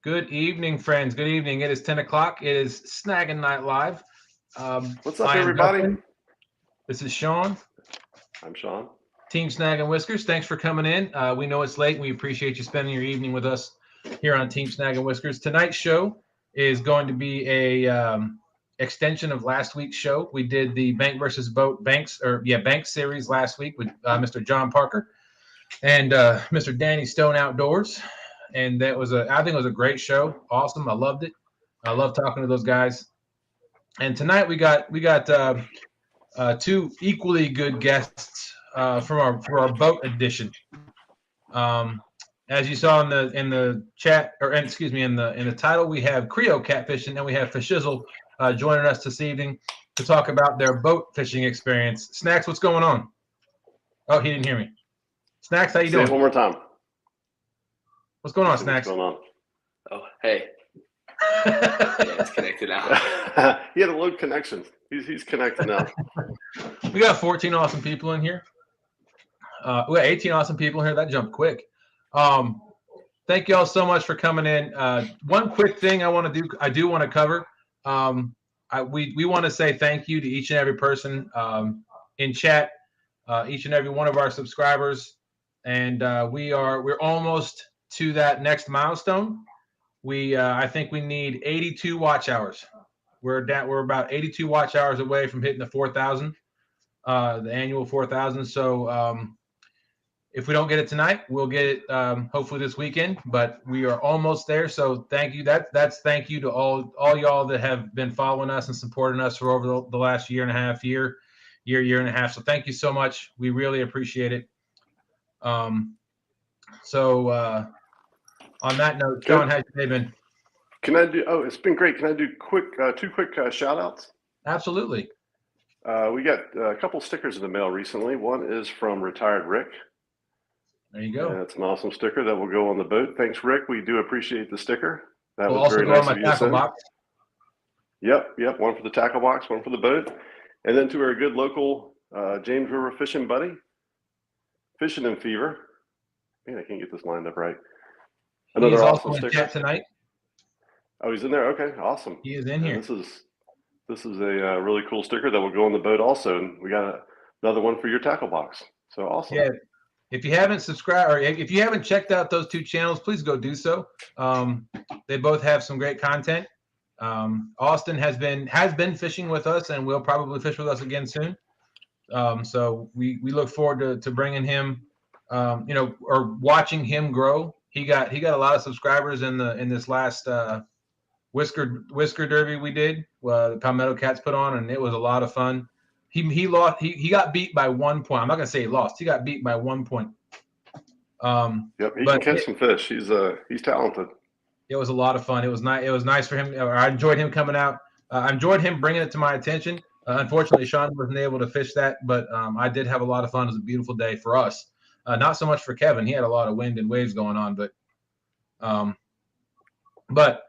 Good evening, friends. Good evening. It is 10 o'clock. It is Snaggin Night Live. What's up, I am everybody? Justin. This is Sean. I'm Sean. Team Snaggin Whiskers. Thanks for coming in. We know it's late, and we appreciate you spending your evening with us here on Team Snaggin Whiskers. Tonight's show is going to be a extension of last week's show. We did the Bank versus Boat Bank series last week with Mr. John Parker and Mr. Danny Stone Outdoors. And that was I think it was a great show. Awesome. I loved it. I love talking to those guys. And tonight we got two equally good guests for our boat edition. As you saw in the chat, in the title, we have Creole Catfishing and we have Fishizzle joining us this evening to talk about their boat fishing experience. Snacks, what's going on? Oh, he didn't hear me. Snacks, how you doing? Say it one more time. What's going on, Snacks? What's going on? Oh, hey. Yeah, it's connected now. He had a load connection. He's connected now. We got 14 awesome people in here. We got 18 awesome people in here. That jumped quick. Thank you all so much for coming in. One quick thing I do want to cover. We want to say thank you to each and every person in chat, each and every one of our subscribers, and we're almost to that next milestone. I think we need 82 watch hours. We're about 82 watch hours away from hitting the 4,000, the annual 4,000. So if we don't get it tonight, we'll get it hopefully this weekend. But we are almost there. So thank you. That's thank you to all y'all that have been following us and supporting us for over the last year and a half. So thank you so much. We really appreciate it. On that note, John, how's your day been? Can I do? Oh, it's been great. Can I do two quick shout outs? Absolutely. We got a couple stickers in the mail recently. One is from Retired Rick. There you go. And it's an awesome sticker that will go on the boat. Thanks, Rick. We do appreciate the sticker. That We'll was also very go nice on my of you to tackle send. box. Yep. One for the tackle box, one for the boat. And then to our good local James River fishing buddy, Fishing and Fever. Man, I can't get this lined up right. He's also in chat tonight. Oh, he's in there? Okay, awesome. He is in here. This is a really cool sticker that will go on the boat also. And we got another one for your tackle box. So awesome. Yeah. If you haven't subscribed or if you haven't checked out those two channels, please go do so. They both have some great content. Austin has been fishing with us and will probably fish with us again soon. So we look forward to bringing him, or watching him grow. He got a lot of subscribers in this last Whisker Derby we did. The Palmetto Cats put on, and it was a lot of fun. He lost. He got beat by 1 point. I'm not gonna say he lost. He got beat by 1 point. Yep, he can catch some fish. He's talented. It was a lot of fun. It was nice. It was nice for him. I enjoyed him coming out. I enjoyed him bringing it to my attention. Unfortunately, Sean wasn't able to fish that, but I did have a lot of fun. It was a beautiful day for us. Not so much for Kevin. He had a lot of wind and waves going on, but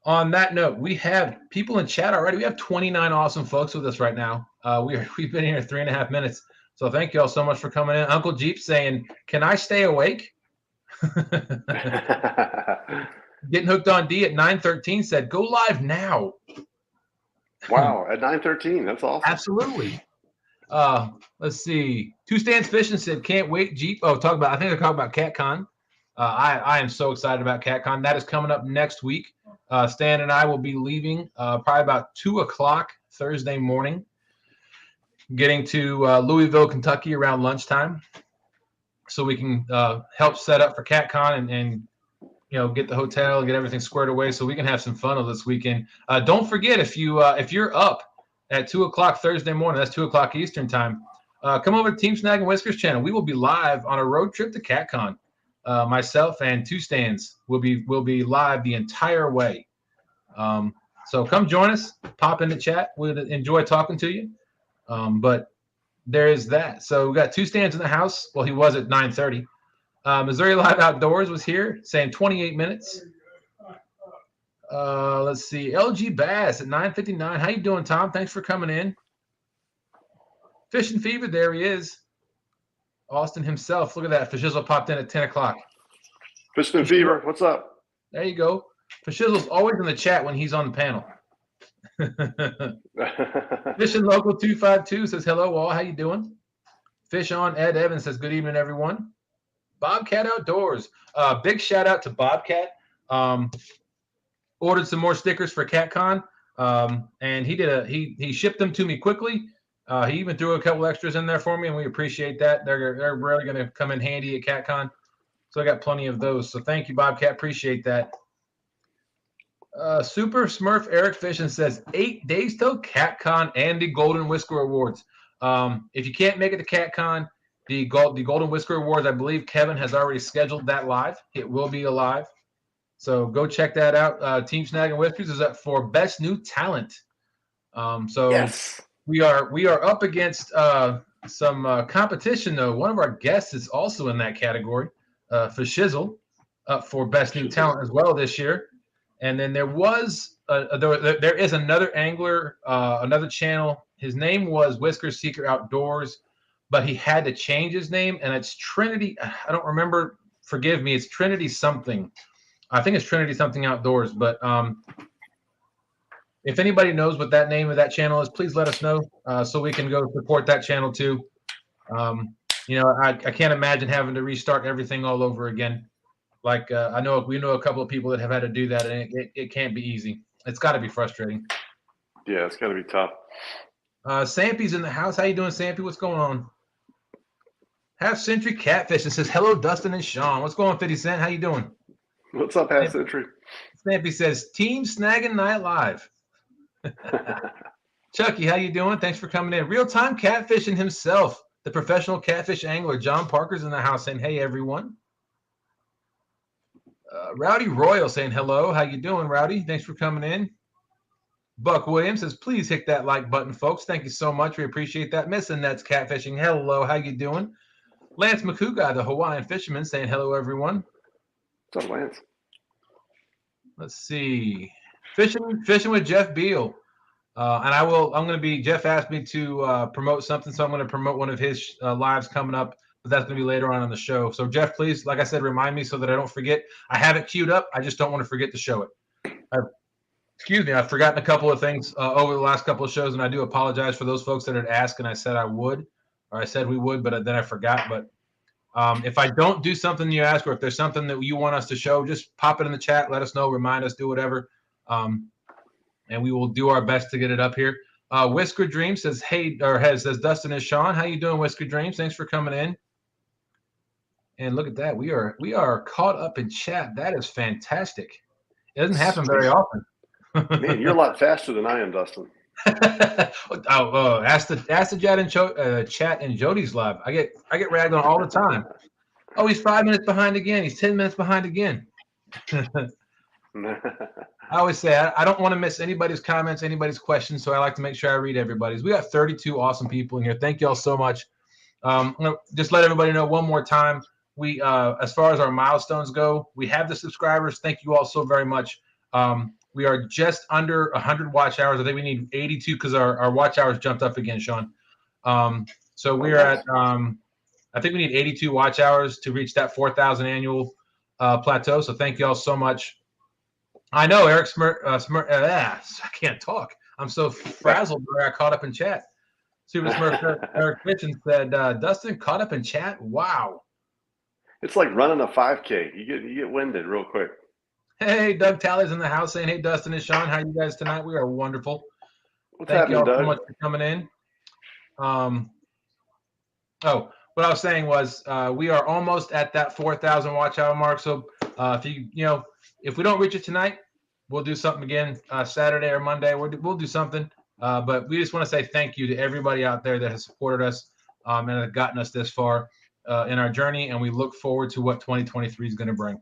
on that note, we have people in chat already. We have 29 awesome folks with us right now. We've been here 3.5 minutes. So thank you all so much for coming in. Uncle Jeep saying, "Can I stay awake?" Getting hooked on D at 9:13 said, "Go live now." Wow, at 9:13, that's awesome. Absolutely. Let's see. Two Stands Fishing said, "Can't wait, Jeep." Oh, I think they're talking about CatCon. I am so excited about CatCon. That is coming up next week. Stan and I will be leaving probably about 2 o'clock Thursday morning, getting to Louisville, Kentucky around lunchtime, so we can help set up for CatCon and get the hotel and get everything squared away so we can have some fun this weekend. Don't forget, if you're up at 2 o'clock Thursday morning, that's 2 o'clock Eastern time, come over to Team Snaggin Whiskers channel. We will be live on a road trip to CatCon. Myself and Two Stands will be live the entire way. So come join us, pop in the chat. We'll enjoy talking to you. But there is that. So we got Two Stands in the house. Well, he was at 9:30. Missouri Live Outdoors was here saying 28 minutes. Let's see. LG Bass at 9:59. How you doing, Tom? Thanks for coming in. Fishing Fever, there he is. Austin himself. Look at that. Fishizzle popped in at 10 o'clock. Fishin' Fever, what's up? There you go. Fishizzle's always in the chat when he's on the panel. Fishing Local 252 says, hello, all. How you doing? Fish on Ed Evans says, good evening, everyone. Bobcat Outdoors. Big shout out to Bobcat. Ordered some more stickers for CatCon, and he shipped them to me quickly. He even threw a couple extras in there for me, and we appreciate that. They're really going to come in handy at CatCon. So I got plenty of those. So thank you, Bobcat. Appreciate that. Super Smurf Eric Fishing says 8 days till CatCon and the Golden Whisker Awards. If you can't make it to CatCon, the Golden Whisker Awards, I believe Kevin has already scheduled that live. It will be alive. So go check that out. Team Snaggin Whiskers is up for Best New Talent. So Yes. we are up against some competition, though. One of our guests is also in that category, Fishizzle, up for Best New Talent as well this year. And then there is another angler, another channel. His name was Whiskers Secret Outdoors, but he had to change his name, and it's Trinity. I don't remember. Forgive me. It's Trinity something. I think it's Trinity something Outdoors. But if anybody knows what that name of that channel is, please let us know so we can go support that channel too. I can't imagine having to restart everything all over again. Like we know a couple of people that have had to do that, and it can't be easy. It's got to be frustrating. Yeah, it's got to be tough. Sampy's in the house. How you doing, Sampy? What's going on? Half Century Catfish and says, hello, Dustin and Sean. What's going on, 50 Cent? How you doing? What's up, Half Century? Sampy says, Team Snaggin Night Live. Chucky, how you doing? Thanks for coming in. ReelTime Catfishing himself, the professional catfish angler, John Parker's in the house saying, hey, everyone. Rowdy Royal saying hello. How you doing, Rowdy? Thanks for coming in. Buck Williams says, please hit that like button, folks. Thank you so much. We appreciate that. Missing Nets Catfishing. Hello. How you doing? Lance Makuga, the Hawaiian fisherman, saying hello, everyone. What's up, Lance? Let's see. Fishing with Jeff Beal. Jeff asked me to promote something, so I'm going to promote one of his lives coming up. But that's going to be later on in the show. So, Jeff, please, like I said, remind me so that I don't forget. I have it queued up. I just don't want to forget to show it. I've forgotten a couple of things over the last couple of shows, and I do apologize for those folks that had asked, and I said I would, or I said we would, but then I forgot. But if I don't do something you ask, or if there's something that you want us to show, just pop it in the chat. Let us know. Remind us. Do whatever. And we will do our best to get it up here. Whisker Dream says, says Dustin and Sean. How you doing, Whisker Dreams? Thanks for coming in. And look at that. We are caught up in chat. That is fantastic. It doesn't happen very often. Man, you're a lot faster than I am, Dustin. Ask the chat in Jody's live. I get ragged on all the time. Oh, he's 5 minutes behind again. He's 10 minutes behind again. I always say I don't want to miss anybody's comments, anybody's questions, so I like to make sure I read everybody's. We got 32 awesome people in here. Thank you all so much. Just let everybody know one more time. We, as far as our milestones go, we have the subscribers. Thank you all so very much. We are just under 100 watch hours. I think we need 82 because our watch hours jumped up again, Sean. So we're at, I think we need 82 watch hours to reach that 4,000 annual plateau. So thank you all so much. I know Eric I can't talk. I'm so frazzled where I caught up in chat. Super Smurf Eric Kitchen said, Dustin caught up in chat. Wow. It's like running a 5K. You get winded real quick. Hey, Doug Talley's in the house saying, hey, Dustin and Sean, how you guys tonight? We are wonderful. What's Thank you happening, all Doug? so much for coming in. What I was saying was we are almost at that 4,000 watch hour mark. So if we don't reach it tonight, we'll do something again Saturday or Monday. We'll do something. But we just want to say thank you to everybody out there that has supported us and have gotten us this far in our journey. And we look forward to what 2023 is going to bring.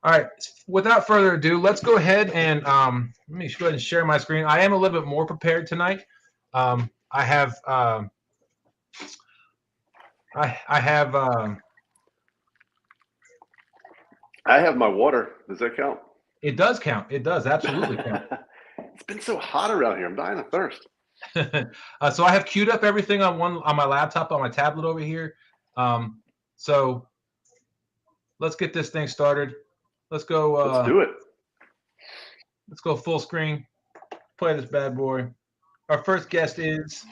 All right. Without further ado, let's go ahead and let me go ahead and share my screen. I am a little bit more prepared tonight. I have my water. Does that count? It does count. It does absolutely count. It's been so hot around here. I'm dying of thirst. So I have queued up everything on my laptop, on my tablet over here. So let's get this thing started. Let's go. Let's do it. Let's go full screen. Play this bad boy. Our first guest is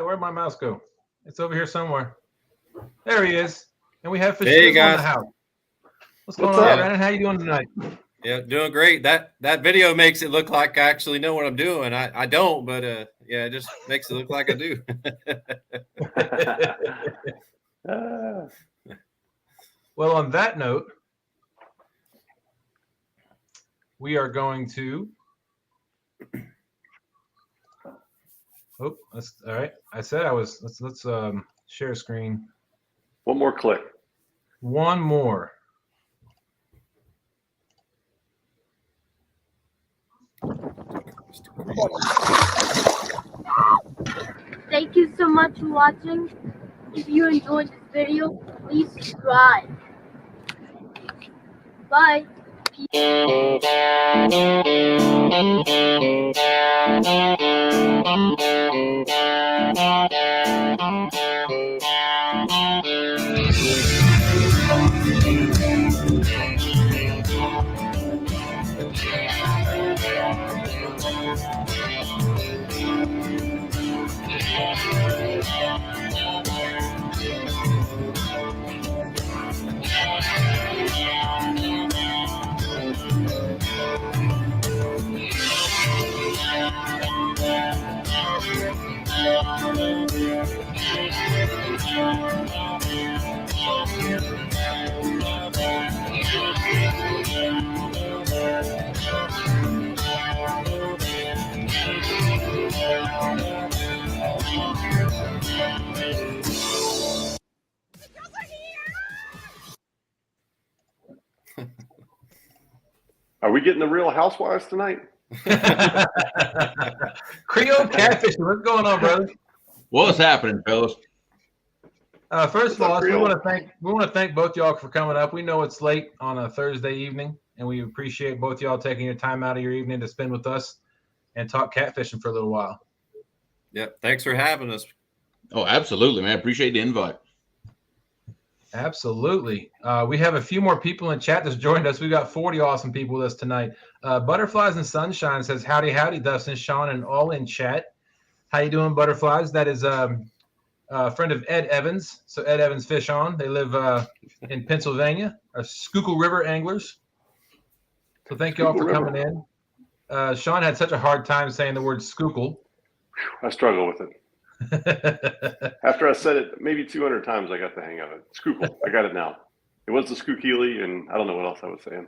where'd my mouse go? It's over here somewhere. There he is. And we have Fishizzle in the house. What's going on, Brandon? How you doing tonight? Yeah, doing great. That video makes it look like I actually know what I'm doing. I don't, but yeah, it just makes it look like I do. Well, on that note, we are going to. Oh, that's all right. I said I was. Let's share screen. One more click. One more. Thank you so much for watching. If you enjoyed this video, please subscribe. Bye. Are we getting the Real Housewives tonight? Creole Catfishing. What's going on, brother? What's happening, fellas? First of all, we want to thank both y'all for coming up. We know it's late on a Thursday evening, and we appreciate both y'all taking your time out of your evening to spend with us and talk catfishing for a little while. Yep. Thanks for having us. Oh, absolutely, man. Appreciate the invite. Absolutely. We have a few more people in chat that's joined us. We've got 40 awesome people with us tonight. Butterflies and Sunshine says, howdy, howdy, Dustin, Sean, and all in chat. How you doing, Butterflies? That is a friend of Ed Evans. So Ed Evans Fish On. They live in Pennsylvania, Schuylkill River anglers. So thank you all for coming in. Sean had such a hard time saying the word Schuylkill. I struggle with it. After I said it maybe 200 times, I got the hang of it. Schuylkill. I got it now. It was the Schuylkill, and I don't know what else I was saying.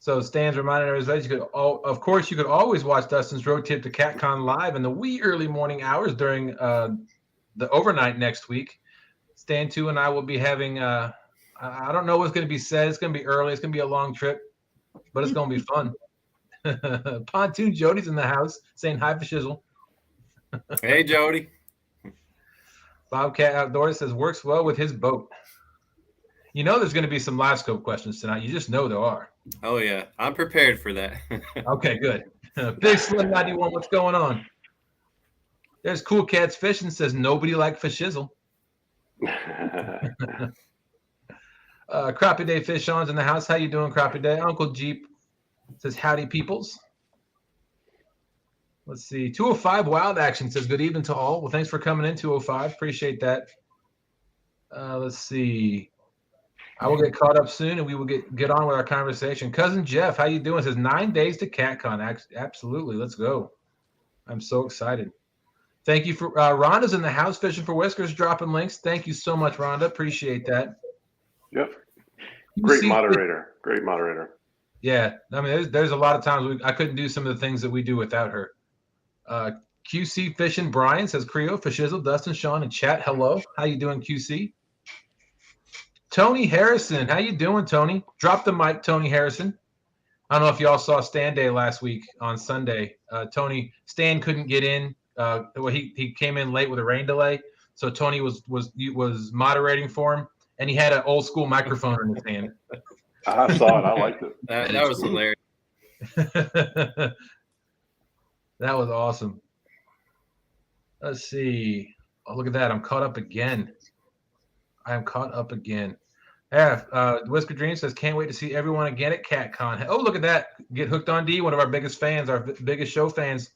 So Stan's reminding everybody, of course, you could always watch Dustin's Road Trip to CatCon live in the wee early morning hours during the overnight next week. Stan, too, and I will be having, I don't know what's going to be said. It's going to be early. It's going to be a long trip, but it's going to be fun. Pontoon Jodi's in the house saying hi, Fishizzle. Hey, Jody. Bobcat Outdoors says works well with his boat. You know there's going to be some live scope questions tonight. You just know there are. Oh yeah, I'm prepared for that. Okay, good. Big Slim 91, what's going on? There's Cool Cats Fishing says nobody like Fishizzle. Crappie Day Fish On's in the house. How you doing, Crappie Day? Uncle Jeep says howdy, peoples. Let's see. 205 Wild Action says good evening to all. Well, thanks for coming in, 205. Appreciate that. Let's see. I will get caught up soon, and we will get on with our conversation. Cousin Jeff, how you doing? Says 9 days to CatCon. Absolutely. Let's go. I'm so excited. Thank you for Rhonda's in the house fishing for whiskers, dropping links. Thank you so much, Rhonda. Appreciate that. Yep. Great moderator. Great moderator. Yeah. I mean, there's a lot of times I couldn't do some of the things that we do without her. QC Fishing Brian says Creole, Fishizzle, Dustin, Sean, and chat. Hello. How you doing, QC? Tony Harrison. How you doing, Tony? Drop the mic, Tony Harrison. I don't know if y'all saw Stan Day last week on Sunday. Stan couldn't get in. Well, he came in late with a rain delay, so Tony was moderating for him, and he had an old school microphone in his hand. I saw it. I liked it. That was hilarious. That was awesome. Let's see. Oh, look at that! I'm caught up again. I am caught up again. Yeah. Whisker Dream says can't wait to see everyone again at CatCon. Oh, look at that! Get hooked on D, one of our biggest fans, our biggest show fans.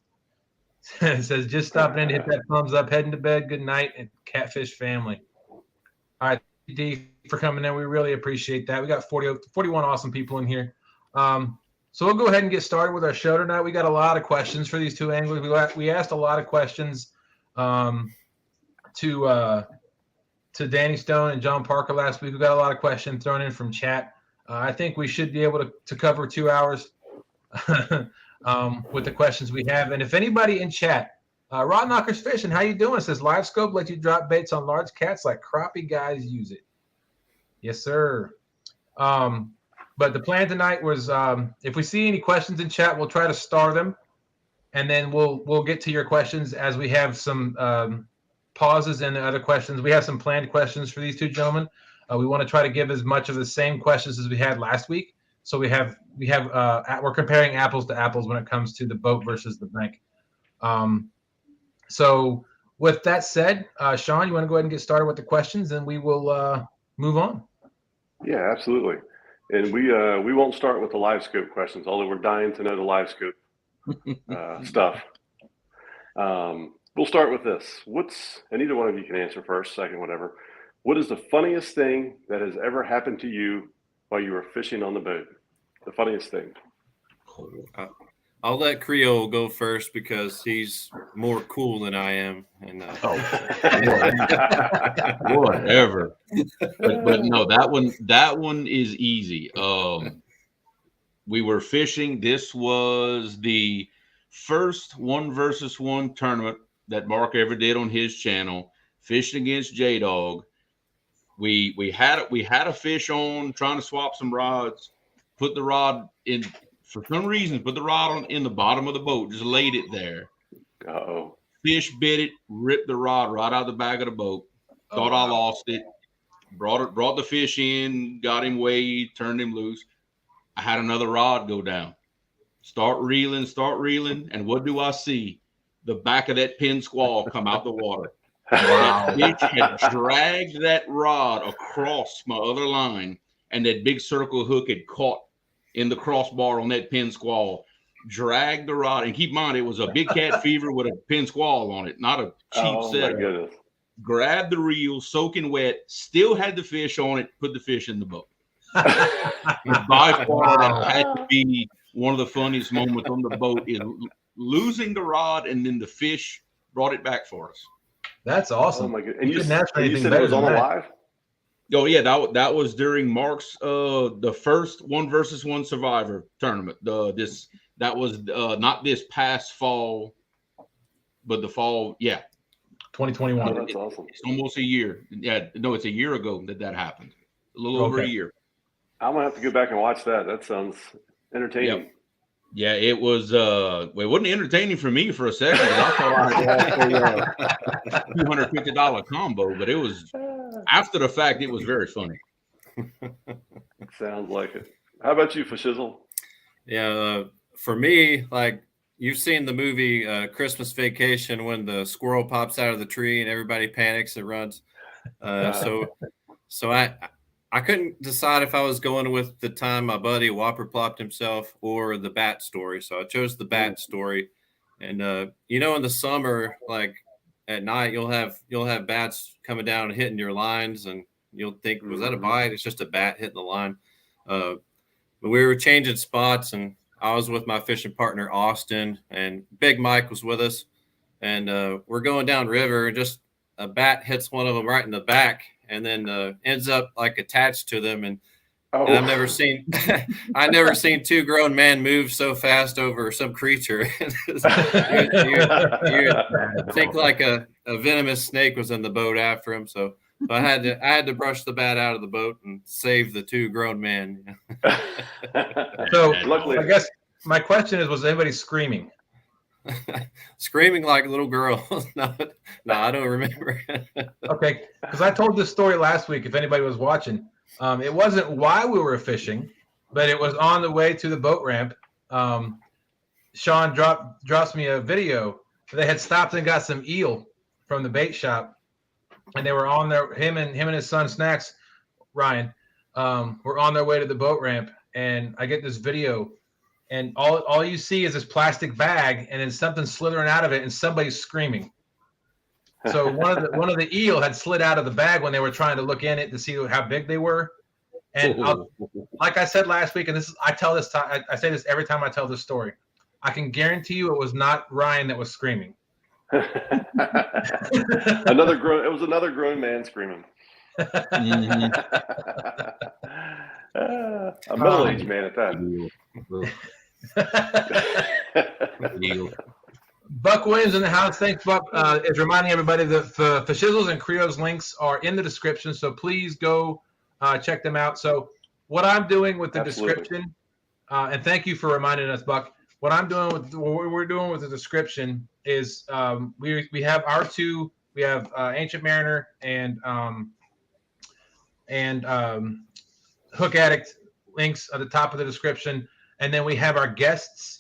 Says just stopping in to hit that thumbs up, heading to bed. Good night, and Catfish family. All right, D, for coming in. We really appreciate that. We got 41 awesome people in here. So we'll go ahead and get started with our show tonight. We got a lot of questions for these two anglers. We asked a lot of questions to Danny Stone and John Parker last week. We got a lot of questions thrown in from chat. I think we should be able to cover 2 hours. With the questions we have. And if anybody in chat, Rod Knockers Fishing, how you doing? It says live scope let you drop baits on large cats like crappie guys use it. Yes, sir. But the plan tonight was if we see any questions in chat, we'll try to star them, and then we'll get to your questions as we have some pauses and other questions. We have some planned questions for these two gentlemen. We want to try to give as much of the same questions as we had last week. So we're comparing apples to apples when it comes to the boat versus the bank. So with that said, Sean, you want to go ahead and get started with the questions, and we will move on. Yeah, absolutely. And we won't start with the live scope questions, although we're dying to know the live scope stuff. We'll start with this. And either one of you can answer first, second, whatever. What is the funniest thing that has ever happened to you while you were fishing on the boat? The funniest thing. I'll let Creole go first because he's more cool than I am. And whatever. But no, that one is easy. We were fishing. This was the first 1 versus 1 tournament that Mark ever did on his channel, fishing against J-Dog. We had a fish on, trying to swap some rods. Put the rod in for some reason. Put the rod in the bottom of the boat. Just laid it there. Uh-oh. Fish bit it. Ripped the rod right out of the back of the boat. Thought I lost it. Brought the fish in. Got him weighed. Turned him loose. I had another rod go down. Start reeling. And what do I see? The back of that pin squall come out the water. Wow. That fish had dragged that rod across my other line, and that big circle hook had caught in the crossbar on that pin squall. Dragged the rod, and keep in mind, it was a big cat fever with a pin squall on it, not a cheap setup. Grabbed the reel, soaking wet, still had the fish on it, put the fish in the boat. By far, that had to be one of the funniest moments on the boat, is losing the rod, and then the fish brought it back for us. That's awesome. Oh my God. And you said it was on a live? Oh yeah, that was during Mark's the first 1 versus 1 Survivor tournament. That was not this past fall, but the fall, 2021. Oh, that's awesome. It's almost a year. Yeah, no, it's a year ago that happened. A little over a year. I'm gonna have to go back and watch that. That sounds entertaining. Yep. Yeah, it was. It wasn't entertaining for me for a second. I thought I had $250 combo, but it was after the fact. It was very funny. Sounds like it. How about you, Fishizzle? Yeah, for me, like you've seen the movie Christmas Vacation when the squirrel pops out of the tree and everybody panics and runs. So I couldn't decide if I was going with the time my buddy Whopper plopped himself or the bat story. So I chose the bat story. And in the summer, like at night, you'll have bats coming down and hitting your lines, and you'll think, was that a bite? It's just a bat hitting the line. But we were changing spots, and I was with my fishing partner Austin, and Big Mike was with us, and we're going down river, and just a bat hits one of them right in the back, and then ends up like attached to them, and I've never seen two grown men move so fast over some creature. you think like a venomous snake was in the boat after him. So I had to brush the bat out of the boat and save the two grown men. So Luckily, I guess my question is, was anybody screaming? Screaming like little girls? No, I don't remember. Okay, because I told this story last week. If anybody was watching. It wasn't while we were fishing, but it was on the way to the boat ramp. Sean drops me a video. They had stopped and got some eel from the bait shop, and they were on their him and his son Snacks, Ryan, were on their way to the boat ramp. And I get this video, and all you see is this plastic bag, and then something slithering out of it, and somebody's screaming. So one of the eel had slid out of the bag when they were trying to look in it to see how big they were. And like I said last week, and I say this every time I tell this story, I can guarantee you it was not Ryan that was screaming. Another grown man screaming. A middle-aged man at that. Buck Williams in the house. Thanks, Buck. Is reminding everybody that Fishizzle's and Creole's links are in the description, so please go check them out. So what I'm doing with the description, and thank you for reminding us, Buck. What we're doing with the description is we have our two. We have Ancient Mariner and Hook Addict links at the top of the description, and then we have our guests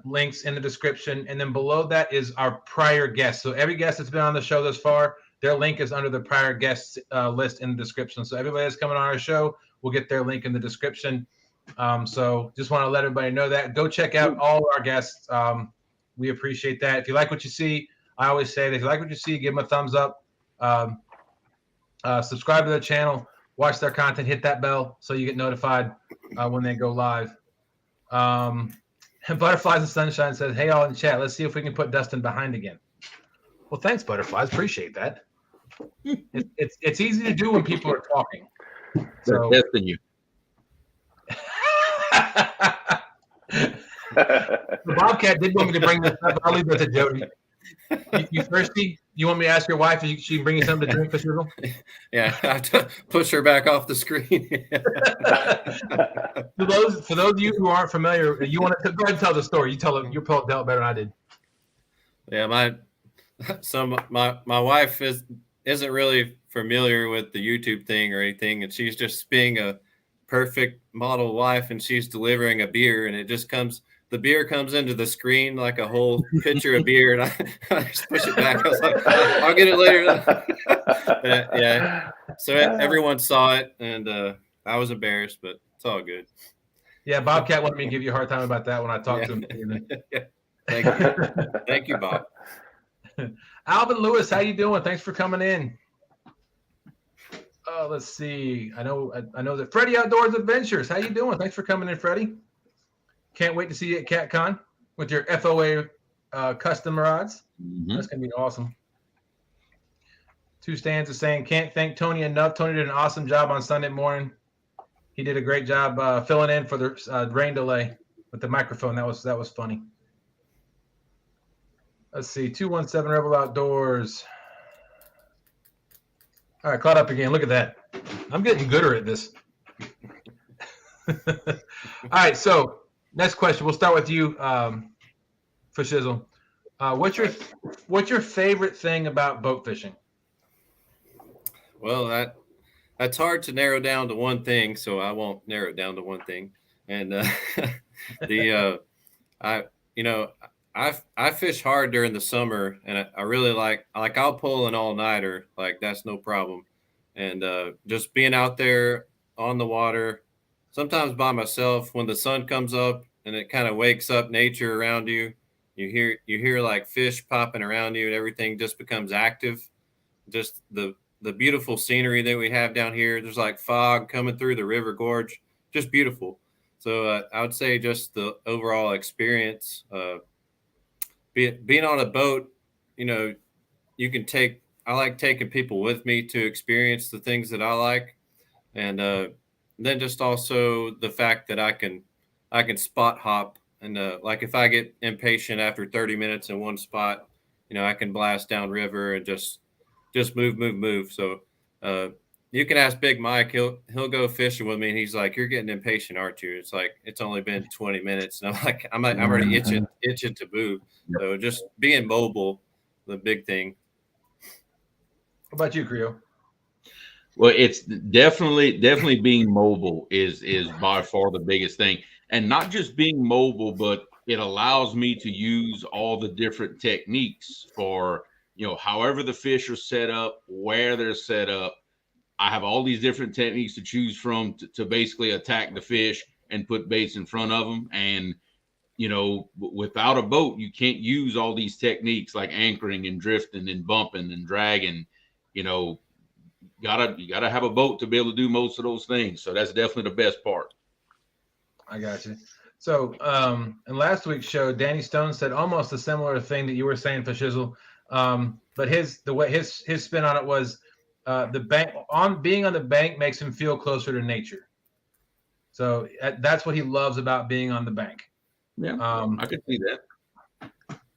links in the description, and then below that is our prior guests. So every guest that's been on the show thus far, their link is under the prior guests list in the description. So everybody that's coming on our show will get their link in the description. So just want to let everybody know that. Go check out all our guests. We appreciate that. If you like what you see, I always say that if you like what you see, give them a thumbs up. Subscribe to their channel, watch their content, hit that bell so you get notified when they go live. And Butterflies and Sunshine says, "Hey, all in chat, let's see if we can put Dustin behind again." Well, thanks, Butterflies. Appreciate that. It's easy to do when people are talking. So Testing you. The Bobcat did want me to bring this up. I'll leave that to Jodi. You thirsty? You want me to ask your wife if she can bring you something to drink, Fishizzle? Yeah, I have to push her back off the screen. For those of you who aren't familiar, you want to go ahead and tell the story. You tell it. You tell it better than I did. Yeah, my wife isn't really familiar with the YouTube thing or anything, and she's just being a perfect model wife, and she's delivering a beer, and the beer comes into the screen like a whole pitcher of beer, and I just push it back. I was like, I'll get it later. Yeah. So everyone saw it, and I was embarrassed, but it's all good. Yeah, Bobcat wanted me to give you a hard time about that when I talked to him. Thank you. Thank you, Bob. Alvin Lewis, how you doing? Thanks for coming in. Let's see. I know that Freddie Outdoors Adventures. How you doing? Thanks for coming in, Freddie. Can't wait to see you at CatCon with your FOA custom rods. Mm-hmm. That's gonna be awesome. Two Stands is saying, can't thank Tony enough. Tony did an awesome job on Sunday morning. He did a great job filling in for the rain delay with the microphone. That was funny. Let's see. 217 Rebel Outdoors. All right, caught up again. Look at that. I'm getting gooder at this. All right, so next question. We'll start with you, Fishizzle. What's your favorite thing about boat fishing? Well, it's hard to narrow down to one thing, so I won't narrow it down to one thing. And I you know I fish hard during the summer, and I really like I'll pull an all nighter, like that's no problem. And just being out there on the water, sometimes by myself when the sun comes up and it kind of wakes up nature around you. You hear like fish popping around you, and everything just becomes active. Just the beautiful scenery that we have down here. There's like fog coming through the river gorge, just beautiful. So I would say just the overall experience, being on a boat, you can take. I like taking people with me to experience the things that I like, and then just also the fact that I can spot hop, and like if I get impatient after 30 minutes in one spot, I can blast down river and just move. So you can ask Big Mike. He'll go fishing with me, and he's like, "You're getting impatient, aren't you?" It's like it's only been 20 minutes, and I'm like, I'm already itching to move. So just being mobile, the big thing. What about you, Creole? Well, it's definitely being mobile is by far the biggest thing, and not just being mobile, but it allows me to use all the different techniques for however the fish are set up, where they're set up. I have all these different techniques to choose from to basically attack the fish and put baits in front of them. And without a boat, you can't use all these techniques like anchoring and drifting and bumping and dragging. You gotta have a boat to be able to do most of those things. So that's definitely the best part. I got you. So in last week's show, Danny Stone said almost a similar thing that you were saying, Fishizzle. But his spin on it was being on the bank makes him feel closer to nature. So that's what he loves about being on the bank. Yeah, I could see that.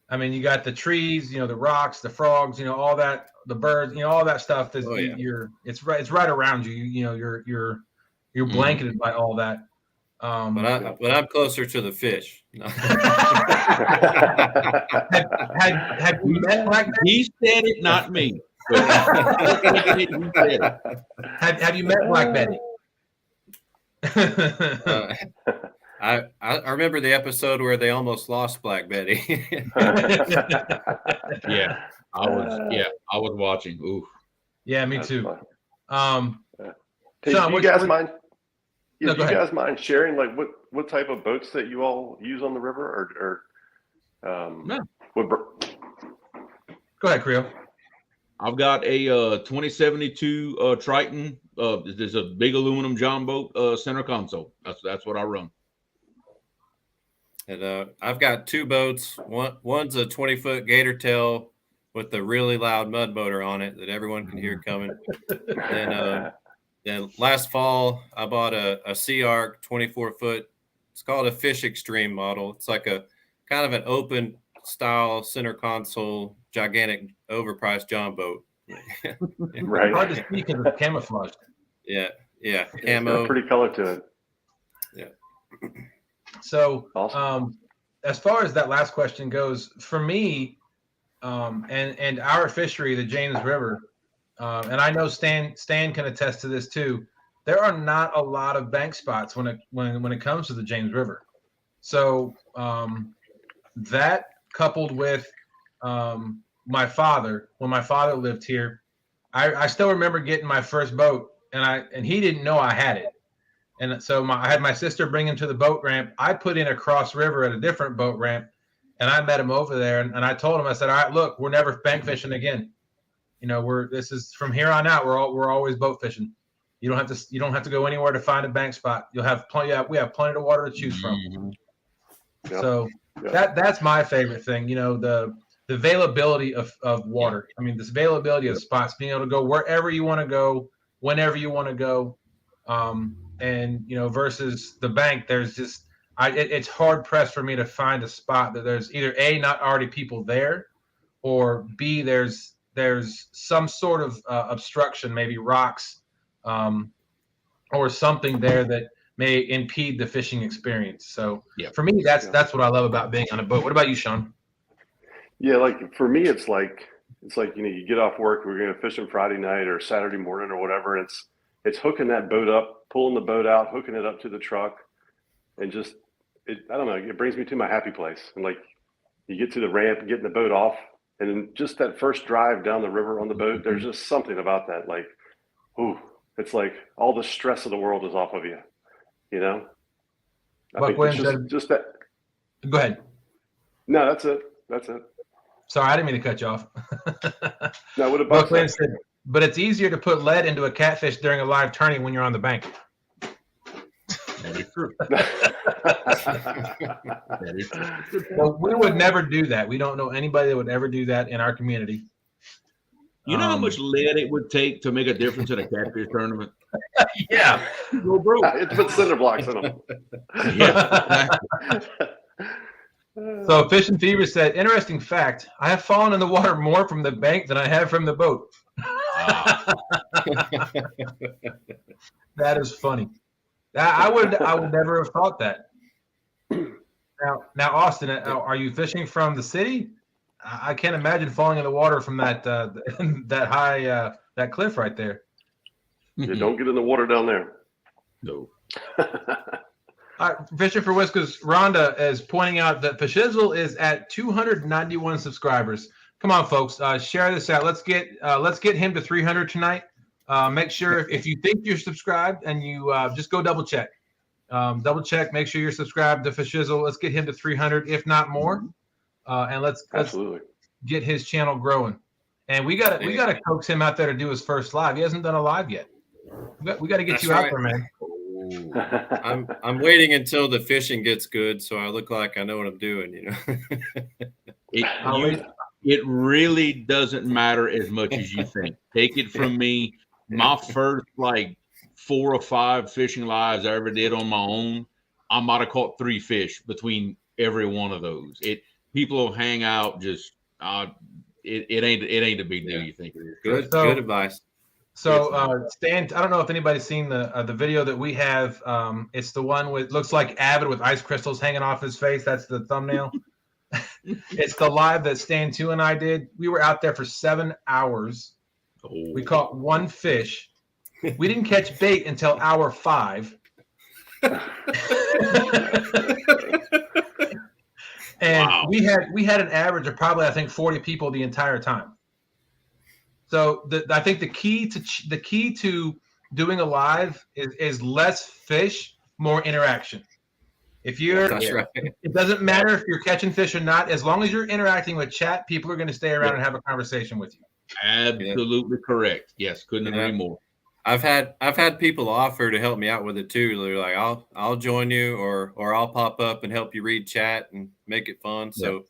I mean, you got the trees, the rocks, the frogs, all that, the birds, all that stuff. It's right around you. You're blanketed by all that. But I'm closer to the fish. Have you met Black Betty? He said it, not me. Have you met Black Betty? I remember the episode where they almost lost Black Betty. Yeah, I was watching. Ooh. Yeah, me too. Hey, Sean, do you guys mind? Yeah, do you guys mind sharing like what type of boats that you all use on the river, or no? Go ahead, Creole. I've got a 2072 Triton. There's a big aluminum John boat center console. That's what I run. And I've got two boats. One's a 20-foot gator tail with a really loud mud motor on it that everyone can hear coming. And then last fall, I bought a Sea Arc 24-foot. It's called a Fish Extreme model. It's like a kind of an open style center console, gigantic, overpriced John boat. Right. Hard to speak because it's camouflaged. Yeah. It's got Camo. a pretty color to it. Yeah. So, Awesome. as far as that last question goes, for me, and our fishery, the James River, and I know Stan can attest to this too. There are not a lot of bank spots when it comes to the James River. So that coupled with my father, when my father lived here, I still remember getting my first boat, and he didn't know I had it. And so I had my sister bring him to the boat ramp. I put in a cross river at a different boat ramp, and I met him over there. And I told him, I said, "All right, look, we're never bank fishing again. This is from here on out. We're always boat fishing. You don't have to go anywhere to find a bank spot. You'll have plenty. We have plenty of water to choose from." Mm-hmm. Yep. So Yep. that's my favorite thing. The availability of water. I mean, this availability of spots, being able to go wherever you want to go, whenever you want to go. And versus the bank, there's just it's hard pressed for me to find a spot that there's either A, not already people there, or B, there's some sort of obstruction, maybe rocks, or something there that may impede the fishing experience. So for me, that's what I love about being on a boat. What about you, Sean? Yeah, like for me, it's like you get off work, we're going to fish on Friday night or Saturday morning or whatever. it's hooking that boat up, pulling the boat out, hooking it up to the truck, and just I don't know, it brings me to my happy place. And like you get to the ramp, getting the boat off, and then just that first drive down the river on the boat, there's just something about that. Like, ooh, it's like all the stress of the world is off of you, you know? I Buck think Williams it's said, just that. go ahead. No, that's it. That's it. Sorry, I didn't mean to cut you off. No, what about Buck Williams said, but it's easier to put lead into a catfish during a live tourney when you're on the bank. That is true. That is true. Well, we would never do that. We don't know anybody that would ever do that in our community. You know how much lead it would take to make a difference in a catfish tournament? Yeah. Go broke. It's put cinder blocks in them. Yeah. So Fish and Fever said, interesting fact, I have fallen in the water more from the bank than I have from the boat. That is funny. I would never have thought that. Now, Austin, are you fishing from the city? I can't imagine falling in the water from that that high that cliff right there. You don't get in the water down there. No. All right, Fishing for Whiskers, Rhonda is pointing out that Fishizzle is at 291 subscribers. Come on, folks, share this out. Let's get him to 300 tonight. Make sure if you think you're subscribed, and you just go double check. Make sure you're subscribed to Fishizzle. Let's get him to 300, if not more, and let's get his channel growing. And we got to coax him out there to do his first live. He hasn't done a live yet. We got to get you out there, man. I'm waiting until the fishing gets good, so I look like I know what I'm doing. You know, it really doesn't matter as much as you think. Take it from me. My first 4 or 5 fishing lives I ever did on my own, I might have caught 3 fish between every one of those. People will hang out just it ain't a big deal. You think it is. Good advice. So Stan, I don't know if anybody's seen the video that we have. It's the one with looks like Avid with ice crystals hanging off his face. That's the thumbnail. It's the live that Stan 2 and I did. We were out there for 7 hours. Oh. We caught 1 fish. We didn't catch bait until hour 5. And wow. we had an average of probably, I think, 40 people the entire time. So I think the key to doing a live is less fish, more interaction. If you're, right. It doesn't matter if you're catching fish or not. As long as you're interacting with chat, people are going to stay around and have a conversation with you. Absolutely correct. Yes, couldn't agree more. I've had people offer to help me out with it too. They're like, I'll join you, or I'll pop up and help you read chat and make it fun. So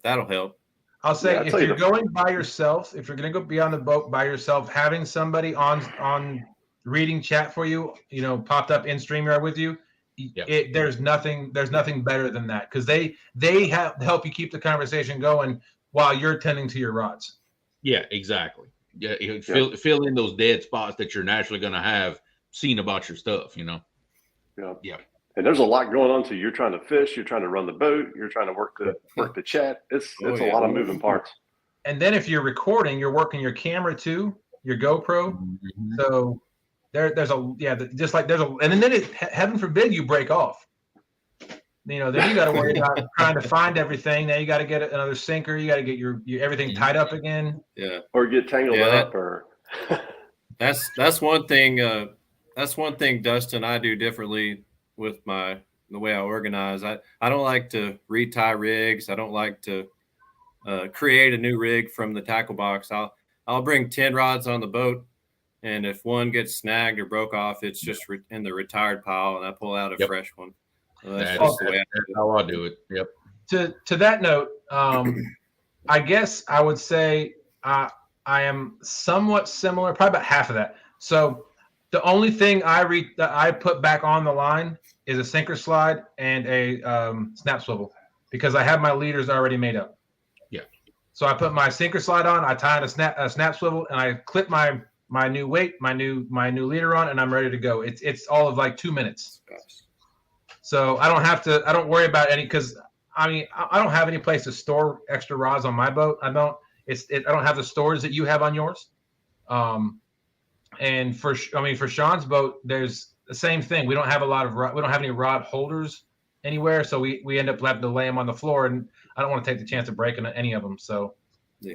that'll help. I'll say if you're going by yourself, if you're going to go be on the boat by yourself, having somebody on reading chat for you, popped up in StreamYard with you, there's nothing better than that, because they help you keep the conversation going while you're tending to your rods. Yeah, exactly. Yeah, fill in those dead spots that you're naturally going to have seen about your stuff. Yeah. And there's a lot going on too. You're trying to fish, you're trying to run the boat, you're trying to work the chat. It's a lot of moving parts. And then if you're recording, you're working your camera too, your GoPro. Mm-hmm. So there's and then heaven forbid you break off. Then you got to worry about trying to find everything. Now you got to get another sinker. You got to get your everything tied up again. Yeah. Or get tangled up. Or that's one thing. That's one thing Dustin and I do differently with the way I organize. I don't like to retie rigs. I don't like to create a new rig from the tackle box. I'll bring 10 rods on the boat, and if one gets snagged or broke off, it's just in the retired pile, and I pull out a fresh one. That's how I do it. Yep. To that note, I guess I would say I am somewhat similar, probably about half of that. So the only thing I put back on the line is a sinker slide and a snap swivel, because I have my leaders already made up. Yeah. So I put my sinker slide on, I tie in a snap swivel, and I clip my new weight, my new leader on, and I'm ready to go. It's all of like 2 minutes. So I don't worry about any, because I don't have any place to store extra rods on my boat. I don't have the storage that you have on yours. And for Sean's boat, there's the same thing. We don't have any rod holders anywhere, so we end up having to lay them on the floor, and I don't want to take the chance of breaking any of them. So Yeah.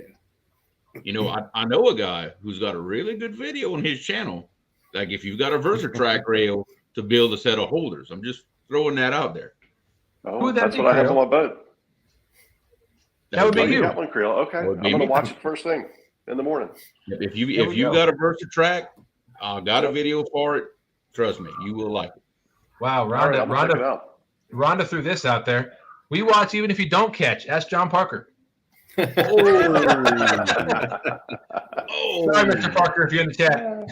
You know, I know a guy who's got a really good video on his channel. Like if you've got a VersaTrack rail to build a set of holders, I'm just throwing that out there. Oh, that's what I have on my boat. That would be you. Got one, Creole. Okay, I'm going to watch it first thing in the morning. If you got a VersaTrack, got a video for it. Trust me, you will like it. Wow, Rhonda threw this out there. We watch even if you don't catch. Ask John Parker. Oh. Sorry, Mr. Parker, if you're in the chat.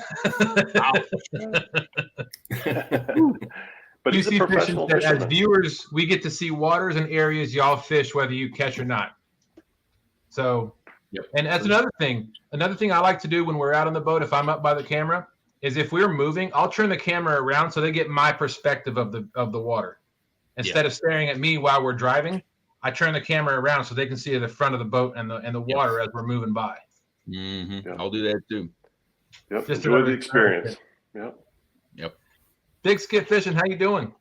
But you see fishing that as viewers, we get to see waters and areas y'all fish, whether you catch or not. So, and that's another thing. Another thing I like to do when we're out on the boat, if I'm up by the camera, is if we're moving, I'll turn the camera around so they get my perspective of the water. Instead of staring at me while we're driving, I turn the camera around so they can see the front of the boat and the water as we're moving by. Mm-hmm. I'll do that too. Yep. Just enjoy the experience. Yep. Big Skip Fishing, how you doing?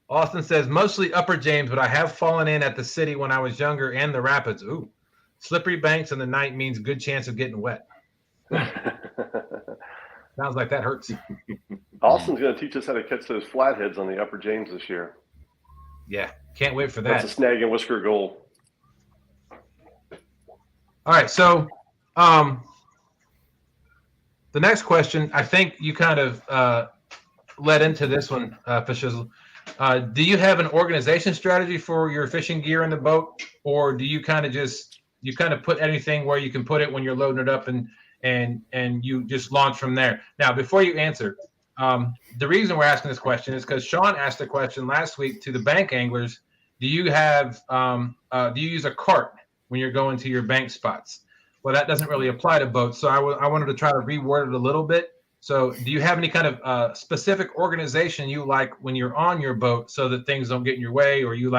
Austin says mostly Upper James, but I have fallen in at the city when I was younger and the rapids. Ooh, slippery banks in the night means good chance of getting wet. Sounds like that hurts. Austin's going to teach us how to catch those flatheads on the Upper James this year. Yeah, can't wait for that. That's a snag and whisker goal. All right, so the next question, I think you kind of led into this one, Fishizzle. Do you have an organization strategy for your fishing gear in the boat, or do you kind of put anything where you can put it when you're loading it up and you just launch from there? Now, before you answer, the reason we're asking this question is because Sean asked a question last week to the bank anglers. Do you use a cart when you're going to your bank spots? Well, that doesn't really apply to boats, so I wanted to try to reword it a little bit. So do you have any kind of specific organization you like when you're on your boat so that things don't get in your way, or you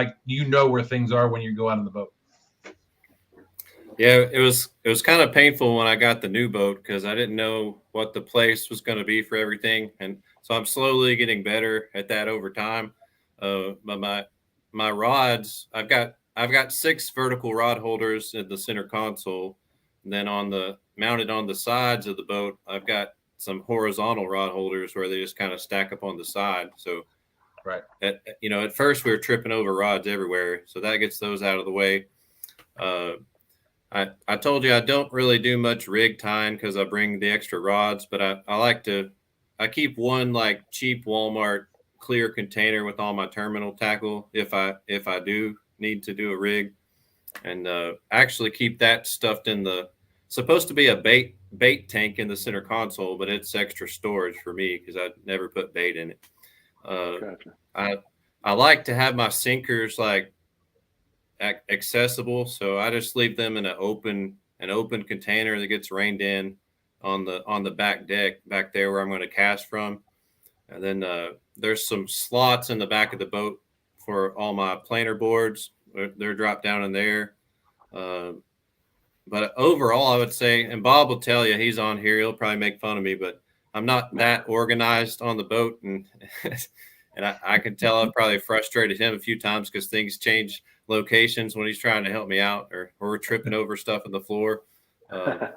know where things are when you go out on the boat? Yeah, it was kind of painful when I got the new boat because I didn't know what the place was going to be for everything, and so I'm slowly getting better at that over time. But my rods, I've got 6 vertical rod holders in the center console, and then mounted on the sides of the boat, I've got some horizontal rod holders where they just kind of stack up on the side. So, right. At first we were tripping over rods everywhere, so that gets those out of the way. I told you I don't really do much rig tying because I bring the extra rods, but I keep one like cheap Walmart clear container with all my terminal tackle if I do need to do a rig, and actually keep that stuffed in supposed to be a bait tank in the center console, but it's extra storage for me because I never put bait in it. Gotcha. I like to have my sinkers like accessible, so I just leave them in an open container that gets rained in on the back deck back there where I'm going to cast from. And then there's some slots in the back of the boat for all my planer boards. They're dropped down in there. But overall, I would say, and Bob will tell you, he's on here, he'll probably make fun of me, but I'm not that organized on the boat. And I can tell I've probably frustrated him a few times because things change locations when he's trying to help me out, or we're tripping over stuff on the floor. But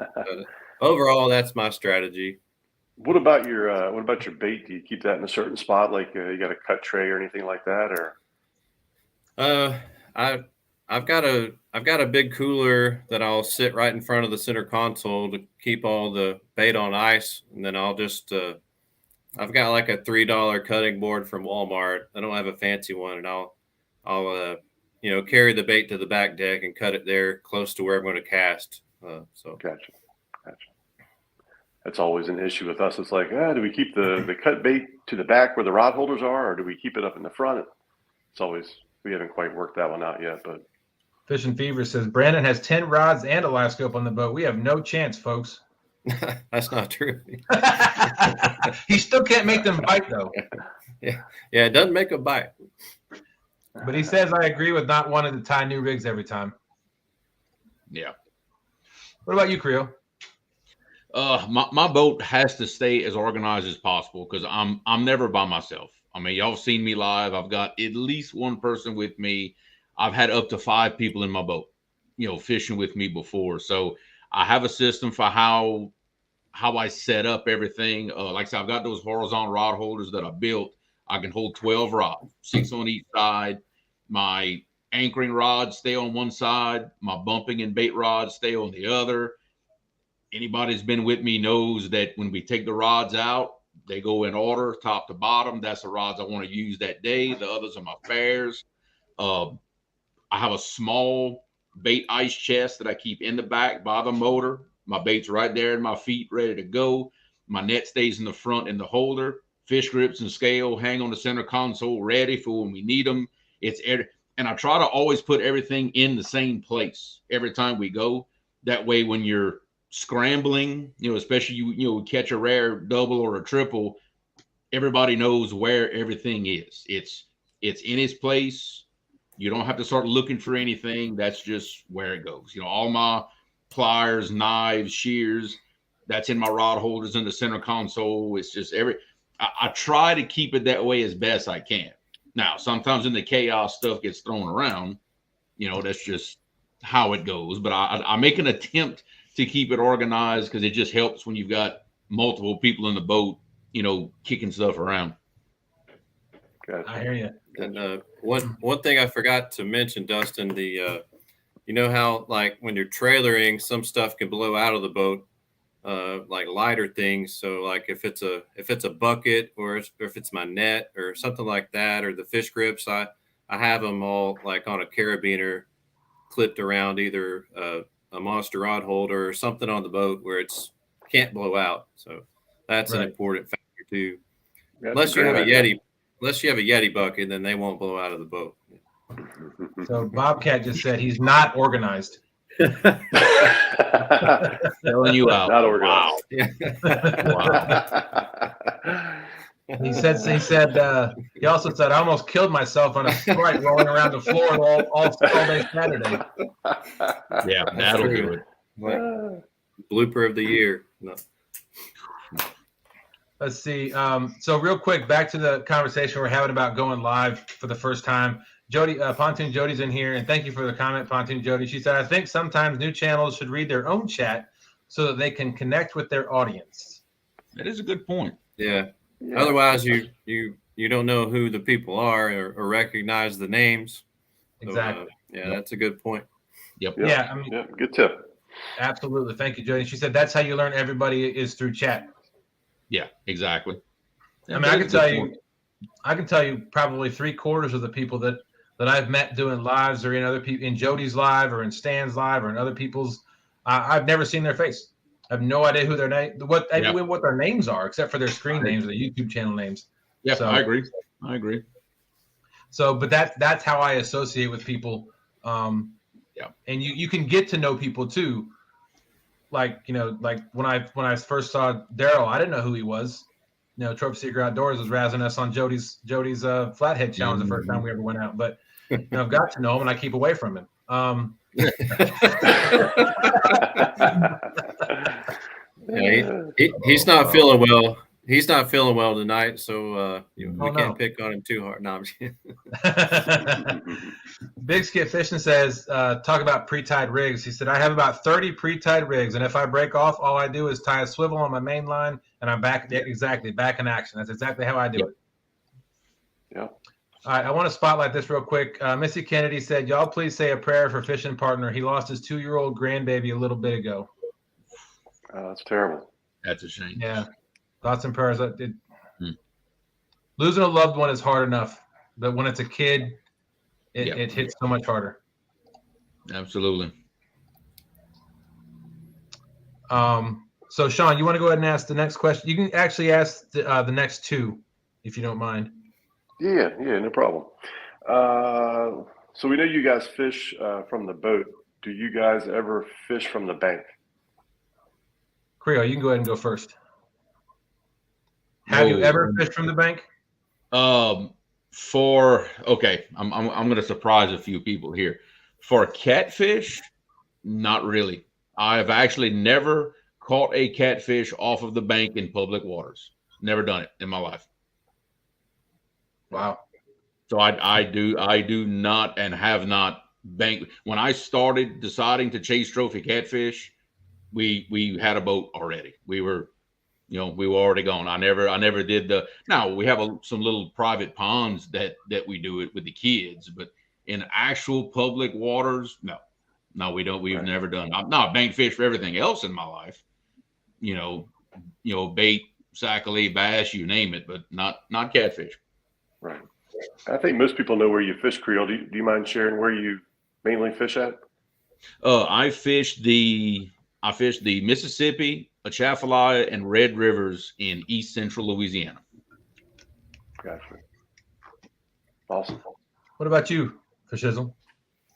overall, that's my strategy. What about your bait? Do you keep that in a certain spot, like you got a cut tray or anything like that, or? I've got a big cooler that I'll sit right in front of the center console to keep all the bait on ice, and then I'll just I've got like a $3 cutting board from Walmart. I don't have a fancy one, and I'll carry the bait to the back deck and cut it there close to where I'm going to cast. So gotcha. That's always an issue with us. It's like, do we keep the cut bait to the back where the rod holders are, or do we keep it up in the front? It's always, we haven't quite worked that one out yet. But Fishing Fever says Brandon has 10 rods and a live scope on the boat. We have no chance, folks. That's not true. He still can't make them bite, though. Yeah, it doesn't make a bite. But he says, I agree with not wanting to tie new rigs every time. Yeah. What about you, Creole? My boat has to stay as organized as possible because I'm never by myself. I mean, y'all seen me live. I've got at least one person with me. I've had up to 5 people in my boat, fishing with me before. So I have a system for how I set up everything. Like I said, I've got those horizontal rod holders that I built. I can hold 12 rods, 6 on each side. My anchoring rods stay on one side. My bumping and bait rods stay on the other. Anybody that's been with me knows that when we take the rods out, they go in order, top to bottom. That's the rods I want to use that day. The others are my fares. I have a small bait ice chest that I keep in the back by the motor. My bait's right there and my feet ready to go. My net stays in the front in the holder. Fish grips and scale hang on the center console ready for when we need them. And I try to always put everything in the same place every time we go. That way, when you're scrambling, especially you catch a rare double or a triple, everybody knows where everything is. It's in its place. You don't have to start looking for anything. That's just where it goes. All my pliers, knives, shears, that's in my rod holders in the center console. It's just I try to keep it that way as best I can. Now, sometimes in the chaos, stuff gets thrown around. That's just how it goes. But I make an attempt to keep it organized because it just helps when you've got multiple people in the boat, kicking stuff around. Gotcha. I hear you. And one thing I forgot to mention, Dustin, the how like when you're trailering, some stuff can blow out of the boat, like lighter things. So like if it's a bucket or if it's my net or something like that, or the fish grips, I have them all like on a carabiner clipped around either a monster rod holder or something on the boat where it's can't blow out. So that's an important factor too. Unless you have a Yeti bucket, then they won't blow out of the boat. So Bobcat just said he's not organized. Telling you out. Not organized. Wow. He also said, I almost killed myself on a Sprite rolling around the floor all day Saturday. Yeah, that'll do it. Like, blooper of the year. No. Let's see. So real quick, back to the conversation we're having about going live for the first time. Jodi, Pontoon Jodi's in here, and thank you for the comment, Pontoon Jodi. She said, I think sometimes new channels should read their own chat so that they can connect with their audience. That is a good point. Yeah. Otherwise, you don't know who the people are or recognize the names. Exactly. So, that's a good point. Yep. Yeah. Good tip. Absolutely. Thank you, Jodi. She said that's how you learn everybody is through chat. Yeah, exactly. I mean, I can tell you probably 3/4 of the people that I've met doing lives or in Jodi's live or in Stan's live or in other people's. I've never seen their face. I have no idea who their name, what their names are, except for their screen names or the YouTube channel names. Yeah, so, I agree. So, but that's how I associate with people. And you can get to know people too. Like when I first saw Daryl, I didn't know who he was. Trophy Seeker Outdoors was razzing us on Jodi's Flathead Challenge the first time we ever went out. But I've got to know him and I keep away from him. He's not feeling well. He's not feeling well tonight, so we can't pick on him too hard. No, I'm just kidding. Big Skip Fishing says, talk about pre-tied rigs. He said, I have about 30 pre-tied rigs, and if I break off, all I do is tie a swivel on my main line, and I'm back in action. That's exactly how I do it. Yeah. All right, I want to spotlight this real quick. Missy Kennedy said, y'all please say a prayer for fishing partner. He lost his 2-year-old grandbaby a little bit ago. That's terrible. That's a shame. Yeah. Thoughts and prayers. Losing a loved one is hard enough, but when it's a kid, it hits so much harder. Absolutely. So, Sean, you want to go ahead and ask the next question? You can actually ask the next two, if you don't mind. Yeah, no problem. So we know you guys fish from the boat. Do you guys ever fish from the bank? Creole, you can go ahead and go first. Have you ever fished from the bank? I'm going to surprise a few people here. For catfish, not really. I've actually never caught a catfish off of the bank in public waters. Never done it in my life. Wow. So I do not and have not banked. When I started deciding to chase trophy catfish, we had a boat already. We were already gone. I never did the. Now we have some little private ponds that we do it with the kids, but in actual public waters, no, we don't. We've never done. I've not banked fish for everything else in my life. Bait, sac-a-lait, bass, you name it, but not catfish. Right. I think most people know where you fish, Creole. Do you mind sharing where you mainly fish at? I fish the Mississippi, Atchafalaya, and Red Rivers in East Central Louisiana. Gotcha. Awesome. What about you, Fishizzle?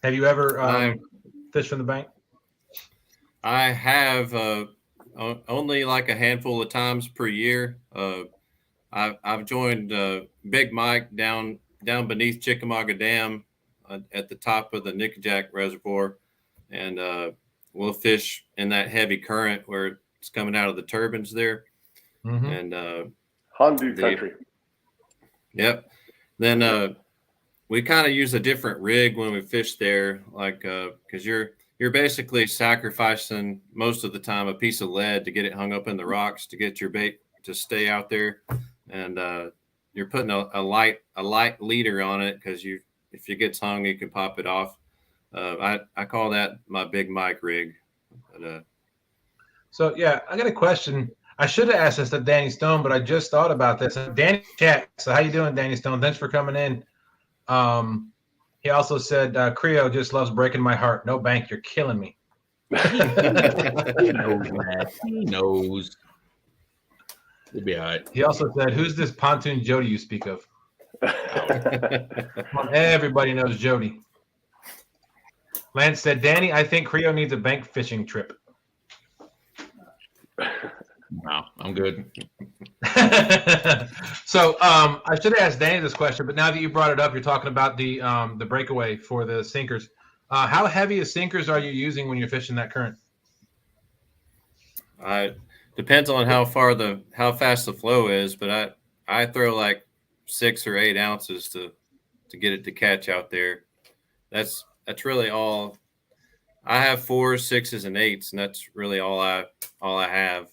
Have you ever fished from the bank? I have only like a handful of times per year. I've joined Big Mike down beneath Chickamauga Dam at the top of the Nickajack Reservoir, and we'll fish in that heavy current where it's coming out of the turbines there. Mm-hmm. And Hondu country. Yep. Then we kind of use a different rig when we fish there, like because you're basically sacrificing most of the time a piece of lead to get it hung up in the rocks to get your bait to stay out there, and you're putting a light leader on it because if it gets hung, you can pop it off. I call that my Big Mike rig. But, So yeah, I got a question. I should have asked this to Danny Stone, but I just thought about this. Danny chat. So how you doing, Danny Stone? Thanks for coming in. He also said Creole just loves breaking my heart. No bank, you're killing me. He knows that. He knows. It'll be all right. He also said, "Who's this Pontoon Jodi you speak of?" Come on, everybody knows Jodi. Lance said, "Danny, I think Creole needs a bank fishing trip." No, I'm good. So I should have asked Danny this question, but now that you brought it up, you're talking about the breakaway for the sinkers. How heavy of sinkers are you using when you're fishing that current? Depends on how fast the flow is, but I throw like 6 or 8 ounces to get it to catch out there. That's really all. I have 4s, 6s, and 8s, and that's really all I have.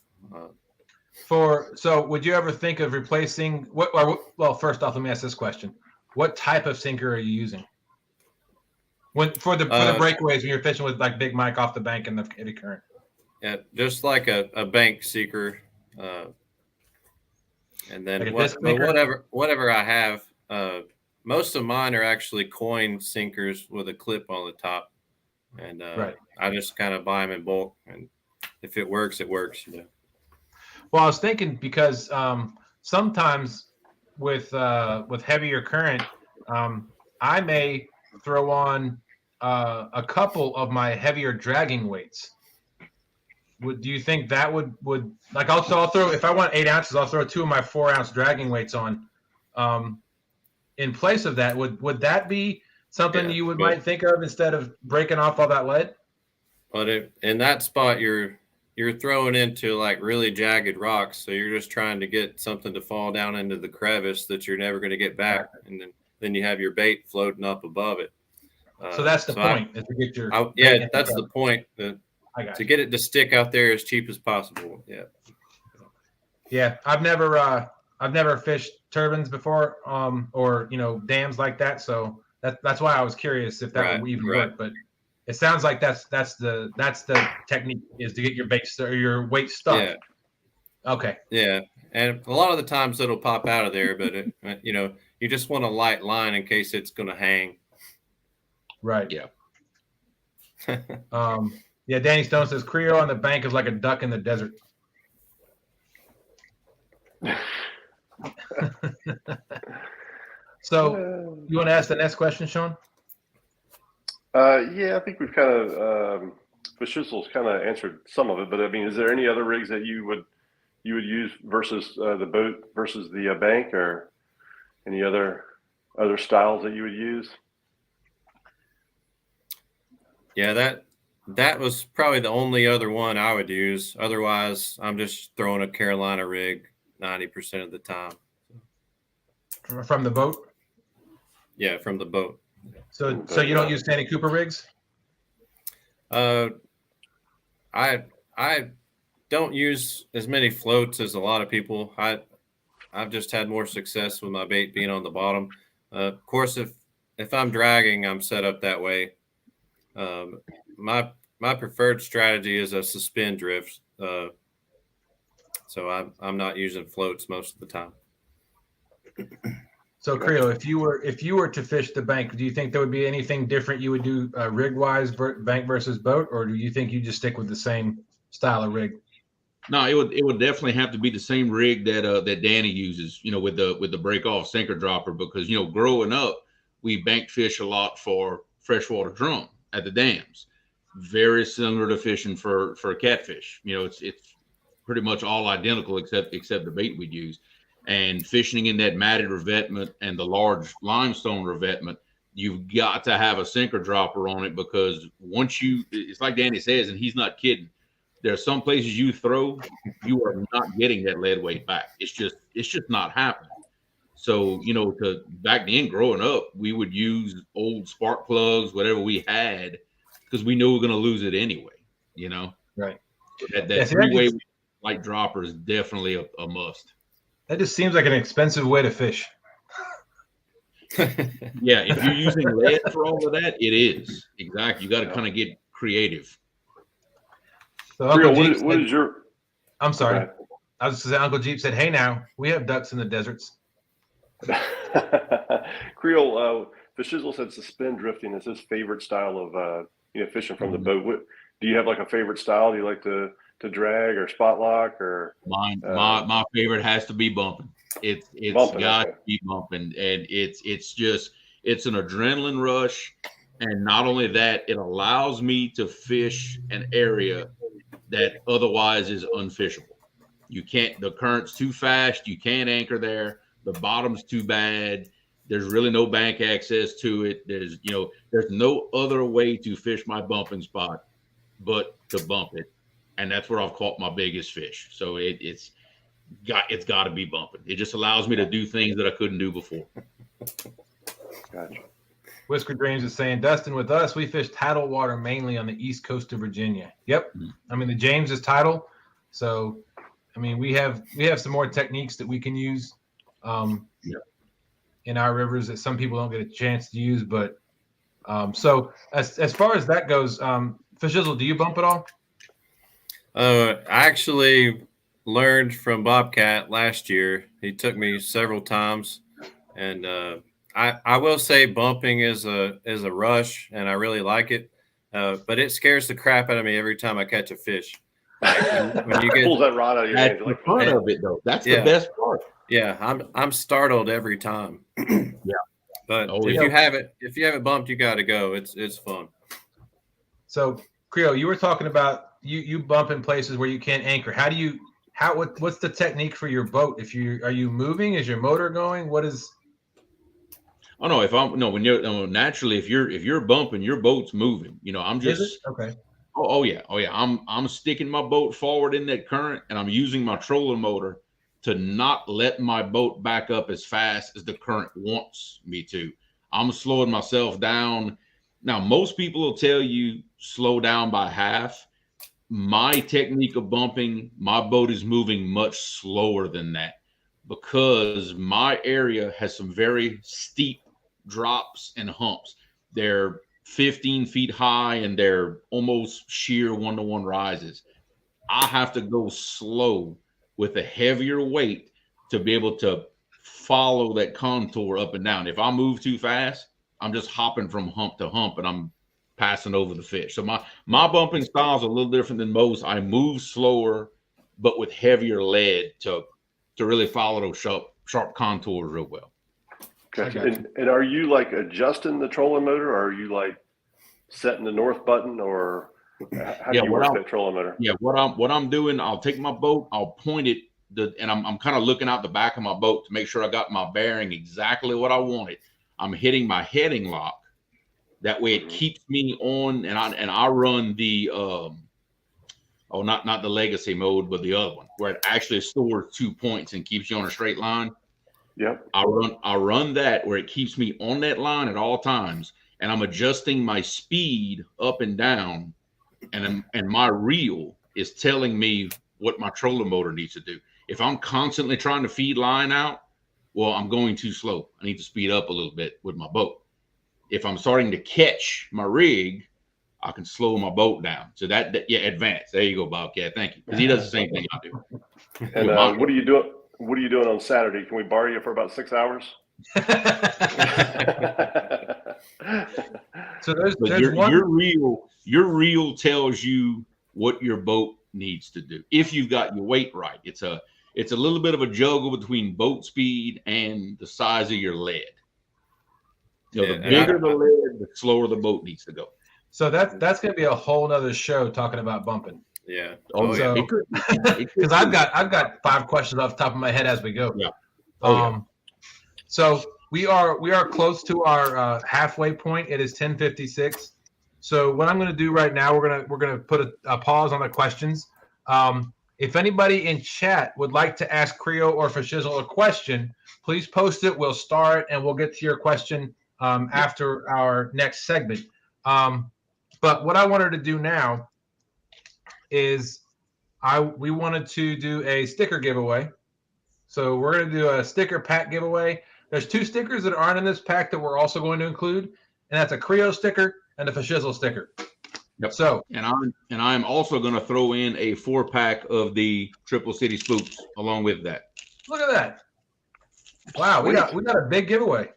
So would you ever think of replacing well, first off, let me ask this question. What type of sinker are you using? For the breakaways when you're fishing with like Big Mike off the bank in the eddy current? Yeah, just like a bank seeker. And then like whatever I have, most of mine are actually coin sinkers with a clip on the top. And right. I just kind of buy them in bulk, and if it works, it works. Well, I was thinking because sometimes with heavier current, I may throw on a couple of my heavier dragging weights. Do you think that would like I'll throw, if I want 8 ounces, I'll throw 2 of my 4-ounce dragging weights on. In place of that, would that be something you might think of instead of breaking off all that lead? But in that spot, you're throwing into like really jagged rocks, so you're just trying to get something to fall down into the crevice that you're never going to get back, and then you have your bait floating up above it. So that's the point, is to get your that's the point, to get it to stick out there as cheap as possible. Yeah, I've never fished turbines before, or dams like that, so that's why I was curious if that would even work. But it sounds like that's the technique, is to get your bait or your weight stuck. Yeah. Okay. Yeah, and a lot of the times it'll pop out of there, but you just want a light line in case it's going to hang. Right. Yeah. Yeah. Danny Stone says Creole on the bank is like a duck in the desert. So you want to ask the next question, Sean? Yeah, I think we've kind of Fishizzle's kind of answered some of it, but I mean, is there any other rigs that you would use versus the boat versus the bank, or any other styles that you would use? Yeah, that was probably the only other one I would use. Otherwise, I'm just throwing a Carolina rig 90% of the time. From the boat? Yeah, from the boat. So you don't use Sandy Cooper rigs? I don't use as many floats as a lot of people. I've just had more success with my bait being on the bottom. Of course, if I'm dragging, I'm set up that way. My preferred strategy is a suspend drift. So I'm not using floats most of the time. So Creole, if you were to fish the bank, do you think there would be anything different you would do rig wise, bank versus boat, or do you think you just stick with the same style of rig? No, it would definitely have to be the same rig that Danny uses, with the break off sinker dropper, because growing up we bank fish a lot for freshwater drum at the dams, very similar to fishing for catfish. It's pretty much all identical except the bait we'd use. And fishing in that matted revetment and the large limestone revetment, you've got to have a sinker dropper on it, because it's like Danny says, and he's not kidding. There are some places you throw, you are not getting that lead weight back. It's just not happening. So, back then growing up, we would use old spark plugs, whatever we had, because we knew we were going to lose it anyway, Right. That three-way light dropper is definitely a must. That just seems like an expensive way to fish. Yeah, if you're using lead for all of that, it is. Exactly. You got to kind of get creative. So Uncle Jeep what is your... I'm sorry. I was just saying, Uncle Jeep said, "Hey, now we have ducks in the deserts." Creole, Fishizzle said suspend drifting is his favorite style of fishing from the boat. Do you have like a favorite style? Do you like to drag or spot lock or? My favorite has to be bumping. It's got to be bumping, and it's an adrenaline rush, and not only that, it allows me to fish an area that otherwise is unfishable. The current's too fast. You can't anchor there. The bottom's too bad. There's really no bank access to it. There's no other way to fish my bumping spot but to bump it. And that's where I've caught my biggest fish. So it's got to be bumping. It just allows me to do things that I couldn't do before. Gotcha. Whisker Dreams is saying, Dustin, with us, we fish tidal water mainly on the east coast of Virginia. Yep. I mean, the James is tidal. So, I mean, we have some more techniques that we can use in our rivers that some people don't get a chance to use. But so as far as that goes, Fishizzle, do you bump at all? I actually learned from Bobcat last year. He took me several times, and I will say bumping is a rush, and I really like it. But it scares the crap out of me every time I catch a fish. Like when you get pulls that rod out of your hand. That's the fun of it, though. That's the best part. Yeah, I'm startled every time. Yeah, but if you haven't bumped, you got to go. It's fun. So Creole, you were talking about you bump in places where you can't anchor. What's the technique for your boat? Are you moving? Is your motor going? What is? Oh no! When you're naturally, if you're bumping, your boat's moving. I'm just okay. Oh yeah. I'm sticking my boat forward in that current, and I'm using my trolling motor to not let my boat back up as fast as the current wants me to. I'm slowing myself down. Now, most people will tell you slow down by half. My technique of bumping, my boat is moving much slower than that, because my area has some very steep drops and humps. They're 15 feet high and they're almost sheer 1-to-1 rises. I have to go slow with a heavier weight to be able to follow that contour up and down. If I move too fast, I'm just hopping from hump to hump and I'm passing over the fish. So my bumping style is a little different than most. I move slower, but with heavier lead to really follow those sharp contours real well. Gotcha. And are you like adjusting the trolling motor, or are you like setting the north button, or how do you work that trolling motor? Yeah, what I'm doing, I'll take my boat, I'll point it, and I'm kind of looking out the back of my boat to make sure I got my bearing exactly what I wanted. I'm hitting my heading lock That way it keeps me on, and I run the not the legacy mode, but the other one where it actually stores 2 points and keeps you on a straight line. Yep. I run that where it keeps me on that line at all times, and I'm adjusting my speed up and down, and my reel is telling me what my trolling motor needs to do. If I'm constantly trying to feed line out, well, I'm going too slow. I need to speed up a little bit with my boat. If I'm starting to catch my rig, I can slow my boat down. So that advance. There you go, Bobcat. Thank you. Because he does the same thing I do. And what are you doing? What are you doing on Saturday? Can we borrow you for about 6 hours? So there's your reel tells you what your boat needs to do. If you've got your weight right, it's a little bit of a juggle between boat speed and the size of your lead. The bigger the lead, the slower the boat needs to go. So that's going to be a whole nother show talking about bumping. Yeah. Because I've got 5 questions off the top of my head as we go. Yeah. So we are close to our halfway point. It is 10:56. So what I'm going to do right now, we're gonna put a pause on the questions. If anybody in chat would like to ask Creole or Fishizzle a question, please post it. We'll start and we'll get to your question after our next segment. But what I wanted to do now is we wanted to do a sticker giveaway. So we're going to do a sticker pack giveaway. There's 2 stickers that aren't in this pack that we're also going to include, and that's a Creole sticker and a Fishizzle sticker. Yep. So I'm also going to throw in a 4-pack of the Triple City Spooks along with that. Look at that! Wow, we got a big giveaway.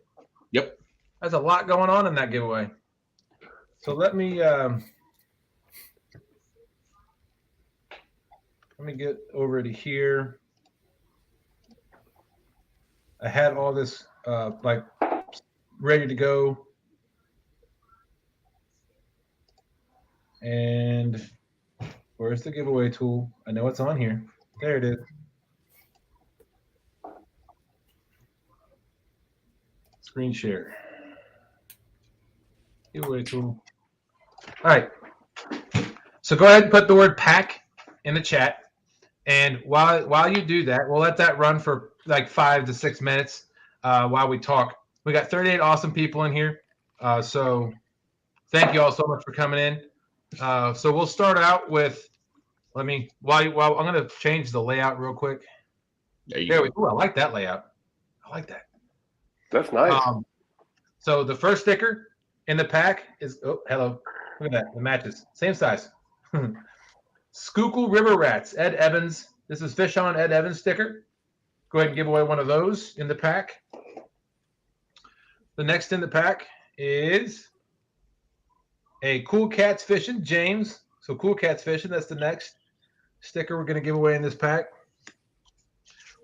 Yep. There's a lot going on in that giveaway. So let me get over to here. I had all this ready to go. And where's the giveaway tool? I know it's on here. There it is. Screen share. Giveaway tool. All right. So go ahead and put the word pack in the chat. And while you do that, we'll let that run for like 5 to 6 minutes while we talk. We got 38 awesome people in here. So thank you all so much for coming in. So we'll start out with, I'm going to change the layout real quick. There we go. I like that layout. I like that. That's nice. So the first sticker in the pack is, hello. Look at that. The matches. Same size. Schuylkill River Rats, Ed Evans. This is Fish On Ed Evans sticker. Go ahead and give away one of those in the pack. The next in the pack is a Cool Cats Fishing, James. So Cool Cats Fishing, that's the next sticker we're going to give away in this pack.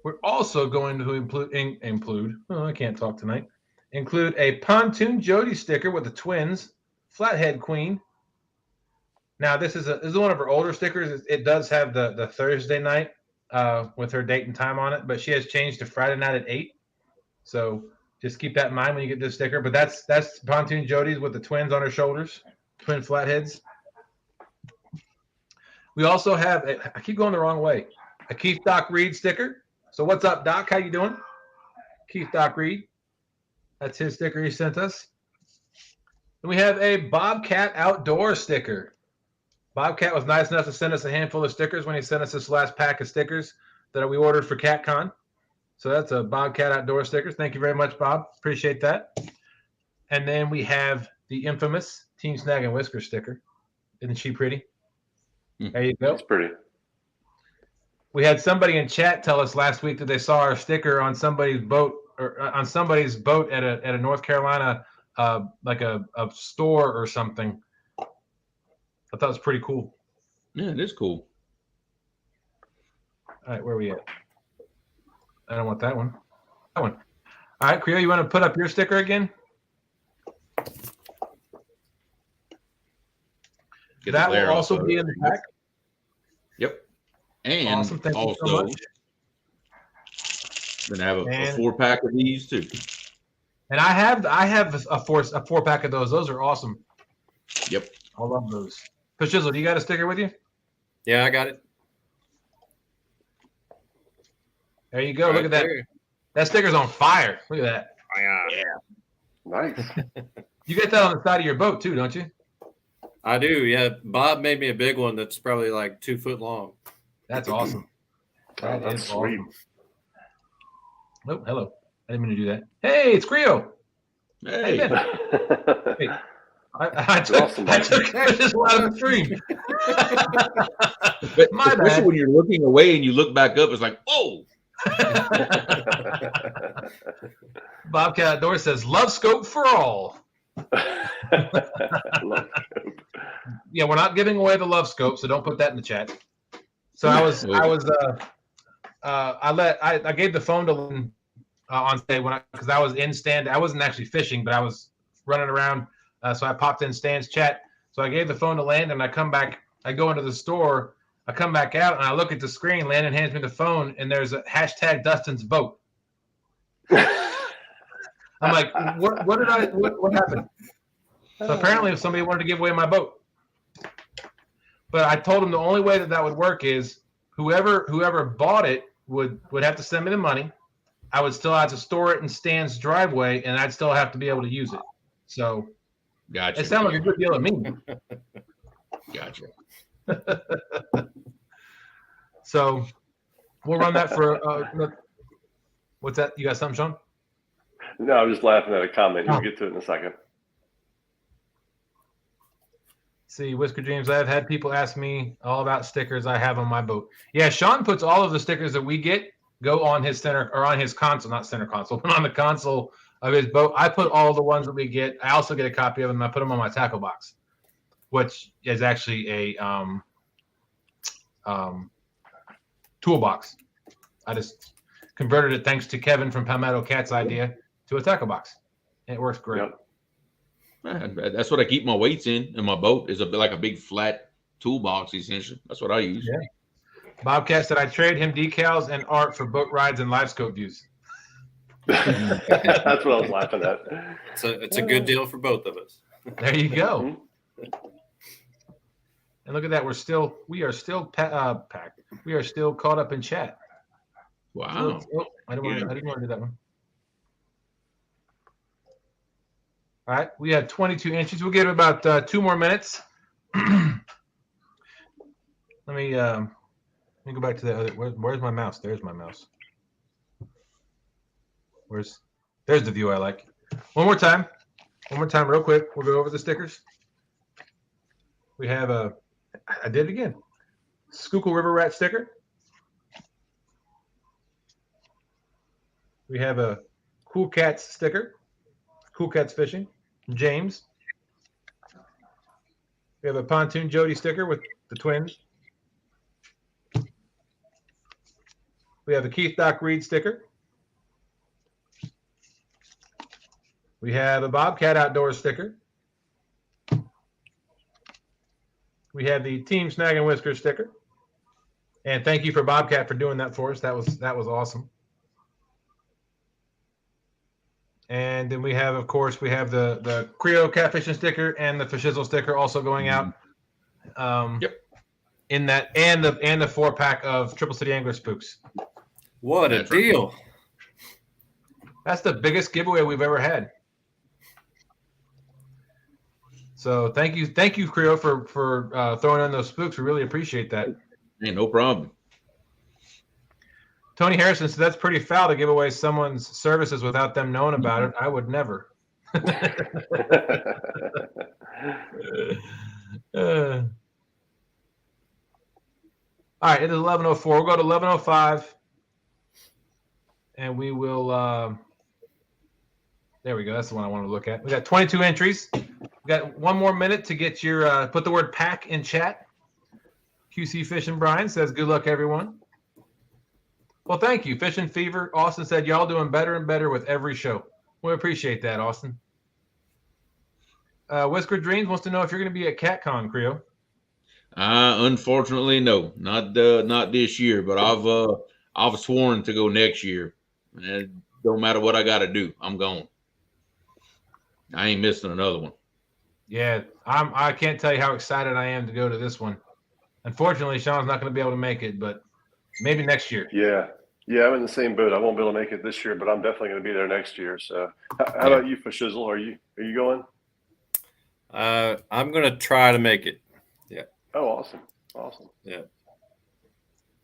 We're also going to include a Pontoon Jodi sticker with the twins, Flathead Queen. Now, this is one of her older stickers. It does have the Thursday night with her date and time on it, but she has changed to Friday night at 8. So just keep that in mind when you get this sticker. But that's Pontoon Jodi's with the twins on her shoulders, twin flatheads. We also have, I keep going the wrong way, a Keith Doc Reed sticker. So what's up, Doc? How you doing? Keith Doc Reed. That's his sticker he sent us. And we have a Bobcat Outdoor sticker. Bobcat was nice enough to send us a handful of stickers when he sent us this last pack of stickers that we ordered for CatCon. So that's a Bobcat Outdoor stickers. Thank you very much, Bob. Appreciate that. And then we have the infamous Team Snag and Whisker sticker. Isn't she pretty? There you go. That's pretty. We had somebody in chat tell us last week that they saw our sticker on somebody's boat at a North Carolina like a store or something. I thought it was pretty cool. Yeah, it is cool. All right, where are we at? I don't want that one. That one. All right, Creole, you want to put up your sticker again? That will also be in the pack. Yep. And awesome. Thank you so much. Gonna have a 4-pack of these too. And I have a 4-pack of those. Those are awesome. Yep. I love those. Fishizzle, do you got a sticker with you? Yeah, I got it. There you go. Right Look at that. there. That sticker's on fire. Look at that. Nice. You get that on the side of your boat too, don't you? I do. Yeah, Bob made me a big one that's probably like 2 foot long. That's awesome. Oh, that's sweet. Awesome. Oh, hello. I didn't mean to do that. Hey, it's Creole. Hey. Ben. Hey. I took Fishizzle out of the stream. My Especially bad. when you're looking away and you look back up, it's like, oh. Bobcat Outdoors says, "Love scope for all." Yeah, we're not giving away the love scope, so don't put that in the chat. So I gave the phone to Lynn on Stan because I was in Stan. I wasn't actually fishing, but I was running around. So I popped in Stan's chat. So I gave the phone to Landon. I come back. I go into the store. I come back out and I look at the screen. Landon hands me the phone, and there's a hashtag Dustin's boat. I'm like, what happened? So apparently somebody wanted to give away my boat. But I told him the only way that would work is whoever bought it would have to send me the money. I would still have to store it in Stan's driveway, and I'd still have to be able to use it. So Gotcha. it sounded like a good deal to me. Gotcha. So we'll run that for what's that? You got something, Sean? No, I'm just laughing at a comment. We'll get to it in a second. See, Whisker Dreams, I've had people ask me all about stickers I have on my boat. Yeah, Sean puts all of the stickers that we get go on his on his console, not center console, but on the console of his boat. I put all the ones that we get. I also get a copy of them. I put them on my tackle box, which is actually a toolbox. I just converted it, thanks to Kevin from Palmetto Cat's idea, to a tackle box. And it works great. Yep. Man, that's what I keep my weights in my boat is like a big flat toolbox, essentially. That's what I use. Yeah. Bobcat said I trade him decals and art for boat rides and live scope views. That's what I was laughing at. It's a good deal for both of us. There you go. And look at that. We are still packed. We are still caught up in chat. Wow. I didn't want to do that one. All right, we have 22 inches. We'll give it about 2 more minutes. Let me go back to the other. Where's my mouse? There's my mouse. There's the view I like. One more time, real quick. We'll go over the stickers. We have I did it again. Schuylkill River Rat sticker. We have a Cool Cats sticker. Cool Cats Fishing. James. We have a Pontoon Jodi sticker with the twins. We have a Keith Doc Reed sticker. We have a Bobcat Outdoors sticker. We have the Team Snaggin Whiskers sticker. And thank you for Bobcat for doing that for us. That was awesome. And then we have, of course, the Creole Catfishing sticker and the Fishizzle sticker also going out. Yep. In that and the 4-pack of Triple City Angler Spooks. What a deal! That's the biggest giveaway we've ever had. So thank you, Creole, for throwing in those spooks. We really appreciate that. Hey, no problem. Tony Harrison said that's pretty foul to give away someone's services without them knowing about it. I would never. All right, it is 11:04. We'll go to 11:05, and we will. There we go. That's the one I wanted to look at. We got 22 entries. We got 1 more minute to get your put the word pack in chat. QC Fishing Brian says, "Good luck, everyone." Well, thank you, Fishing Fever. Austin said, "Y'all doing better and better with every show." We appreciate that, Austin. Whisker Dreams wants to know if you're going to be at CatCon, Creole. Unfortunately, no, not this year. But I've sworn to go next year, and don't matter what I got to do, I'm going. I ain't missing another one. Yeah, I can't tell you how excited I am to go to this one. Unfortunately, Sean's not going to be able to make it, but maybe next year. Yeah, I'm in the same boat. I won't be able to make it this year, but I'm definitely going to be there next year. So, how about you, Fishizzle? Are you going? I'm gonna try to make it. Yeah. Oh, awesome. Yeah.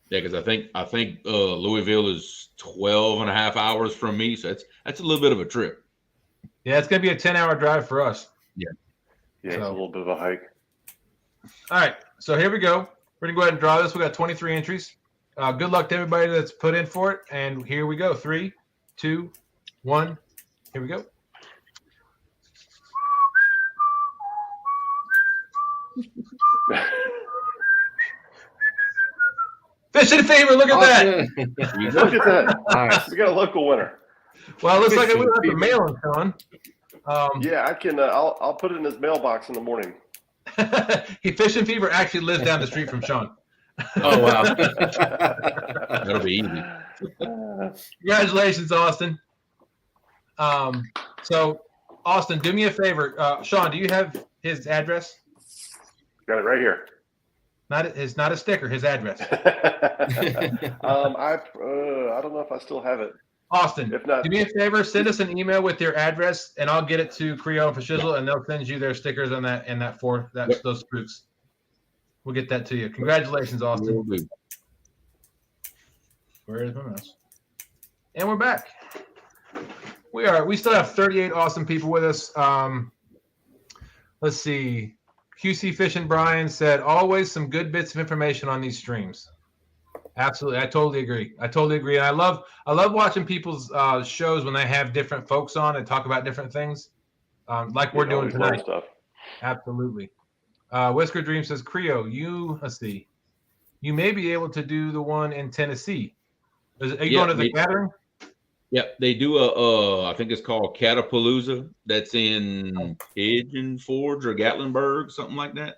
Yeah, because I think Louisville is 12 and a half hours from me, so that's a little bit of a trip. Yeah, it's going to be a 10-hour drive for us. Yeah, it's a little bit of a hike. All right, so here we go. We're going to go ahead and draw this. We got 23 entries. Good luck to everybody that's put in for it. And here we go. 3, 2, 1. Here we go. Fishing Fever, look at that. Look at that. Nice. We got a local winner. Well, it looks like we have to mail him, Sean. Yeah, I can. I'll put it in his mailbox in the morning. Fishing Fever actually lives down the street from Sean. Oh, wow. That'll be easy. Congratulations, Austin. So, Austin, do me a favor. Sean, do you have his address? Got it right here. It's not a sticker. His address. I don't know if I still have it. Austin, If not, do me a favor. Send us an email with your address, and I'll get it to Creole and Fishizzle, and they'll send you their stickers on those fruits. We'll get that to you. Congratulations, Austin. Where is my mouse? And we're back. We still have 38 awesome people with us. Let's see. QC Fishing Brian said, always some good bits of information on these streams. Absolutely. I totally agree. And I love watching people's shows when they have different folks on and talk about different things, like we're doing tonight. Stuff. Absolutely. Whisker Dream says, Creole, let's see. You may be able to do the one in Tennessee. Are you going to the gathering? Yep, they do I think it's called Catapalooza. That's in Pigeon Forge or Gatlinburg, something like that.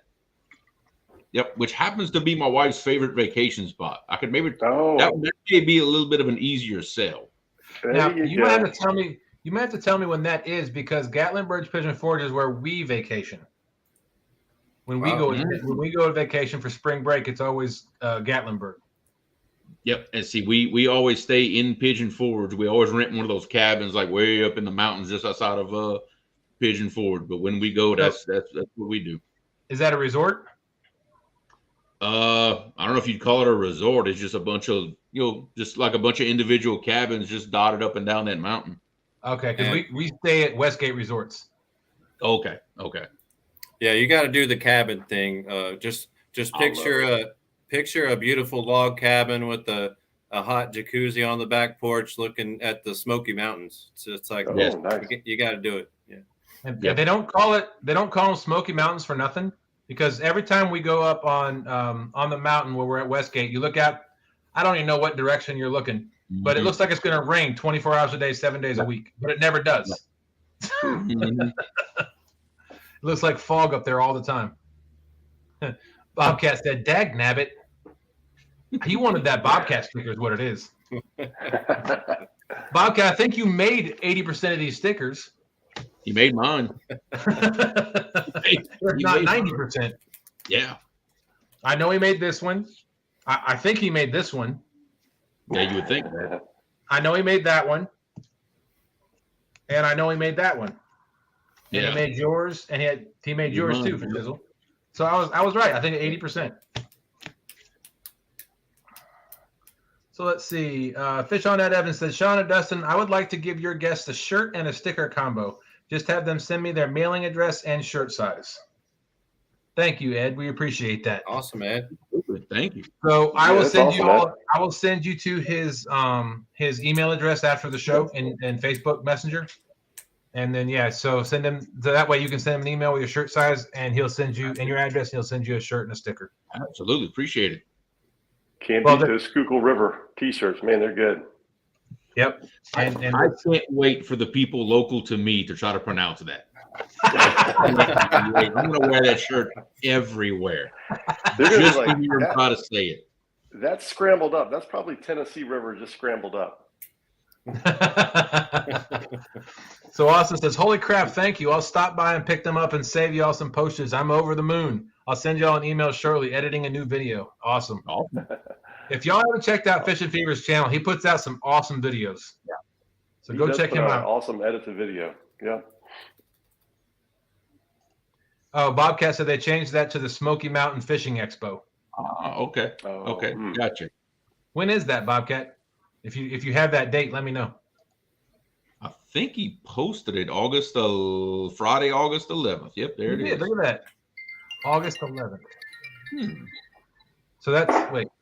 Yep, which happens to be my wife's favorite vacation spot. I could maybe that may be a little bit of an easier sell. Now you might have to tell me. You might have to tell me when that is, because Gatlinburg Pigeon Forge is where we vacation. When we go to vacation for spring break, it's always Gatlinburg. Yep, and see, we always stay in Pigeon Forge. We always rent one of those cabins like way up in the mountains just outside of Pigeon Forge. But when we go, that's what we do. Is that a resort? I don't know if you'd call it a resort. It's just a bunch of just like a bunch of individual cabins just dotted up and down that mountain. Okay, because we stay at Westgate Resorts. Okay. Yeah, you got to do the cabin thing. Just picture a beautiful log cabin with a hot jacuzzi on the back porch, looking at the Smoky Mountains. So it's like, nice. You got to do it. Yeah. And they don't call them Smoky Mountains for nothing, because every time we go up on the mountain where we're at Westgate, you look out. I don't even know what direction you're looking, but it looks like it's going to rain 24 hours a day, 7 days a week, but it never does. It looks like fog up there all the time. Bobcat said, "Dag nabbit." He wanted that Bobcat sticker is what it is. Bobcat, I think you made 80% of these stickers. He made mine. Not 90%. Yeah. I know he made this one. I think he made this one. Yeah, you would think that. I know he made that one. And I know he made that one. And he made yours, and he made yours too, Fishizzle. So I was right. I think 80%. So let's see. Fish on Ed Evans says, Sean and Dustin, I would like to give your guests a shirt and a sticker combo. Just have them send me their mailing address and shirt size. Thank you, Ed. We appreciate that. Awesome, Ed. Thank you. So I will send you awesome, all. I will send you to his email address after the show in Facebook Messenger. And then so send him, so that way you can send him an email with your shirt size, and he'll send you and your address, and he'll send you a shirt and a sticker. Absolutely. Appreciate it. Can't beat those Schuylkill River t-shirts, man. They're good. Yep. And I can't wait for the people local to me to try to pronounce that. I'm going to wear that shirt everywhere. They're Just like, to hear them try to say it. That's scrambled up. That's probably Tennessee River just scrambled up. So Austin says, "Holy crap! Thank you. I'll stop by and pick them up and save y'all some posters. I'm over the moon. I'll send y'all an email shortly. Editing a new video. Awesome. If y'all haven't checked out Fish and Fever's channel, he puts out some awesome videos. Yeah. So go check him out. Awesome edited video. Yeah. Oh, Bobcat said they changed that to the Smoky Mountain Fishing Expo. Okay. Oh, Okay. Gotcha. When is that, Bobcat? If you have that date, let me know. I think he posted it Friday, August 11th. Yep, there it is. Look at that. August 11th. So that's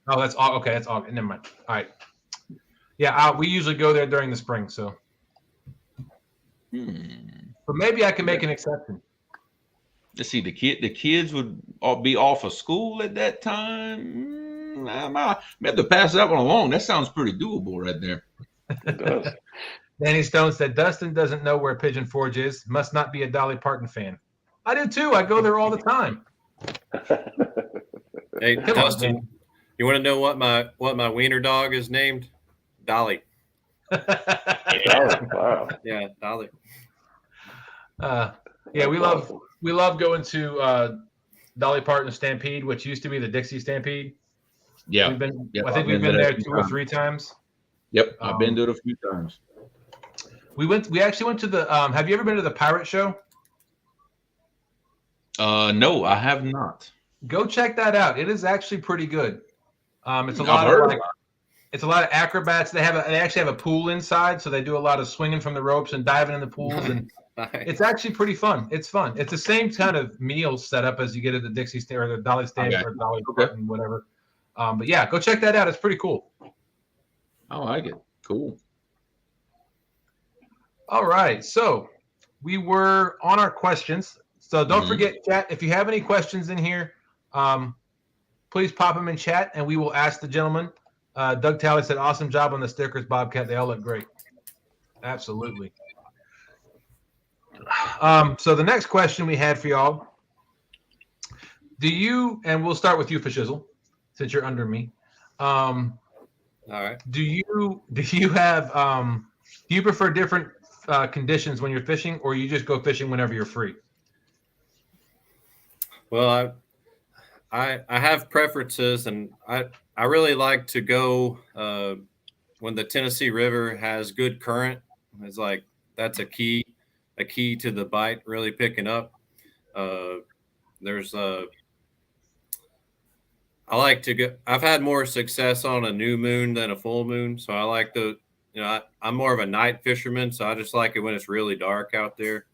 that's okay. That's August. Never mind. All right. Yeah, we usually go there during the spring, so. But maybe I can make an exception. Let's see. The kids would be off of school at that time. I may have to pass that one along. That sounds pretty doable right there. It does. Danny Stone said, Dustin doesn't know where Pigeon Forge is. Must not be a Dolly Parton fan. I do too. I go there all the time. Hey, Dustin, you want to know what my wiener dog is named? Dolly. Wow. Yeah, Dolly. Yeah, we love going to Dolly Parton Stampede, which used to be the Dixie Stampede. Yeah. I think we've been there 2 or 3 times. Yep, I've been to it a few times. We actually went to the have you ever been to the pirate show? No, I have not. Go check that out. It is actually pretty good. It's a lot of acrobats. They actually have a pool inside, so they do a lot of swinging from the ropes and diving in the pools, and it's actually pretty fun. It's fun. It's the same kind of meal setup as you get at the Dixie Stand or the Dolly Stand or Dolly Parton, whatever. But yeah, go check that out. It's pretty cool. I like it. Cool. All right, so we were on our questions. So don't forget, chat, if you have any questions in here, please pop them in chat, and we will ask the gentleman. Doug Talley said, awesome job on the stickers, Bobcat. They all look great. Absolutely. So the next question we had for y'all, and we'll start with you, Fishizzle, since you're under me. All right. Do you have do you prefer different conditions when you're fishing, or you just go fishing whenever you're free? Well, I have preferences, and I really like to go when the Tennessee River has good current. It's like that's a key to the bite really picking up. I like to go. I've had more success on a new moon than a full moon, so I like I'm more of a night fisherman, so I just like it when it's really dark out there.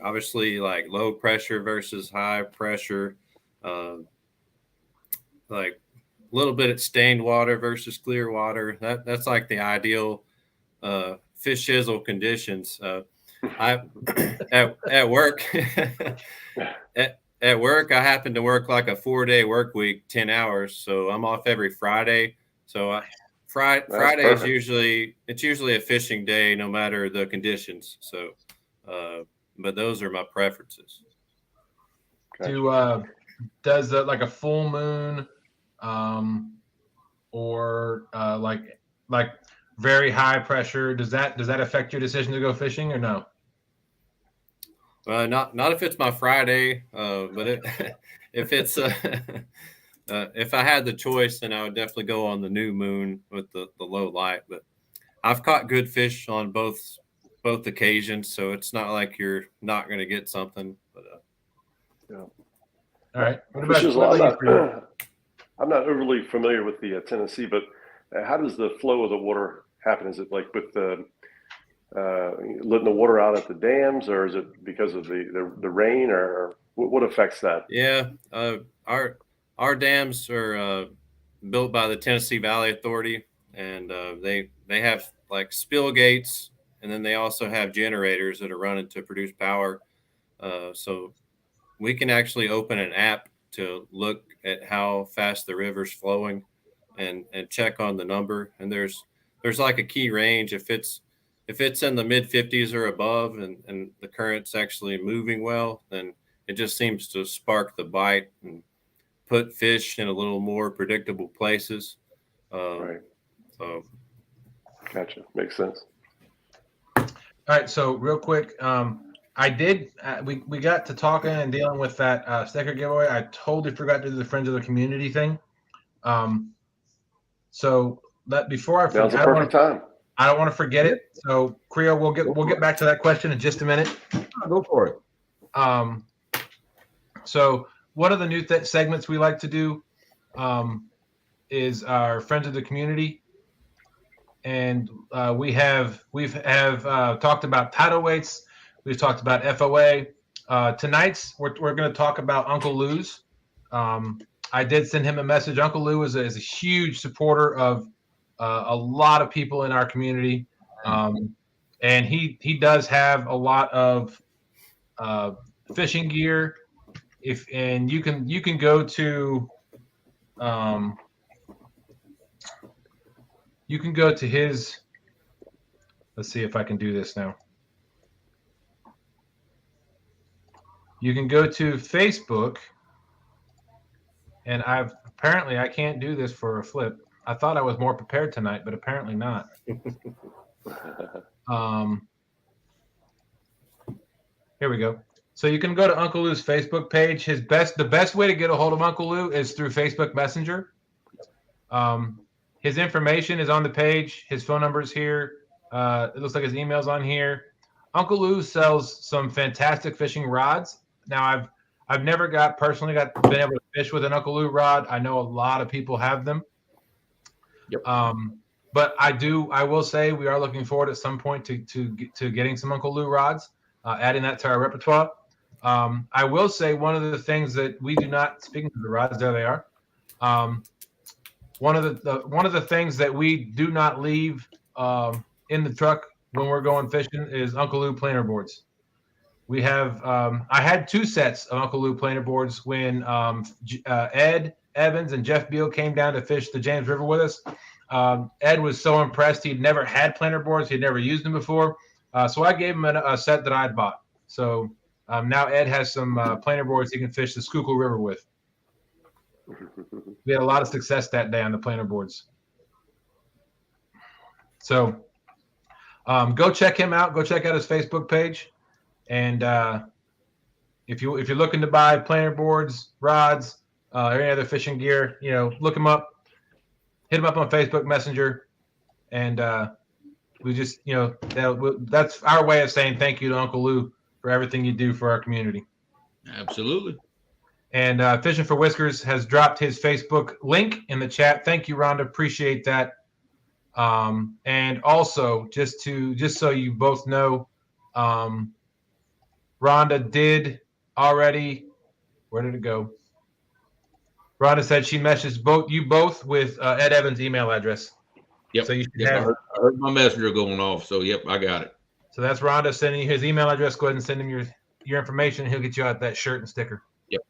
Obviously, like low pressure versus high pressure, like a little bit of stained water versus clear water. That's like the ideal Fishizzle conditions. I at work at work I happen to work like a 4-day work week, 10 hours, so I'm off every Friday. So Friday is usually a fishing day, no matter the conditions. So, but those are my preferences. Does like a full moon, or like very high pressure? Does that affect your decision to go fishing or no? Not if it's my Friday, but if it's if I had the choice, then I would definitely go on the new moon with the low light. But I've caught good fish on both occasions, so it's not like you're not going to get something. But yeah. All right. I'm not overly familiar with the Tennessee, but how does the flow of the water happen? Is it like with the letting the water out at the dams, or is it because of the rain, or what affects that? Yeah, our dams are built by the Tennessee Valley Authority, and they have like spill gates, and then they also have generators that are running to produce power. So we can actually open an app to look at how fast the river's flowing and check on the number. And there's like a key range. If it's in the mid 50s or above and the current's actually moving well, then it just seems to spark the bite and put fish in a little more predictable places. Right. So Gotcha. Makes sense. All right, so real quick, I did. We got to talking and dealing with that sticker giveaway. I totally forgot to do the friends of the community thing. So that before I Now's the perfect time. I don't want to forget it. So Creole, we'll get back to that question in just a minute. Go for it. So one of the new segments we like to do is our friends of the community, and we've talked about title weights. We've talked about FOA. Tonight's we're going to talk about Uncle Lou's. I did send him a message. Uncle Lou is a huge supporter of a lot of people in our community, and he does have a lot of fishing gear. And you can go to his. Let's see if I can do this now. You can go to Facebook, and I can't do this for a flip. I thought I was more prepared tonight, but apparently not. Here we go. So you can go to Uncle Lou's Facebook page. The best way to get a hold of Uncle Lou is through Facebook Messenger. His information is on the page. His phone number is here. It looks like his email's on here. Uncle Lou sells some fantastic fishing rods. Now I've never been able to fish with an Uncle Lou rod. I know a lot of people have them. Yep. But I will say we are looking forward at some point to getting some Uncle Lou rods, adding that to our repertoire. I will say one of the things that we do not, speaking of the rods, there they are. One of the things that we do not leave in the truck when we're going fishing is Uncle Lou planer boards. We have I had 2 sets of Uncle Lou planer boards when Ed Evans and Jeff Beal came down to fish the James River with us. Ed was so impressed. He'd never had planer boards. He'd never used them before. So I gave him a set that I had bought. So now Ed has some planer boards he can fish the Schuylkill River with. We had a lot of success that day on the planer boards. So go check him out. Go check out his Facebook page. And if you're looking to buy planer boards, rods, or any other fishing gear, look him up. Hit him up on Facebook Messenger, and we just, that's our way of saying thank you to Uncle Lou for everything you do for our community. Absolutely. And Fishing for Whiskers has dropped his Facebook link in the chat. Thank you, Rhonda. Appreciate that. And also, just so you both know, Rhonda did already. Where did it go? Rhonda said she messaged you both with Ed Evans' email address. Yep. So you should I heard my messenger going off. So yep, I got it. So that's Rhonda sending you his email address. Go ahead and send him your information. He'll get you out that shirt and sticker. Yep.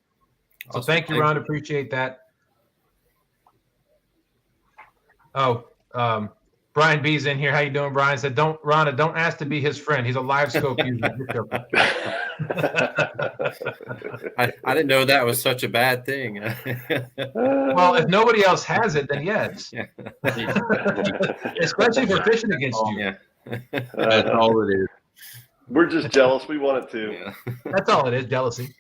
So thank you, Rhonda. Appreciate that. Oh, Brian B's in here. How you doing, Brian? Said, Rhonda, don't ask to be his friend. He's a live scope user. I didn't know that was such a bad thing. Well, if nobody else has it, then yes. Especially if we're fishing against you. Yeah. That's all it is. We're just jealous. We want it too. Yeah. That's all it is, jealousy.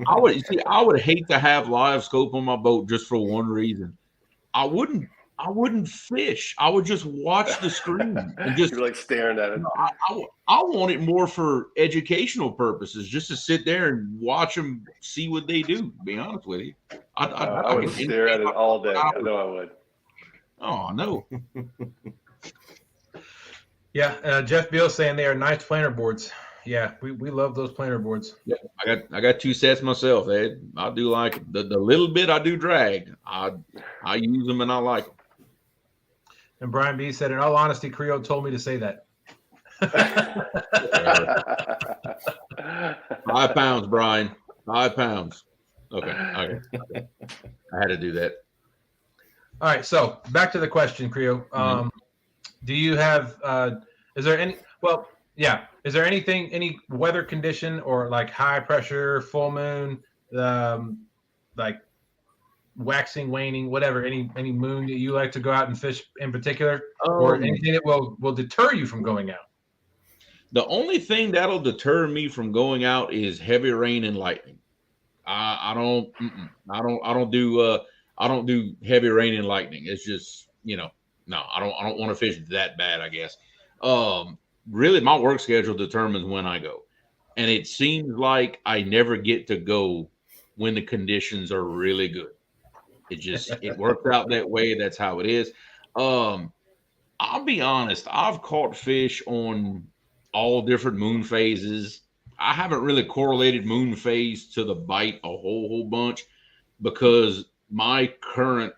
I would hate to have live scope on my boat just for one reason. I wouldn't fish. I would just watch the screen and just You're like staring at it. I want it more for educational purposes, just to sit there and watch them see what they do. To be honest with you, I would stare at it all day. I know I would. Oh no. Yeah, Jeff Beal saying they are nice planer boards. Yeah, we love those planer boards. Yeah, I got 2 sets myself, Ed. I do like the little bit I do drag. I use them and I like them. And Brian B said, in all honesty, Creole told me to say that. 5 pounds, Brian. 5 pounds. Okay. I had to do that. All right, so back to the question, Creole. Do you have? Is there any weather condition or like high pressure, full moon, like waxing, waning, whatever, any moon that you like to go out and fish in particular, or anything that will deter you from going out? The only thing that'll deter me from going out is heavy rain and lightning. I don't do heavy rain and lightning. It's just, no, I don't want to fish that bad, I guess. Really, my work schedule determines when I go, and it seems like I never get to go when the conditions are really good. It worked out that way. That's how it is. I'll be honest. I've caught fish on all different moon phases. I haven't really correlated moon phase to the bite a whole bunch, because my current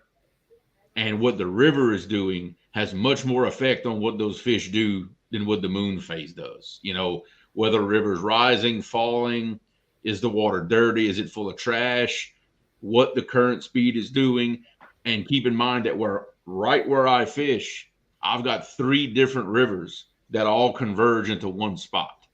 and what the river is doing has much more effect on what those fish do than what the moon phase does. Whether the river's rising, falling, is the water dirty, is it full of trash, what the current speed is doing. And keep in mind that right where I fish, I've got 3 different rivers that all converge into one spot.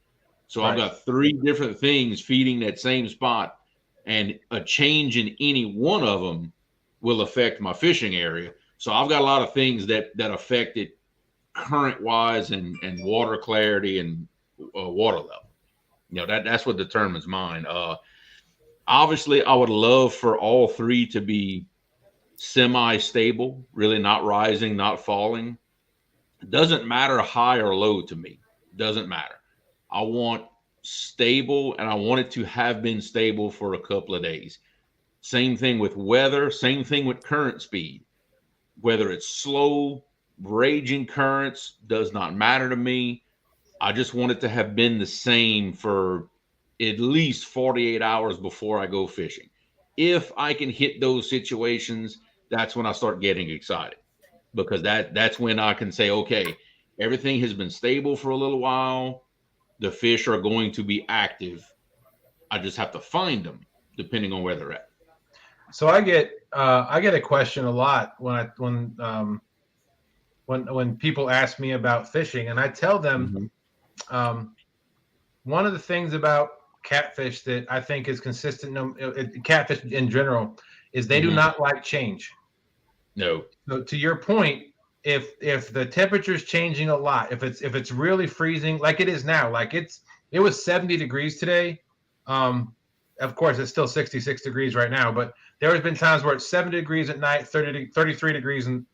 So I've got 3 different things feeding that same spot, and a change in any one of them will affect my fishing area. So I've got a lot of things that affect it current wise and water clarity and water level. That's what determines mine. Obviously, I would love for all 3 to be semi-stable, really not rising, not falling. It doesn't matter high or low to me. It doesn't matter. I want stable, and I want it to have been stable for a couple of days. Same thing with weather, same thing with current speed. Whether it's slow, raging currents, does not matter to me. I just want it to have been the same for at least 48 hours before I go fishing. If I can hit those situations, that's when I start getting excited, because that's when I can say, okay, everything has been stable for a little while. The fish are going to be active. I just have to find them depending on where they're at. So I get a question a lot when people ask me about fishing, and I tell them one of the things about catfish that I think is consistent, catfish in general, is they do not like change. No. So to your point, if the temperature is changing a lot, if it's really freezing like it is now, like it was 70 degrees today. Of course, it's still 66 degrees right now, but there has been times where it's 70 degrees at night, 33 degrees, and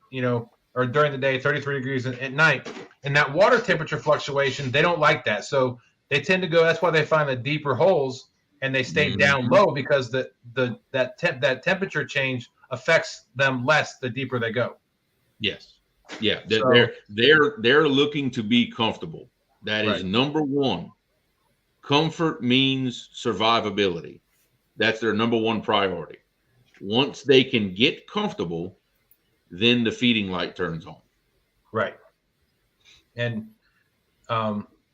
or during the day, 33 degrees at night. And that water temperature fluctuation, they don't like that. So they tend to go. That's why they find the deeper holes and they stay down low, because that temperature change affects them less the deeper they go. Yes. Yeah. They're looking to be comfortable. That is number one. Comfort means survivability. That's their number one priority. Once they can get comfortable, then the feeding light turns on. Right. And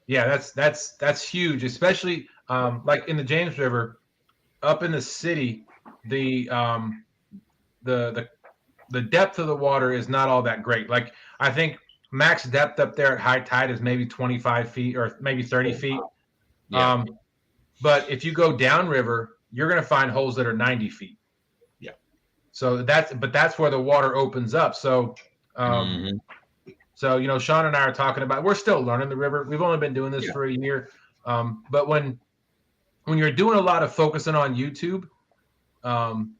that's huge, especially like in the James River, up in the city, the depth of the water is not all that great. Like I think max depth up there at high tide is maybe 25 feet or maybe 30 feet. Yeah. But if you go downriver, you're going to find holes that are 90 feet. Yeah. So that's where the water opens up. So, so, Sean and I are talking about, we're still learning the river. We've only been doing this for a year. But when you're doing a lot of focusing on YouTube,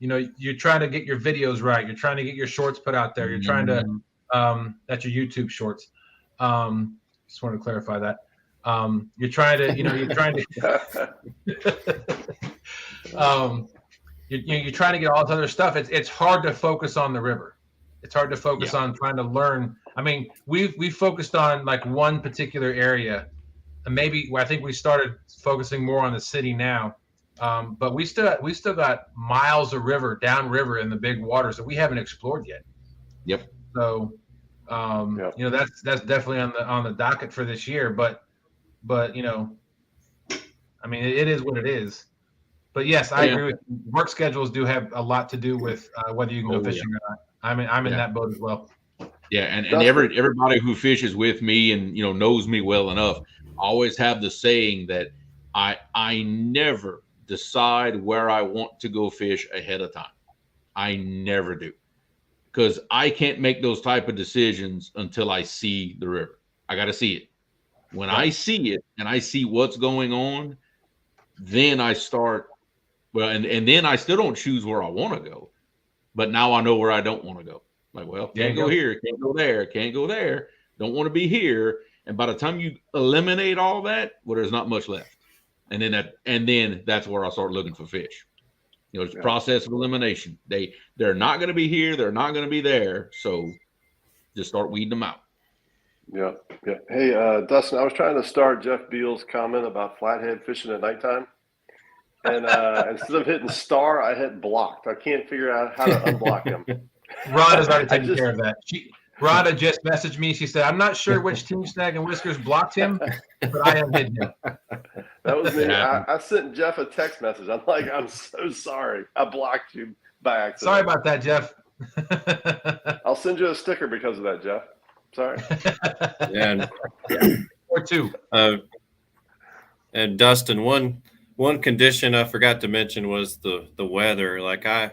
you're trying to get your videos right. You're trying to get your shorts put out there. You're trying to, that's your YouTube shorts. Just wanted to clarify that. You're trying to, you're trying to, you're trying to get all this other stuff. It's hard to focus on the river. It's hard to focus on trying to learn. I mean, we focused on like one particular area, and maybe I think we started focusing more on the city now. But we still got miles of river downriver in the big waters that we haven't explored yet. Yep. So, that's definitely on the docket for this year. But I mean, it is what it is. But yes, I agree with you. Work schedules do have a lot to do with whether you can go fishing or not. I'm in that boat as well. Yeah, and everybody who fishes with me and knows me well enough, always have the saying that I never decide where I want to go fish ahead of time. I never do, because I can't make those type of decisions until I see the river. I got to see it. When I see it and I see what's going on, then I start. Well, and then I still don't choose where I want to go, but now I know where I don't want to go. Like, well, can't go here, can't go there, can't go there. Don't want to be here. And by the time you eliminate all that, well, there's not much left. And then that's where I start looking for fish. You know, it's a process of elimination. They're not going to be here. They're not going to be there. So just start weeding them out. Yeah. Hey, Dustin, I was trying to start Jeff Beal's comment about flathead fishing at nighttime. And instead of hitting star, I hit blocked. I can't figure out how to unblock him. Rhonda's already taken care of that. Rhonda just messaged me. She said, I'm not sure which team Snaggin Whiskers blocked him, but I am hitting him. That was me. I sent Jeff a text message. I'm like, I'm so sorry. I blocked you by accident. Sorry about that, Jeff. I'll send you a sticker because of that, Jeff. Sorry. Or two. And Dustin, one condition I forgot to mention was the weather. Like I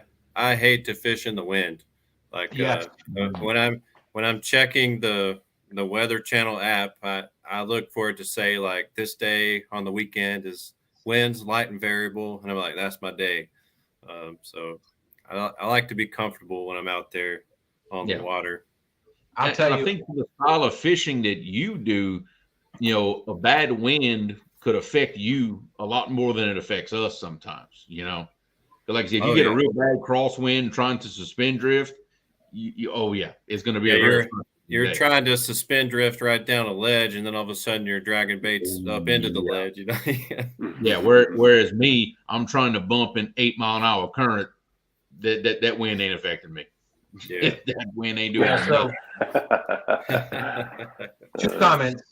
hate to fish in the wind. Like when I'm checking the Weather Channel app, I look for it to say like this day on the weekend is winds light and variable, and I'm like, that's my day. So I like to be comfortable when I'm out there on the water. I'll tell you, I think the style of fishing that you do, you know, a bad wind could affect you a lot more than it affects us sometimes, you know. But like I said, if you get a real bad crosswind trying to suspend drift, it's going to be you're trying to suspend drift right down a ledge, and then all of a sudden you're dragging baits up into the ledge, you know. Whereas me, I'm trying to bump an 8-mile-an-hour current. That wind ain't affecting me. Yeah. That wind ain't doing nothing. Two comments.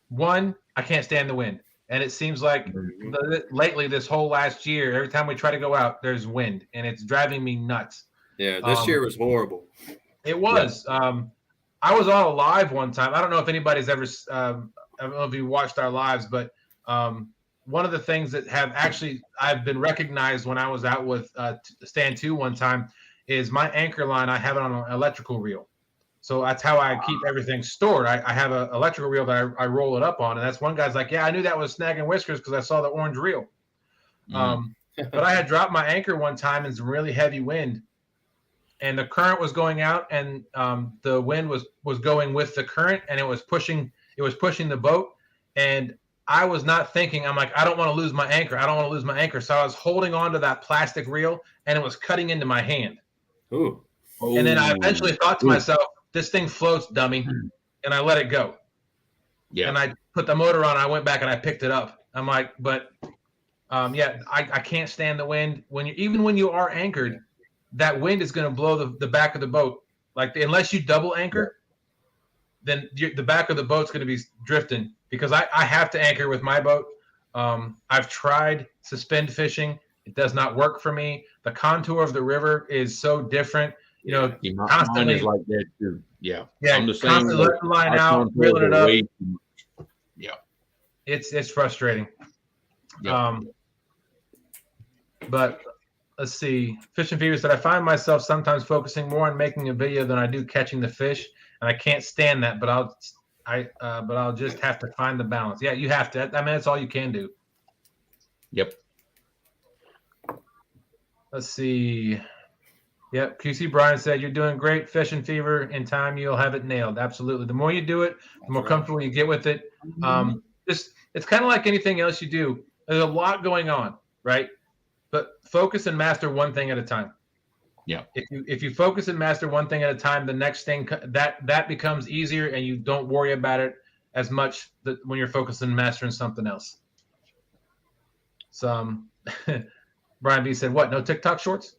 One, I can't stand the wind. And it seems like lately, this whole last year, every time we try to go out, there's wind, and it's driving me nuts. Yeah, this year was horrible. It was. Yeah. I was on a live one time. I don't know if anybody's ever, I don't know if you watched our lives, but one of the things that I've been recognized when I was out with Stand 2 one time is my anchor line. I have it on an electrical reel. So that's how I keep everything stored. I have an electrical reel that I roll it up on. And that's one guy's like, yeah, I knew that was Snaggin Whiskers because I saw the orange reel. But I had dropped my anchor one time in some really heavy wind. And the current was going out, and the wind was going with the current, and it was pushing the boat. And I was not thinking, I'm like, I don't want to lose my anchor. I don't want to lose my anchor. So I was holding on to that plastic reel, and it was cutting into my hand. Ooh. And then I eventually thought to myself, this thing floats, dummy. And I let it go. Yeah. And I put the motor on. I went back and I picked it up. I'm like, but I can't stand the wind. Even when you are anchored, that wind is going to blow the back of the boat. Like unless you double anchor, then the back of the boat's going to be drifting because I have to anchor with my boat. I've tried suspend fishing. It does not work for me. The contour of the river is so different. You know, constantly like that too. Yeah. I'm the same. Constantly letting the line out, reeling it up. Yeah. It's frustrating. Yeah. But let's see. Fishing Fever said, I find myself sometimes focusing more on making a video than I do catching the fish, and I can't stand that. But I'll just have to find the balance. Yeah, you have to. I mean, that's all you can do. Yep. Let's see. Yep. QC Brian said, you're doing great. Fishing Fever. In time, you'll have it nailed. Absolutely. The more you do it, the more comfortable you get with it. It's kind of like anything else you do. There's a lot going on, right? But focus and master one thing at a time. Yeah. If you focus and master one thing at a time, the next thing that becomes easier, and you don't worry about it as much when you're focusing and mastering something else. Brian B said, what? No TikTok shorts?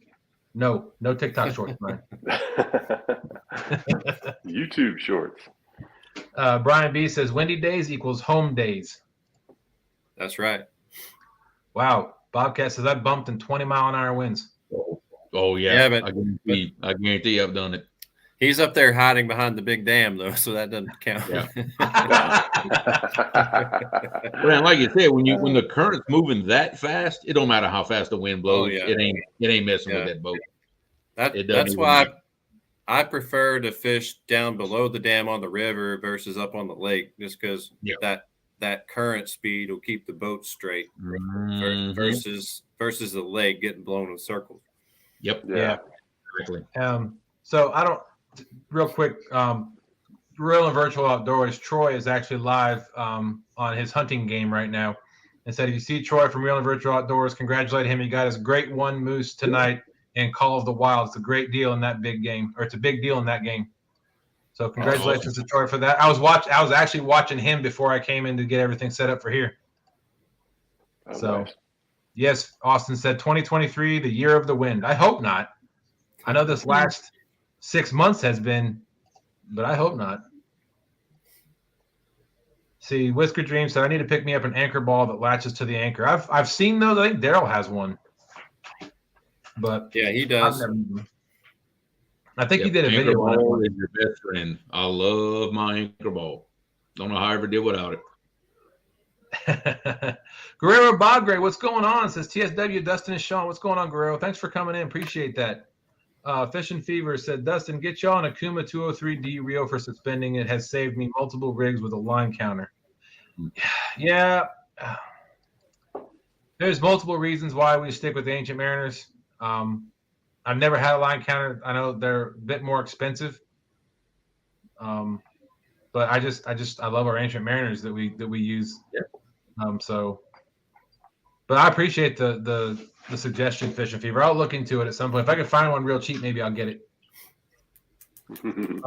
No TikTok shorts, Brian. YouTube shorts. Brian B says, windy days equals home days. That's right. Wow. Bobcat says, I bumped in 20-mile-an-hour winds. Oh yeah. But I guarantee I've done it. He's up there hiding behind the big dam, though, so that doesn't count. Yeah. Well, like you said, when the current's moving that fast, it don't matter how fast the wind blows. yeah. It ain't messing Yeah. with that boat. That's why I prefer to fish down below the dam on the river versus up on the lake, just because that current speed will keep the boat straight versus the lake getting blown in circles. Yep. Yeah. Exactly. So I don't. Real quick, Real and Virtual Outdoors. Troy is actually live on his hunting game right now, and said if you see Troy from Real and Virtual Outdoors, congratulate him. He got his great one moose tonight in Call of the Wild. It's a great deal in that big game, or it's a big deal in that game. So congratulations to Troy for that. I was actually watching him before I came in to get everything set up for here. Nice. Yes, Austin said 2023, the year of the wind. I hope not. I know this last 6 months has been, but I hope not. See, Whisker Dream said, I need to pick me up an anchor ball that latches to the anchor. I've seen those. I think Daryl has one. But yeah, he does. I think he did a video on it. Anchor ball is your best friend. I love my anchor ball. Don't know how I ever did without it. Guerrero Bagre, what's going on? Says TSW, Dustin and Sean. What's going on, Guerrero? Thanks for coming in. Appreciate that. Fishing Fever said, Dustin, get y'all an Akuma 203D reel for suspending. It has saved me multiple rigs with a line counter. Yeah. There's multiple reasons why we stick with the Ancient Mariners. I've never had a line counter. I know they're a bit more expensive. But I love our Ancient Mariners that we use. Yeah. But I appreciate the suggestion, Fishing Fever. I'll look into it at some point. If I can find one real cheap, maybe I'll get it. You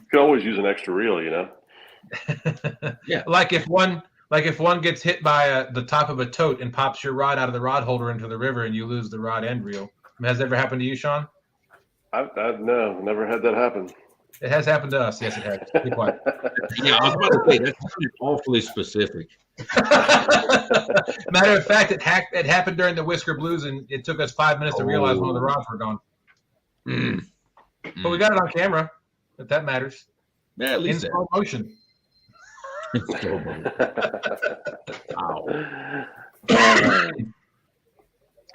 could always use an extra reel, you know. Yeah. Like if one gets hit by the top of a tote and pops your rod out of the rod holder into the river and you lose the rod and reel. Has that ever happened to you, Sean? No, never had that happen. It has happened to us. Yes, it has. Be quiet. Yeah, I was about to say that's awfully specific. Matter of fact, it happened during the Whisker Blues, and it took us 5 minutes to realize one of the rods were gone. But we got it on camera, if that matters. Yeah, at least in slow motion.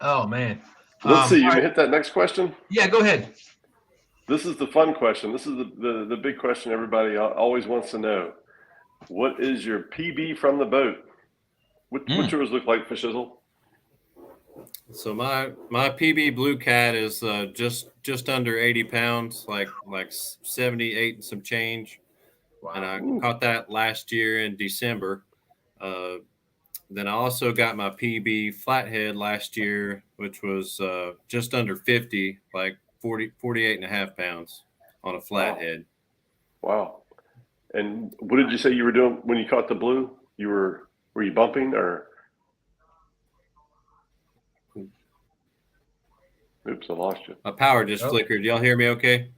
Oh man. Let's see. You can hit that next question. Yeah, go ahead. This is the fun question. This is the big question everybody always wants to know. What is your PB from the boat? What yours look like, Fishizzle? So my PB Blue Cat is just under 80 pounds, like 78 and some change. Wow. And I caught that last year in December. Then I also got my PB Flathead last year, which was just under 50, like 48 and a half pounds on a flathead. Wow. And what did you say you were doing when you caught the blue? Were you bumping or? Oops, I lost you. My power just flickered. Y'all hear me okay?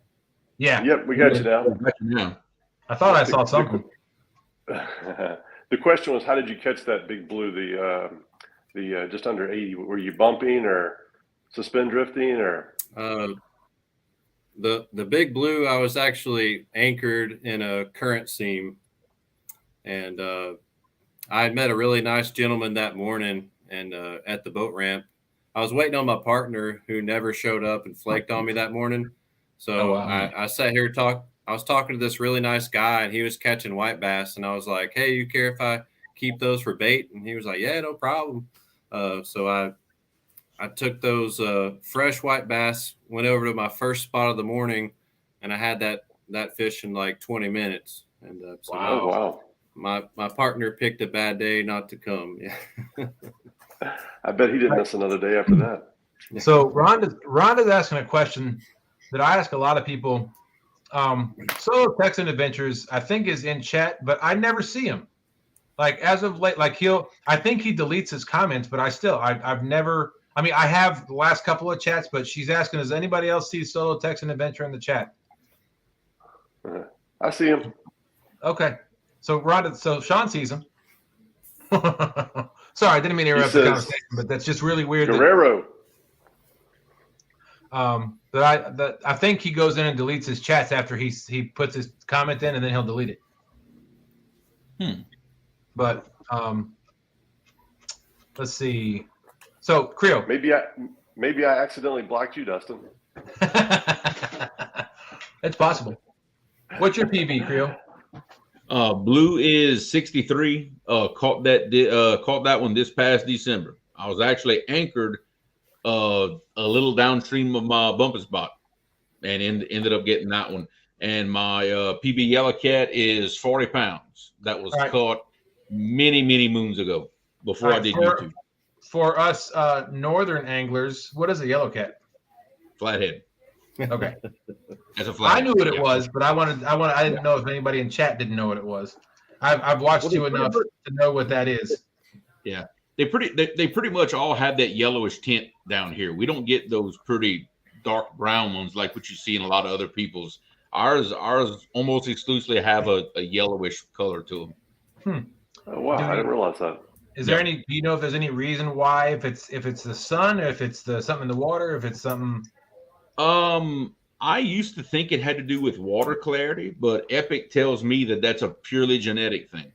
Yeah. Yep, we got you now. I thought I saw something. The question was, how did you catch that big blue? The just under 80. Were you bumping or suspend drifting or? The big blue, I was actually anchored in a current seam, and I had met a really nice gentleman that morning, and at the boat ramp, I was waiting on my partner who never showed up and flaked on me that morning. So I sat here I was talking to this really nice guy, and he was catching white bass, and I was like, "Hey, you care if I keep those for bait?" And he was like, "Yeah, no problem." So I took those fresh white bass, went over to my first spot of the morning, and I had that fish in like 20 minutes. And wow. My partner picked a bad day not to come. Yeah. I bet he didn't miss another day after that. So Rhonda's asking a question that I ask a lot of people. Solo Texan Adventures, I think, is in chat, but I never see him. Like as of late, like I think he deletes his comments, but I've never. I mean, I have the last couple of chats, but she's asking, does anybody else see Solo Texan Adventure in the chat? I see him. Okay. So Sean sees him. Sorry, I didn't mean to interrupt the conversation, but that's just really weird. Guerrero. But I think he goes in and deletes his chats after he puts his comment in, and then he'll delete it. But let's see. So Creole. Maybe I accidentally blocked you, Dustin. It's possible. What's your PB, Creole? Blue is 63. Caught that one this past December. I was actually anchored a little downstream of my bumping spot, and ended up getting that one. And my PB yellow cat is 40 pounds. That was caught many moons ago before I did YouTube. For us northern anglers, what is a yellow cat? Flathead. Okay. That's a flathead. I knew what it was, but I didn't know if anybody in chat didn't know what it was. I've watched you enough to know what that is. Yeah. They pretty much all have that yellowish tint down here. We don't get those pretty dark brown ones like what you see in a lot of other people's. Ours almost exclusively have a yellowish color to them. Oh, wow, I didn't realize that. Is there any? Do you know if there's any reason why? If it's the sun, or if it's something in the water, if it's something? I used to think it had to do with water clarity, but Epic tells me that that's a purely genetic thing.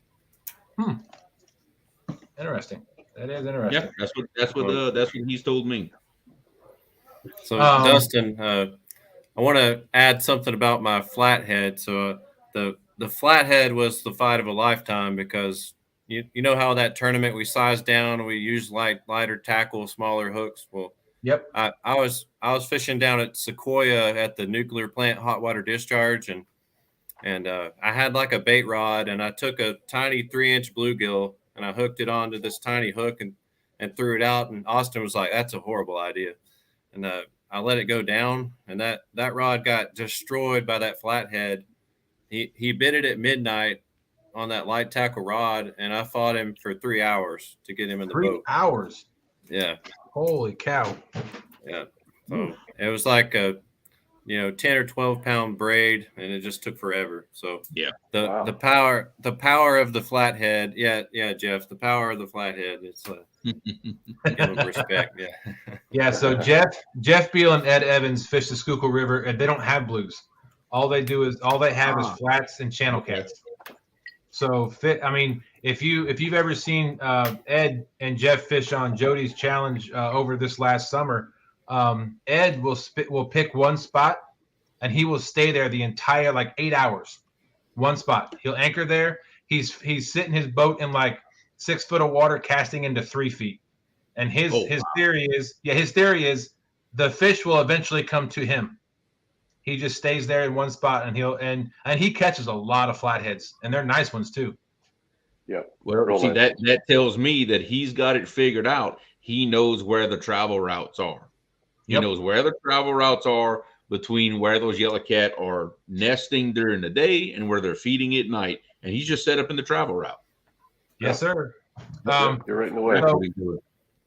Interesting. That is interesting. Yeah, that's what he's told me. So Dustin, I want to add something about my flathead. So the flathead was the fight of a lifetime because you know how that tournament we sized down, we used lighter tackle, smaller hooks. Well, yep. I was fishing down at Sequoia at the nuclear plant hot water discharge, and I had like a bait rod, and I took a tiny 3-inch bluegill and I hooked it onto this tiny hook and threw it out. And Austin was like, "That's a horrible idea." And I let it go down, and that rod got destroyed by that flathead. He bit it at midnight on that light tackle rod, and I fought him for 3 hours to get him in the boat. 3 hours? Yeah. Holy cow. Yeah. So it was like a 10 or 12 pound braid, and it just took forever. So yeah, the power of the flathead. Yeah, Jeff, the power of the flathead. It's give them respect. Yeah. Yeah. So Jeff Beal and Ed Evans fish the Schuylkill River, and they don't have blues. All they have is flats and channel cats. So if you've ever seen Ed and Jeff fish on Jodi's challenge over this last summer, Ed will pick one spot and he will stay there the entire 8 hours. One spot. He'll anchor there. He's sitting his boat in 6 foot of water, casting into 3 feet. And his theory is the fish will eventually come to him. He just stays there in one spot, and he catches a lot of flatheads, and they're nice ones too. Yeah. Well, see, that tells me that he's got it figured out. He knows where the travel routes are. He knows where the travel routes are between where those yellow cat are nesting during the day and where they're feeding at night, and he's just set up in the travel route. Yes, sir. You're right in the way.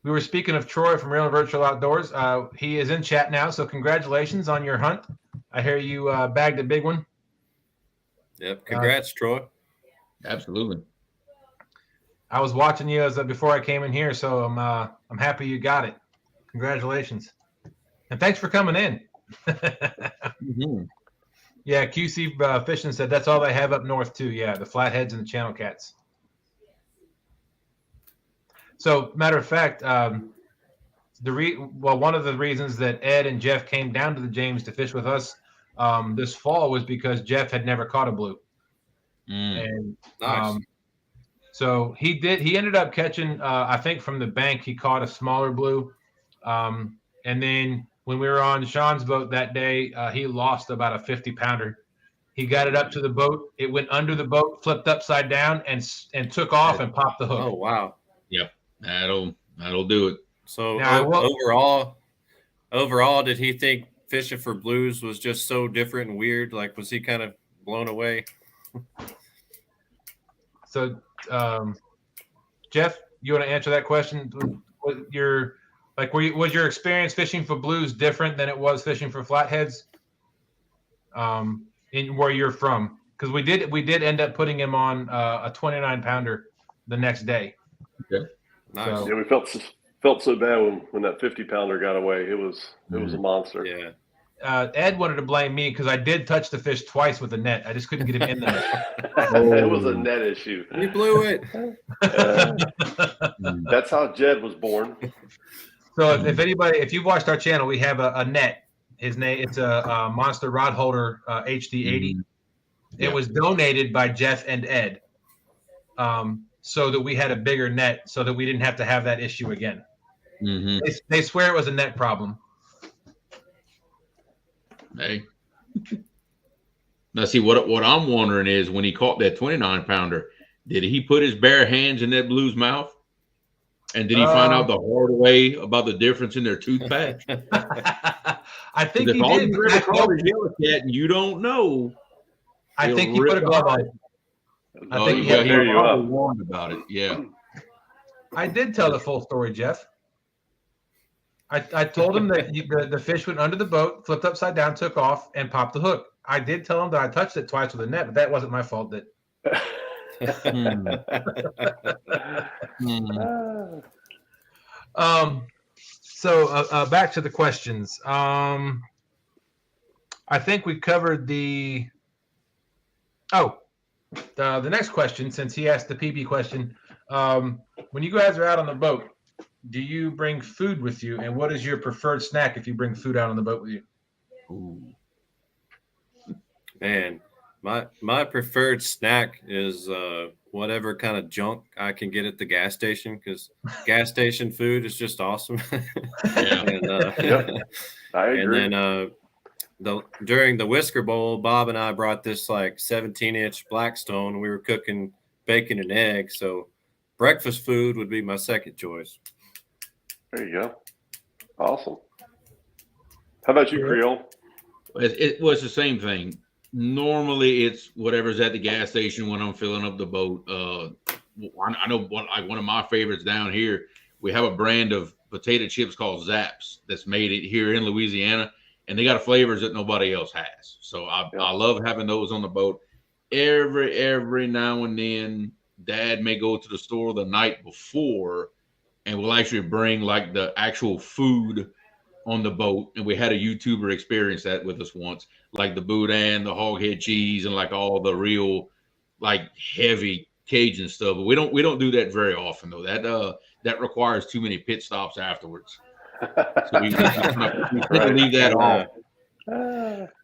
We were speaking of Troy from Real and Virtual Outdoors. He is in chat now, so congratulations on your hunt. I hear you bagged a big one. Yep. Congrats, Troy. Absolutely. I was watching you before I came in here, so I'm happy you got it. Congratulations. And thanks for coming in. Mm-hmm. Yeah, QC Fishing said that's all they have up north too. Yeah, the flatheads and the channel cats. So, matter of fact, one of the reasons that Ed and Jeff came down to the James to fish with us this fall was because Jeff had never caught a blue. And nice. So he ended up catching, I think from the bank, he caught a smaller blue. And then when we were on Sean's boat that day, he lost about a 50-pounder. He got it up to the boat. It went under the boat, flipped upside down, and took off and popped the hook. Oh, wow. Yep. That'll do it. So overall, did he think fishing for blues was just so different and weird? Was he kind of blown away? So, Jeff, you want to answer that question? Was your experience fishing for blues different than it was fishing for flatheads? In where you're from, because we did end up putting him on a 29-pounder the next day. Okay. Nice. Yeah, we felt so bad when that 50-pounder got away. It was a monster. Yeah. Ed wanted to blame me because I did touch the fish twice with the net. I just couldn't get him in the net. It was a net issue. You blew it. That's how Jed was born. So if you've watched our channel, we have a net. His name, it's a Monster Rod Holder HD80. It was donated by Jeff and Ed, so that we had a bigger net, so that we didn't have to have that issue again. They swear it was a net problem. Hey. Now, see, what I'm wondering is when he caught that 29-pounder, did he put his bare hands in that blue's mouth? And did he find out the hard way about the difference in their toothpaste? I think he all did. you ever caught is yellow cat and you don't know. I think he put a glove on. I think he probably warned about it. Yeah. I did tell the full story, Jeff. I told him that the fish went under the boat, flipped upside down, took off, and popped the hook. I did tell him that I touched it twice with a net, but that wasn't my fault. So back to the questions. I think we covered the next question, since he asked the PB question. When you guys are out on the boat, do you bring food with you, and what is your preferred snack if you bring food out on the boat with you? Ooh. Man, my preferred snack is whatever kind of junk I can get at the gas station, because gas station food is just awesome. And, I agree. And then during the Whisker Bowl, Bob and I brought this like 17-inch Blackstone. We were cooking bacon and eggs, so breakfast food would be my second choice. There you go. Awesome. How about you, Creole? It was the same thing. Normally, it's whatever's at the gas station when I'm filling up the boat. I know one of my favorites down here. We have a brand of potato chips called Zaps that's made it here in Louisiana, and they got flavors that nobody else has. So I love having those on the boat. Every now and then, Dad may go to the store the night before, and we'll actually bring like the actual food on the boat. And we had a YouTuber experience that with us once, like the boudin, the hog head cheese, and like all the real like heavy Cajun stuff. But we don't do that very often though. That requires too many pit stops afterwards. So we leave that off.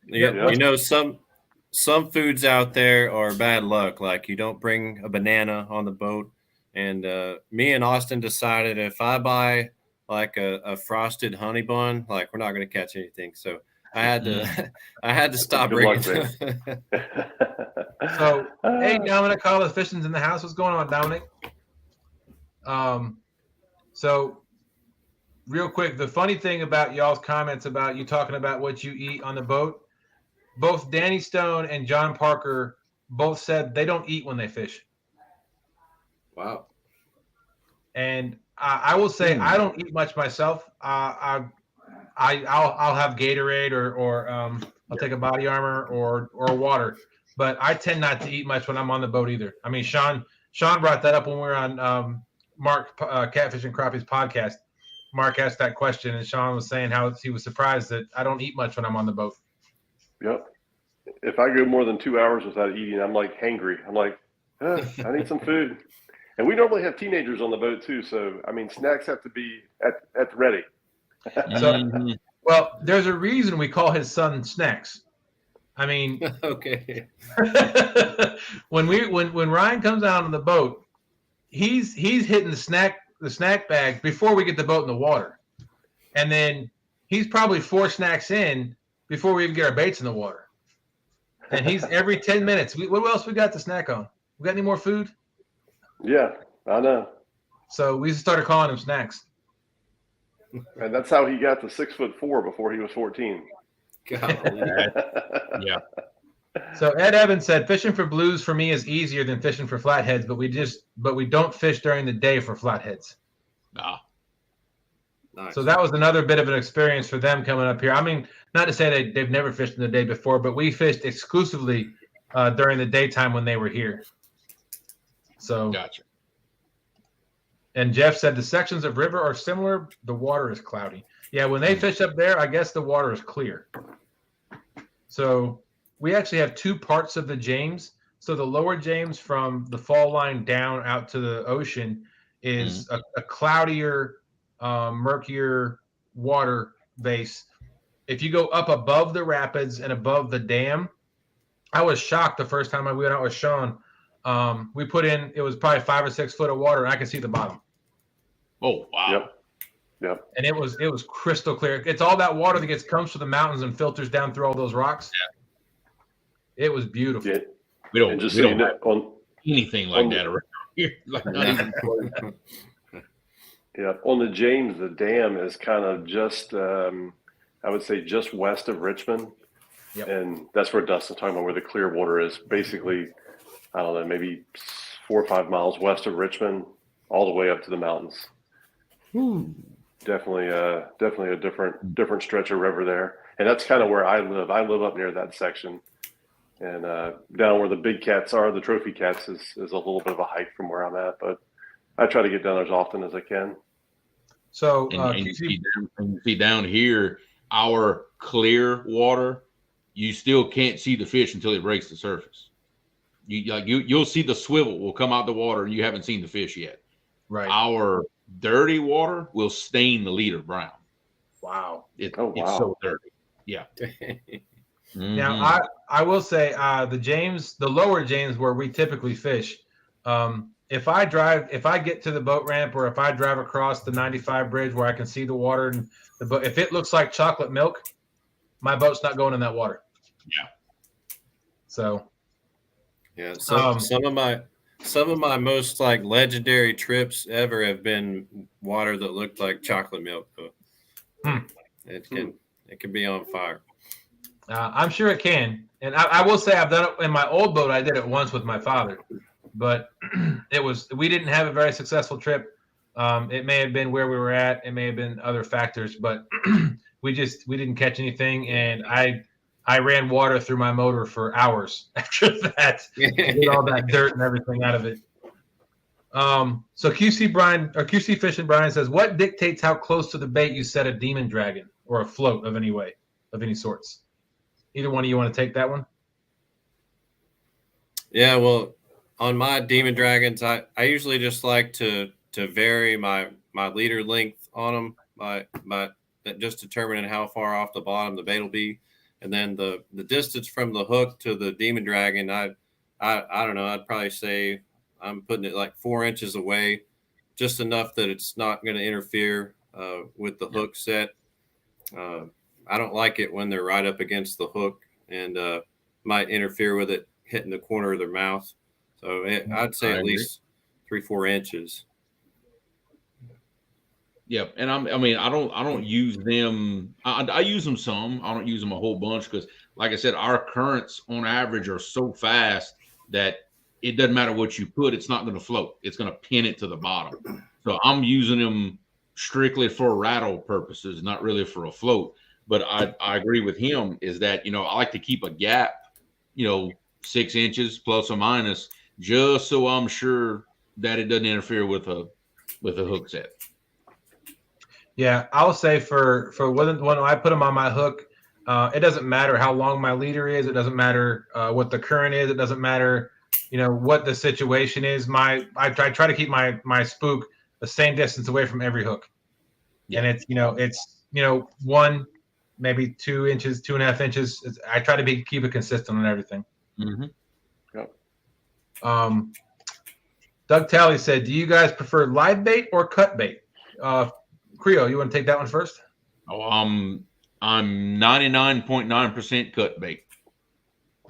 You know, some foods out there are bad luck. Like you don't bring a banana on the boat. And me and Austin decided if I buy like a frosted honey bun, like we're not going to catch anything. So I had to stop bringing. So, hey, Dominic, all the fishing's in the house. What's going on, Dominic? So real quick, the funny thing about y'all's comments about you talking about what you eat on the boat, both Danny Stone and John Parker both said they don't eat when they fish. Wow. And I will say I don't eat much myself. I'll have Gatorade or I'll take a Body Armor or water, but I tend not to eat much when I'm on the boat either. I mean, Sean brought that up when we were on Mark Catfishing Crappie's podcast. Mark asked that question, and Sean was saying how he was surprised that I don't eat much when I'm on the boat. Yep. If I go more than 2 hours without eating, I'm like hangry. I'm like, I need some food. And we normally have teenagers on the boat too, so I mean, snacks have to be at the ready. Well, there's a reason we call his son Snacks. I mean, okay. when Ryan comes out on the boat, he's hitting the snack bag before we get the boat in the water, and then he's probably 4 snacks in before we even get our baits in the water. And he's every 10 minutes. What else we got to snack on? We got any more food? Yeah, I know. So we started calling him Snacks. And that's how he got to 6'4" before he was 14. Yeah. So Ed Evans said, fishing for blues for me is easier than fishing for flatheads, but we don't fish during the day for flatheads. Nah. Nice. So that was another bit of an experience for them coming up here. I mean, not to say they've never fished in the day before, but we fished exclusively during the daytime when they were here. So Gotcha. And Jeff said the sections of river are similar. The water is cloudy. Yeah, when they fish up there, I guess the water is clear. So we actually have two parts of the James. So the lower James from the fall line down out to the ocean is a cloudier, murkier water base. If you go up above the rapids and above the dam, I was shocked the first time I went out with Sean. We put in, it was probably 5 or 6 foot of water, and I could see the bottom. Oh wow! Yep. And it was crystal clear. It's all that water that comes from the mountains and filters down through all those rocks. Yeah. It was beautiful. Yeah. We don't, And just we so don't you have know, anything like that around here. Like, not even close. on the James, the dam is kind of just, I would say, just west of Richmond. Yep. And that's where Dustin's talking about, where the clear water is. Basically, I don't know, maybe 4 or 5 miles west of Richmond, all the way up to the mountains. Definitely a different stretch of river there. And that's kind of where I live. I live up near that section. And down where the big cats are, the trophy cats, is a little bit of a hike from where I'm at. But I try to get down there as often as I can. So And you see down here, our clear water, you still can't see the fish until it breaks the surface. You'll see the swivel will come out the water, and you haven't seen the fish yet. right. Our dirty water will stain the leader brown. Wow. It's wow. so dirty. Yeah. Now, I will say the lower James where we typically fish, if I get to the boat ramp, or if I drive across the 95 bridge where I can see the water and the boat, if it looks like chocolate milk, my boat's not going in that water. Yeah. So. Yeah. So some of my most like legendary trips ever have been water that looked like chocolate milk. It can be on fire. I'm sure it can. And I will say I've done it in my old boat. I did it once with my father, but we didn't have a very successful trip. It may have been where we were at. It may have been other factors, but we didn't catch anything. And I ran water through my motor for hours after that, get all that dirt and everything out of it. So QC Fishing Brian says, what dictates how close to the bait you set a demon dragon or a float of any sorts? Either one of you want to take that one? Yeah, well, on my demon dragons, I usually just like to vary my leader length on them by just determining how far off the bottom the bait will be, and then the distance from the hook to the demon dragon. I don't know. I'd probably say I'm putting it like 4 inches away, just enough that it's not going to interfere with the hook set. I don't like it when they're right up against the hook and might interfere with it hitting the corner of their mouth. So I'd say at least 3-4 inches. Yep. And I don't use them. I use them some. I don't use them a whole bunch because, like I said, our currents on average are so fast that it doesn't matter what you put. It's not going to float. It's going to pin it to the bottom. So I'm using them strictly for rattle purposes, not really for a float. But I agree with him is that, I like to keep a gap, 6 inches plus or minus, just so I'm sure that it doesn't interfere with a hook set. Yeah, I'll say for when I put them on my hook, it doesn't matter how long my leader is. It doesn't matter what the current is. It doesn't matter, what the situation is. I try to keep my spook the same distance away from every hook. Yeah. And it's 1, maybe 2 inches, 2.5 inches. I try to keep it consistent on everything. Mm-hmm. Yep. Doug Talley said, do you guys prefer live bait or cut bait? Creole, you want to take that one first? Oh, I'm 99.9% cut bait.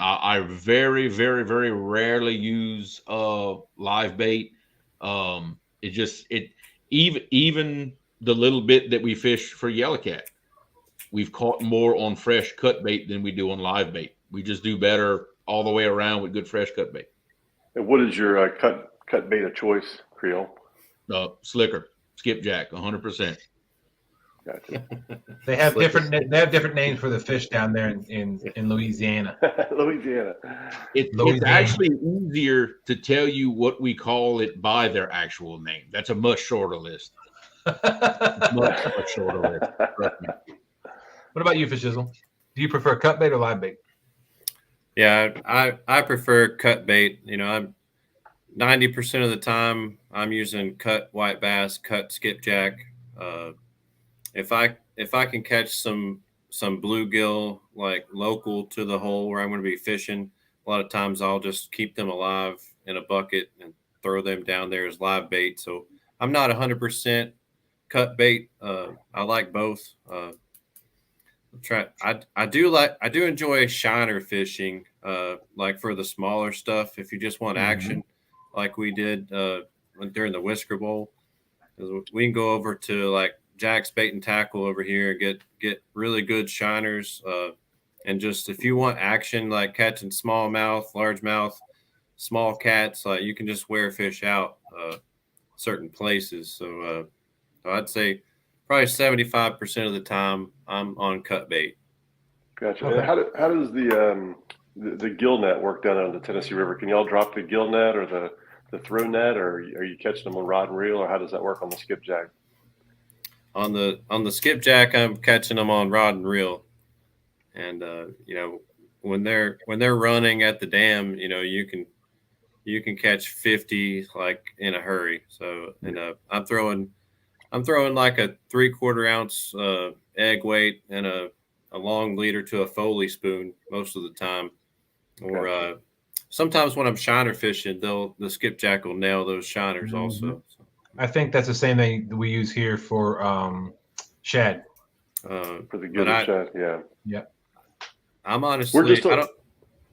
I very, very, very rarely use live bait. Even the little bit that we fish for yellowcat, we've caught more on fresh cut bait than we do on live bait. We just do better all the way around with good fresh cut bait. And what is your cut bait of choice, Creole? Slicker, skipjack, 100%. Gotcha. They have different names for the fish down there in Louisiana. Louisiana. It's actually easier to tell you what we call it by their actual name. That's a much shorter list. Much shorter list. What about you, Fishizzle? Do you prefer cut bait or live bait? Yeah, I prefer cut bait. You know, I'm 90% of the time I'm using cut white bass, cut skipjack. If I can catch some bluegill like local to the hole where I'm going to be fishing, a lot of times I'll just keep them alive in a bucket and throw them down there as live bait. So I'm not 100% cut bait. I like both. I do enjoy shiner fishing, like for the smaller stuff. If you just want action, like we did during the Whisker Bowl, we can go over to like Jack's Bait and Tackle over here and get really good shiners. And just if you want action, like catching smallmouth, largemouth, small cats, like you can just wear fish out certain places. So I'd say probably 75% of the time I'm on cut bait. Gotcha. Okay. And how does the gill net work down on the Tennessee River? Can y'all drop the gill net or the throw net, or are you catching them on rod and reel, or how does that work on the skipjack? On the skipjack, I'm catching them on rod and reel, and you know, when they're running at the dam, you know, you can catch 50 like in a hurry. So and I'm throwing like a 3/4 ounce egg weight and a long leader to a Foley spoon most of the time, or sometimes when I'm shiner fishing, the skipjack will nail those shiners also. So, I think that's the same thing that we use here for shad. For the gill shad, yeah. Yep. I'm honestly,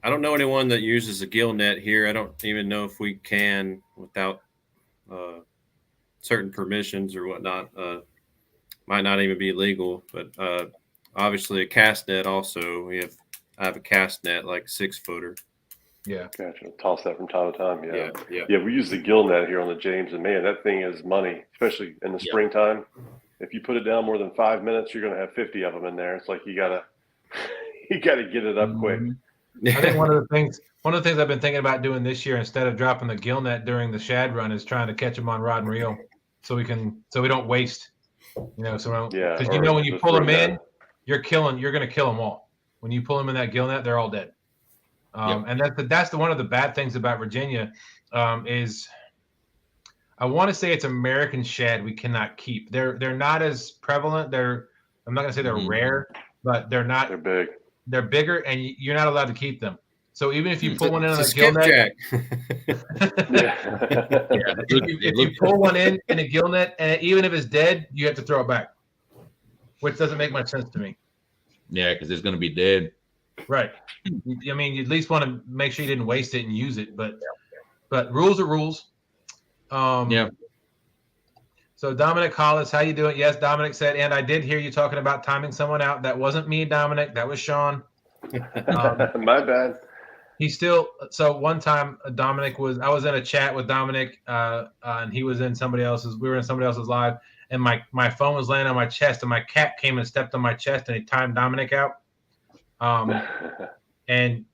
I don't know anyone that uses a gill net here. I don't even know if we can without certain permissions or whatnot. Might not even be legal, but obviously a cast net also. I have a cast net, like 6-footer. Yeah. Gotcha. Toss that from time to time. Yeah. Yeah. We use the gill net here on the James, and man, that thing is money, especially in the springtime. If you put it down more than 5 minutes, you're going to have 50 of them in there. It's like you gotta get it up quick. I think one of the things I've been thinking about doing this year, instead of dropping the gill net during the shad run, is trying to catch them on rod and reel, so we don't waste. You know, because you know when you pull them in, you're going to kill them all. When you pull them in that gill net, they're all dead. And that's one of the bad things about Virginia, is I want to say it's American shad we cannot keep. They're not as prevalent. I'm not gonna say they're rare, but they're not. They're big. They're bigger, and you're not allowed to keep them. So even if you pull one in on a gill net, if you pull one in a gill net, and even if it's dead, you have to throw it back, which doesn't make much sense to me. Yeah, because it's going to be dead. Right. I mean, you at least want to make sure you didn't waste it and use it, but rules are rules. Yeah. So Dominic Hollis, how you doing? Yes, Dominic said, and I did hear you talking about timing someone out. That wasn't me, Dominic. That was Sean. My bad. So one time I was in a chat with Dominic, and he was in somebody else's. We were in somebody else's live, and my phone was laying on my chest, and my cat came and stepped on my chest, and he timed Dominic out. And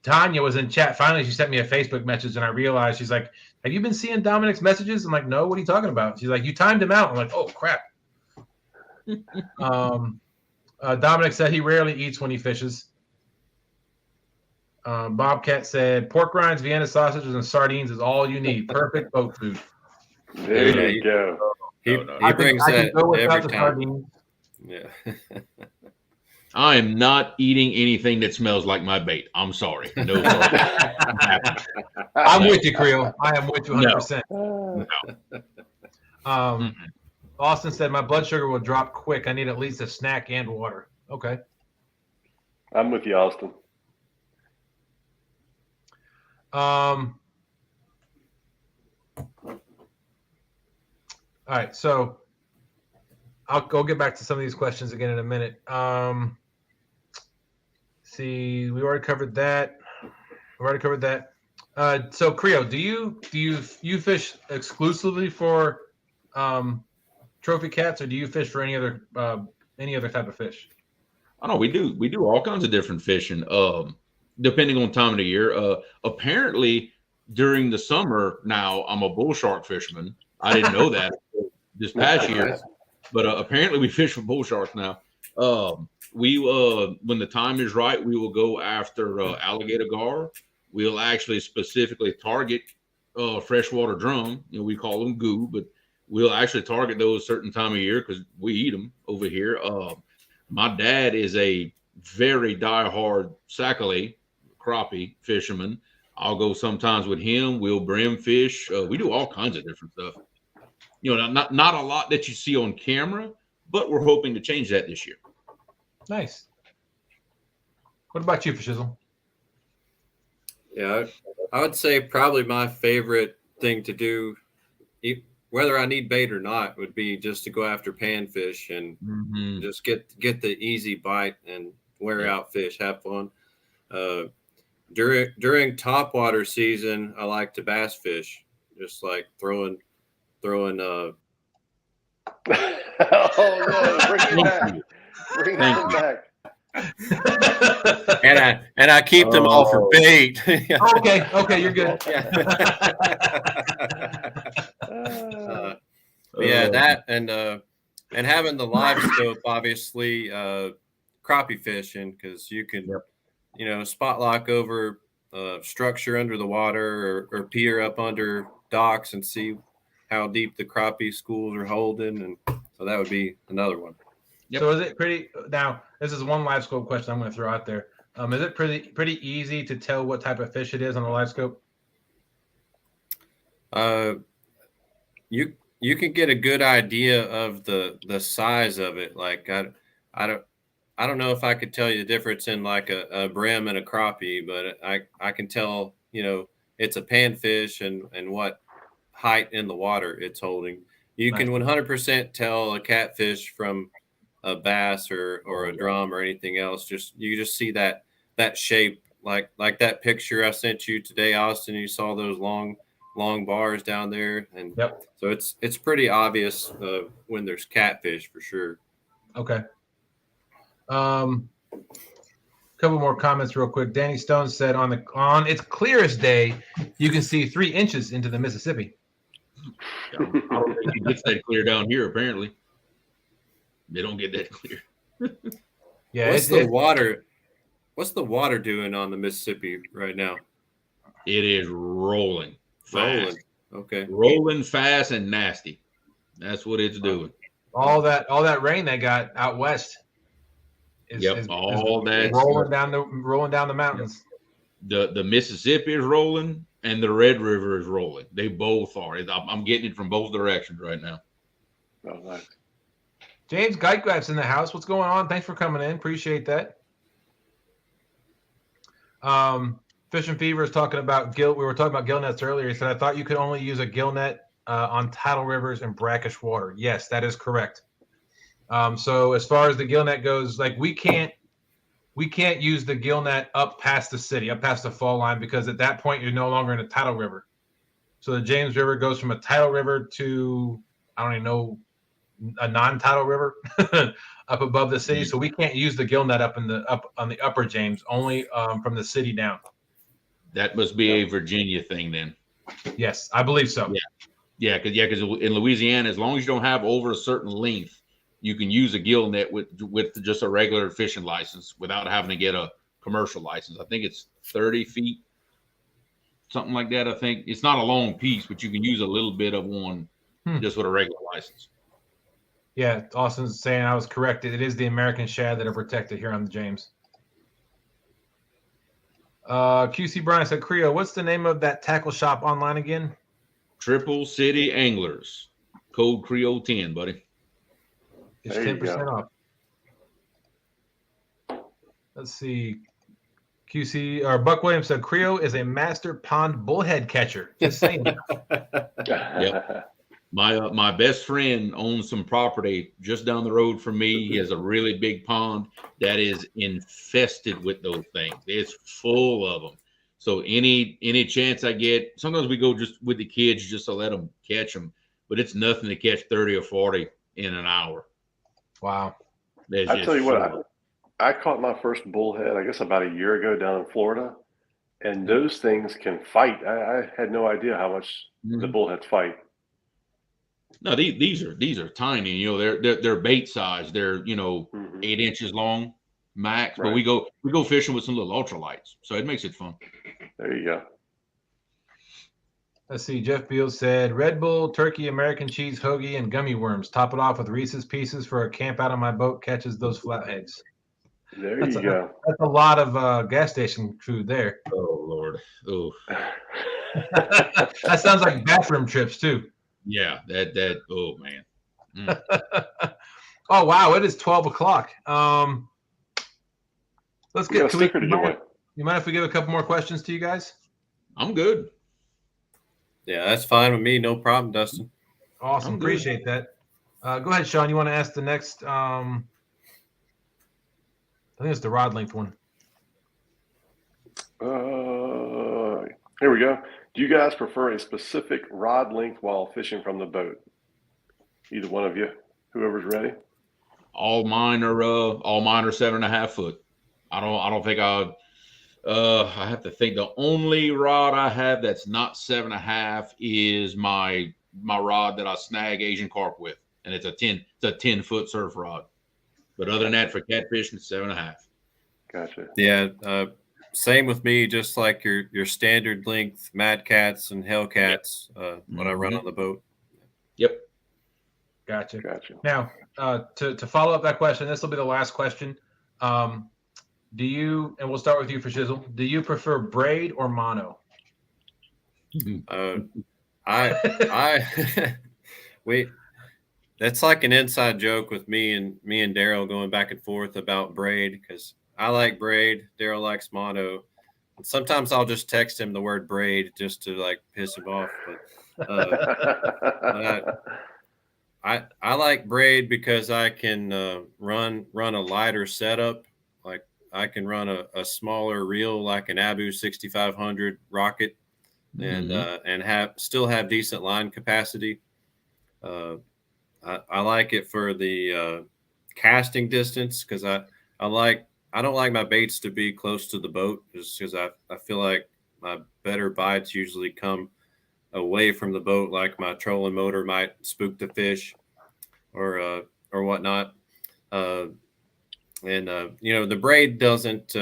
Tanya was in chat. Finally, she sent me a Facebook message, and I realized, she's like, "Have you been seeing Dominic's messages?" I'm like, "No, what are you talking about?" She's like, "You timed him out." I'm like, "Oh crap." Dominic said he rarely eats when he fishes. Bobcat said pork rinds, Vienna sausages, and sardines is all you need. Perfect boat food. There you go. He brings that every time. Sardines. Yeah. I am not eating anything that smells like my bait. I'm sorry. No, sorry. I'm with you, Creole. I am with you 100%. No. Austin said my blood sugar will drop quick. I need at least a snack and water. Okay. I'm with you, Austin. All right, so I'll go get back to some of these questions again in a minute. See, we already covered that. So Creole, do you fish exclusively for trophy cats, or do you fish for any other type of fish? I know we do all kinds of different fishing, depending on time of the year. Apparently, during the summer now, I'm a bull shark fisherman. I didn't know that this past year, but apparently we fish for bull sharks now. We when the time is right, we will go after alligator gar. We'll actually specifically target freshwater drum. We call them goo, but we'll actually target those certain time of year because we eat them over here. My dad is a very diehard sac-a-lait crappie fisherman. I'll go sometimes with him. We'll brim fish. We do all kinds of different stuff. Not a lot that you see on camera, but we're hoping to change that this year. Nice. What about you, Fishizzle? Yeah, I would say probably my favorite thing to do, whether I need bait or not, would be just to go after panfish and just get the easy bite and wear out fish, have fun. During topwater season, I like to bass fish, just like throwing. Oh no! Bring it back. Bring it back. and I keep them all for bait. Okay, you're good. Yeah, that and having the live scope, obviously, crappie fishing, because you can, spot lock over structure under the water or pier up under docks and see how deep the crappie schools are holding, and so that would be another one. Yep. So is it pretty? Now this is one live scope question I'm going to throw out there. Is it pretty easy to tell what type of fish it is on the live scope? You can get a good idea of the size of it. Like I don't know if I could tell you the difference in like a brim and a crappie, but I can tell it's a panfish and what height in the water it's holding. You can 100% tell a catfish from a bass or a drum or anything else. You just see that shape, like that picture I sent you today, Austin. You saw those long bars down there, and so it's pretty obvious when there's catfish for sure. Okay. Couple more comments real quick. Danny Stone said on its clearest day, you can see 3 inches into the Mississippi. I don't think it gets that clear down here. Apparently, they don't get that clear. Yeah. What's the water doing on the Mississippi right now? It is rolling fast. Okay. Rolling fast and nasty. That's what it's doing. All that rain they got out west. Is rolling down the mountains. The Mississippi is rolling and the Red River is rolling. They both are. I'm getting it from both directions right now. Oh, nice. James Geitgraf's in the house. What's going on? Thanks for coming in. Appreciate that. Fish and Fever is talking about gill. We were talking about gill nets earlier. He said, I thought you could only use a gill net on tidal rivers and brackish water. Yes, that is correct. So as far as the gill net goes, like we can't use the gill net up past the city, up past the fall line, because at that point you're no longer in a tidal river. So the James River goes from a tidal river to, I don't even know, a non-tidal river up above the city. So we can't use the gill net up on the upper James, only from the city down. That must be a Virginia thing then. Yes, I believe so. Yeah, because in Louisiana, as long as you don't have over a certain length, you can use a gill net with just a regular fishing license without having to get a commercial license. I think it's 30 feet, something like that. I think it's not a long piece, but you can use a little bit of one just with a regular license. Yeah, Austin's saying I was correct. It is the American shad that are protected here on the James. QC Brian said, Creole, what's the name of that tackle shop online again? Triple City Anglers. Code Creole 10, buddy. It's 10% off. Let's see. QC or Buck Williams said Creole is a master pond bullhead catcher. Just saying. Yep. My best friend owns some property just down the road from me. He has a really big pond that is infested with those things. It's full of them. So any chance I get, sometimes we go just with the kids just to let them catch them, but it's nothing to catch 30 or 40 in an hour. Wow. I tell you what, I caught my first bullhead, I guess about a year ago down in Florida, and those things can fight. I had no idea how much the bullheads fight. No, these are tiny. You know, they're bait size. They're 8 inches long max. But Right. we go fishing with some little ultralights, so it makes it fun. There you go. Let's see. Jeff Beals said Red Bull, turkey, American cheese, hoagie, and gummy worms. Top it off with Reese's Pieces for a camp out on my boat. Catches those flatheads. There you go. That's a lot of gas station food there. Oh Lord. Oh That sounds like bathroom trips too. yeah. That. Oh man. Oh wow, it is 12 o'clock. Let's We got get. a sticker to give away. You mind if we give a couple more questions to you guys? I'm good. Yeah, that's fine with me. No problem, Dustin. Awesome, I'm good. appreciate that. Go ahead, Sean. You want to ask the next? I think it's the rod length one. Here we go. Do you guys prefer a specific rod length while fishing from the boat? Either one of you, whoever's ready. All mine are 7.5 foot. I don't think I have to think. The only rod I have that's not 7.5 is my rod that I snag Asian carp with, and it's a 10-foot surf rod. But other than that, for catfishing, it's 7.5. Gotcha. Yeah, same with me. Just like your standard length Mad Cats and Hellcats when I run on the boat. Yep. Gotcha. Now, to follow up that question, this will be the last question. Do you? And we'll start with you, Fishizzle. Do you prefer braid or mono? Wait. That's like an inside joke with me and Daryl going back and forth about braid because I like braid, Daryl likes mono. And sometimes I'll just text him the word braid just to like piss him off. But I like braid because I can run a lighter setup. Like I can run a smaller reel like an Abu 6500 rocket and still have decent line capacity. I like it for the casting distance because I don't like my baits to be close to the boat just because I feel like my better bites usually come away from the boat, like my trolling motor might spook the fish or whatnot. The braid doesn't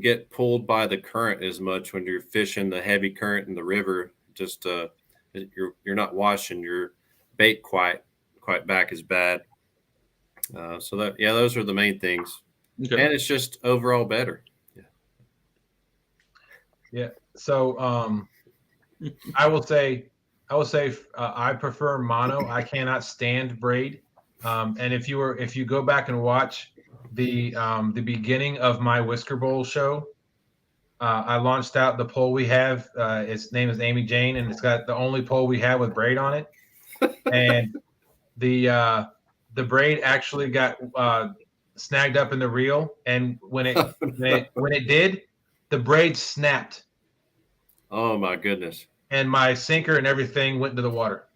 get pulled by the current as much when you're fishing the heavy current in the river. Just you're not washing your bait quite back as bad. So those are the main things. Okay. And it's just overall better. Yeah. So I will say I prefer mono. I cannot stand braid. And if you go back and watch the beginning of my Whisker Bowl show, I launched out the pole we have. Its name is Amy Jane, and it's got the only pole we have with braid on it. And the braid actually got snagged up in the reel, and when it did, the braid snapped. Oh my goodness! And my sinker and everything went into the water.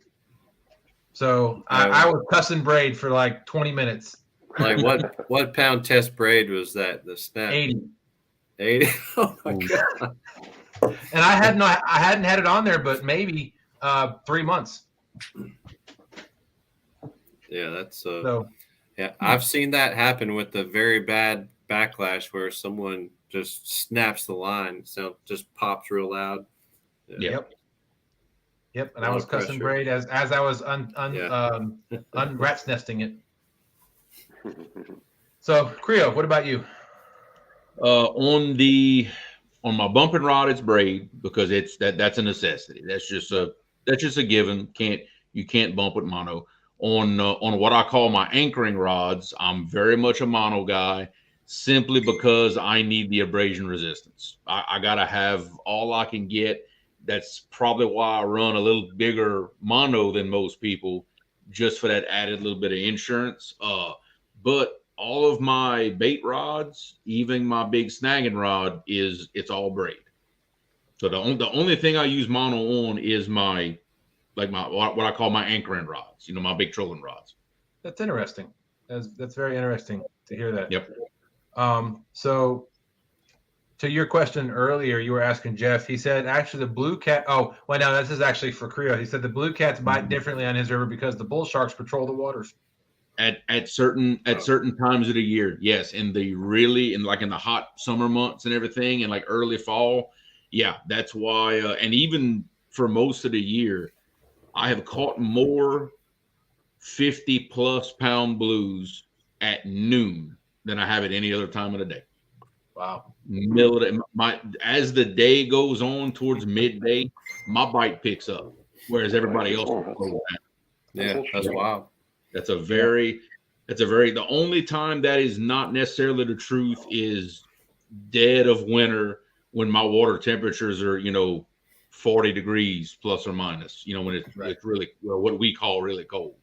So I was cussing braid for like 20 minutes. Like what pound test braid was that? The snap 80. Oh my god! And I hadn't had it on there, but maybe 3 months. Yeah, that's so. Yeah, I've seen that happen with the very bad backlash where someone just snaps the line, so just pops real loud. Yeah. Yep. And I was cussing braid as I was rat's nesting it. So Creole, what about you? On my bumping rod, it's braid because that's a necessity. That's just a given. You can't bump with mono. On what I call my anchoring rods, I'm very much a mono guy, simply because I need the abrasion resistance. I gotta have all I can get. That's probably why I run a little bigger mono than most people, just for that added little bit of insurance. But all of my bait rods, even my big snagging rod, it's all braid. So the only thing I use mono on is my what I call my anchoring rods, my big trolling rods. That's interesting. That's very interesting to hear that. Yep. So to your question earlier, you were asking Jeff. He said actually the blue cat. Oh, well, no, this is actually for Creole. He said the blue cats bite differently on his river because the bull sharks patrol the waters. At certain times of the year, yes. In the hot summer months and everything, and like early fall, yeah, that's why. And even for most of the year, I have caught more 50+ pound blues at noon than I have at any other time of the day. Wow. Middle of the, as the day goes on towards midday, my bite picks up, whereas everybody else will slow down. Yeah, that's wild. The only time that is not necessarily the truth is dead of winter when my water temperatures are, 40 degrees plus or minus, when it's really, what we call really cold.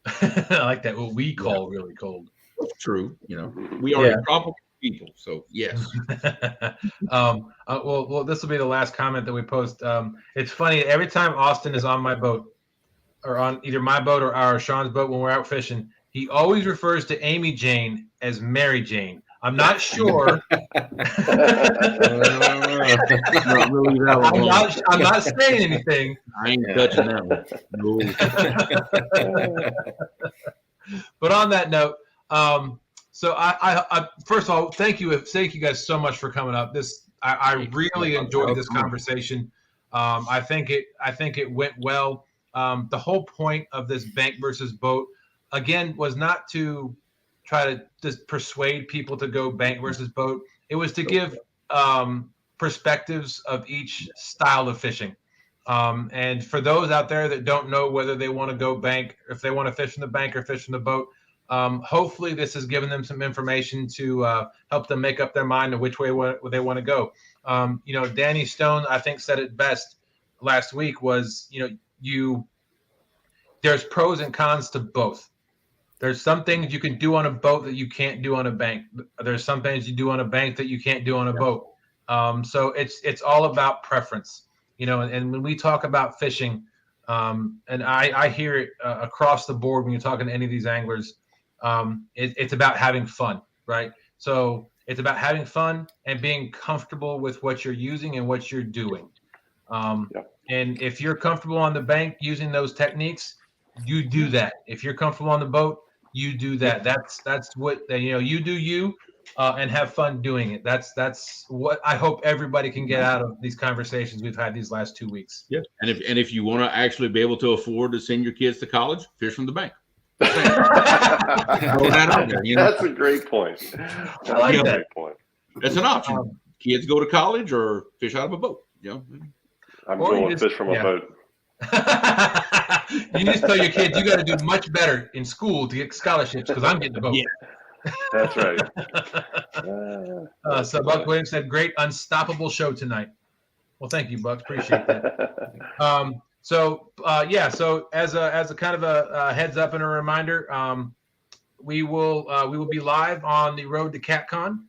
I like that. What we call really cold. True. We are tropical people. So yes. Well, this will be the last comment that we post. It's funny. Every time Austin is on my boat or on either my boat or Sean's boat, when we're out fishing, he always refers to Amy Jane as Mary Jane. I'm not sure. I'm not saying anything. I ain't touching that one. No. But on that note, so I first of all, thank you guys so much for coming up. I really enjoyed this conversation. I think it went well. The whole point of this bank versus boat, again, was not to try to just persuade people to go bank versus boat. It was to give perspectives of each style of fishing. And for those out there that don't know whether they want to go bank, if they want to fish in the bank or fish in the boat, hopefully this has given them some information to help them make up their mind of which way they want to go. Danny Stone, I think, said it best last week was, there's pros and cons to both. There's some things you can do on a boat that you can't do on a bank. There's some things you do on a bank that you can't do on a boat. So it's all about preference, and when we talk about fishing, and I hear it across the board when you're talking to any of these anglers, it's about having fun, right? So it's about having fun and being comfortable with what you're using and what you're doing. And if you're comfortable on the bank using those techniques, you do that. If you're comfortable on the boat, you do that. That's what you do, you and have fun doing it. That's what I hope everybody can get out of these conversations we've had these last 2 weeks. Yeah, and if you want to actually be able to afford to send your kids to college, fish from the bank. That's a great point. I like that. Great point. That's an option. Kids go to college or fish out of a boat. I'm going to fish from a boat. You just tell your kids you got to do much better in school to get scholarships because I'm getting a boat. Yeah. That's right. So Buck Williams said, "Great, unstoppable show tonight." Well, thank you, Buck. Appreciate that. So as a kind of a heads up and a reminder, we will be live on the road to CatCon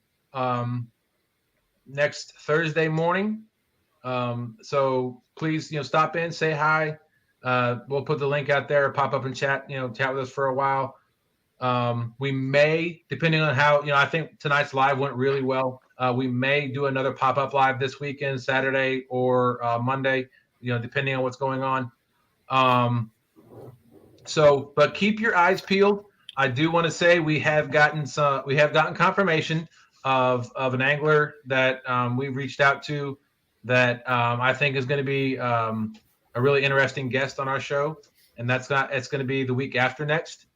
next Thursday morning. So please, stop in, say hi. We'll put the link out there, pop up and chat with us for a while. We may, depending on how, I think tonight's live went really well. We may do another pop-up live this weekend, Saturday or Monday, depending on what's going on. But keep your eyes peeled. I do want to say we have gotten confirmation of an angler that we've reached out to that I think is going to be a really interesting guest on our show, and it's going to be the week after next.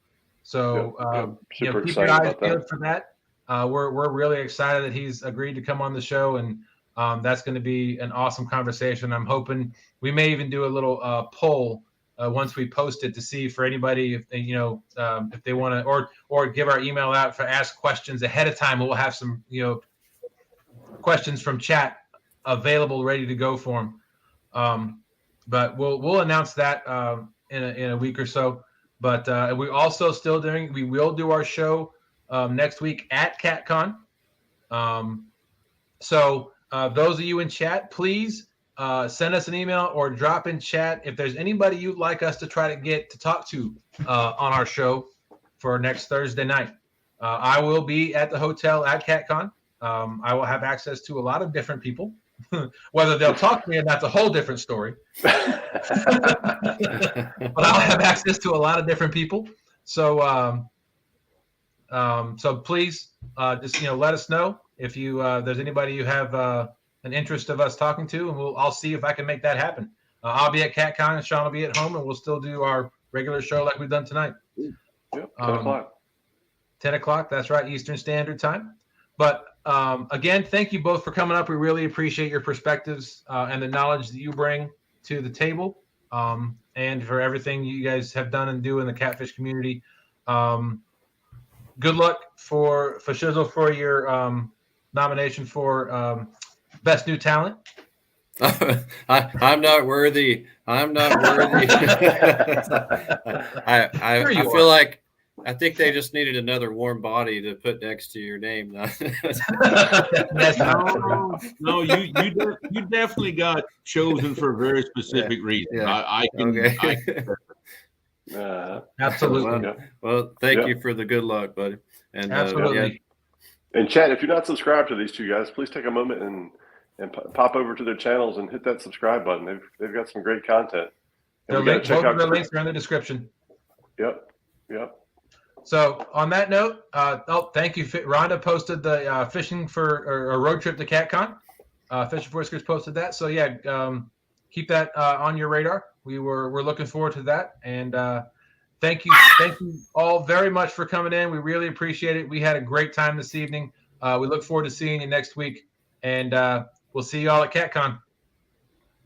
So keep your eyes peeled for that. We're really excited that he's agreed to come on the show, and that's going to be an awesome conversation. I'm hoping we may even do a little poll once we post it to see for anybody if they want to or give our email out for ask questions ahead of time. We'll have some questions from chat available, ready to go for them. But we'll announce that in a week or so. But we also we will do our show next week at CatCon. So those of you in chat, please send us an email or drop in chat if there's anybody you'd like us to try to get to talk to on our show for next Thursday night. I will be at the hotel at CatCon. I will have access to a lot of different people. Whether they'll talk to me, and that's a whole different story. But I'll have access to a lot of different people. So, so please, just let us know if there's anybody you have an interest of us talking to, and I'll see if I can make that happen. I'll be at CatCon, and Sean will be at home, and we'll still do our regular show like we've done tonight. Yep, 10 o'clock. 10 o'clock, that's right, Eastern Standard Time. But again, thank you both for coming up. We really appreciate your perspectives and the knowledge that you bring to the table, and for everything you guys have done and do in the catfish community. Good luck for Fishizzle for your nomination for Best New Talent. I'm not worthy. I'm not worthy. I feel like I think they just needed another warm body to put next to your name. No, you definitely got chosen for a very specific reason. Yeah. I can. Okay. Absolutely. Well, thank you for the good luck, buddy. And Absolutely. And chat, if you're not subscribed to these two guys, please take a moment and pop over to their channels and hit that subscribe button. They've got some great content. And Both of the links are in the description. Yep. So on that note, thank you. Rhonda posted the fishing for a road trip to CatCon. Fishing for Whiskers posted that. So yeah, keep that on your radar. We're looking forward to that. And thank you all very much for coming in. We really appreciate it. We had a great time this evening. We look forward to seeing you next week. And we'll see you all at CatCon.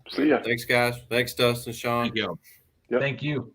See ya. Thanks, guys. Thanks, Dustin, Sean. Thank you. Yep. Thank you.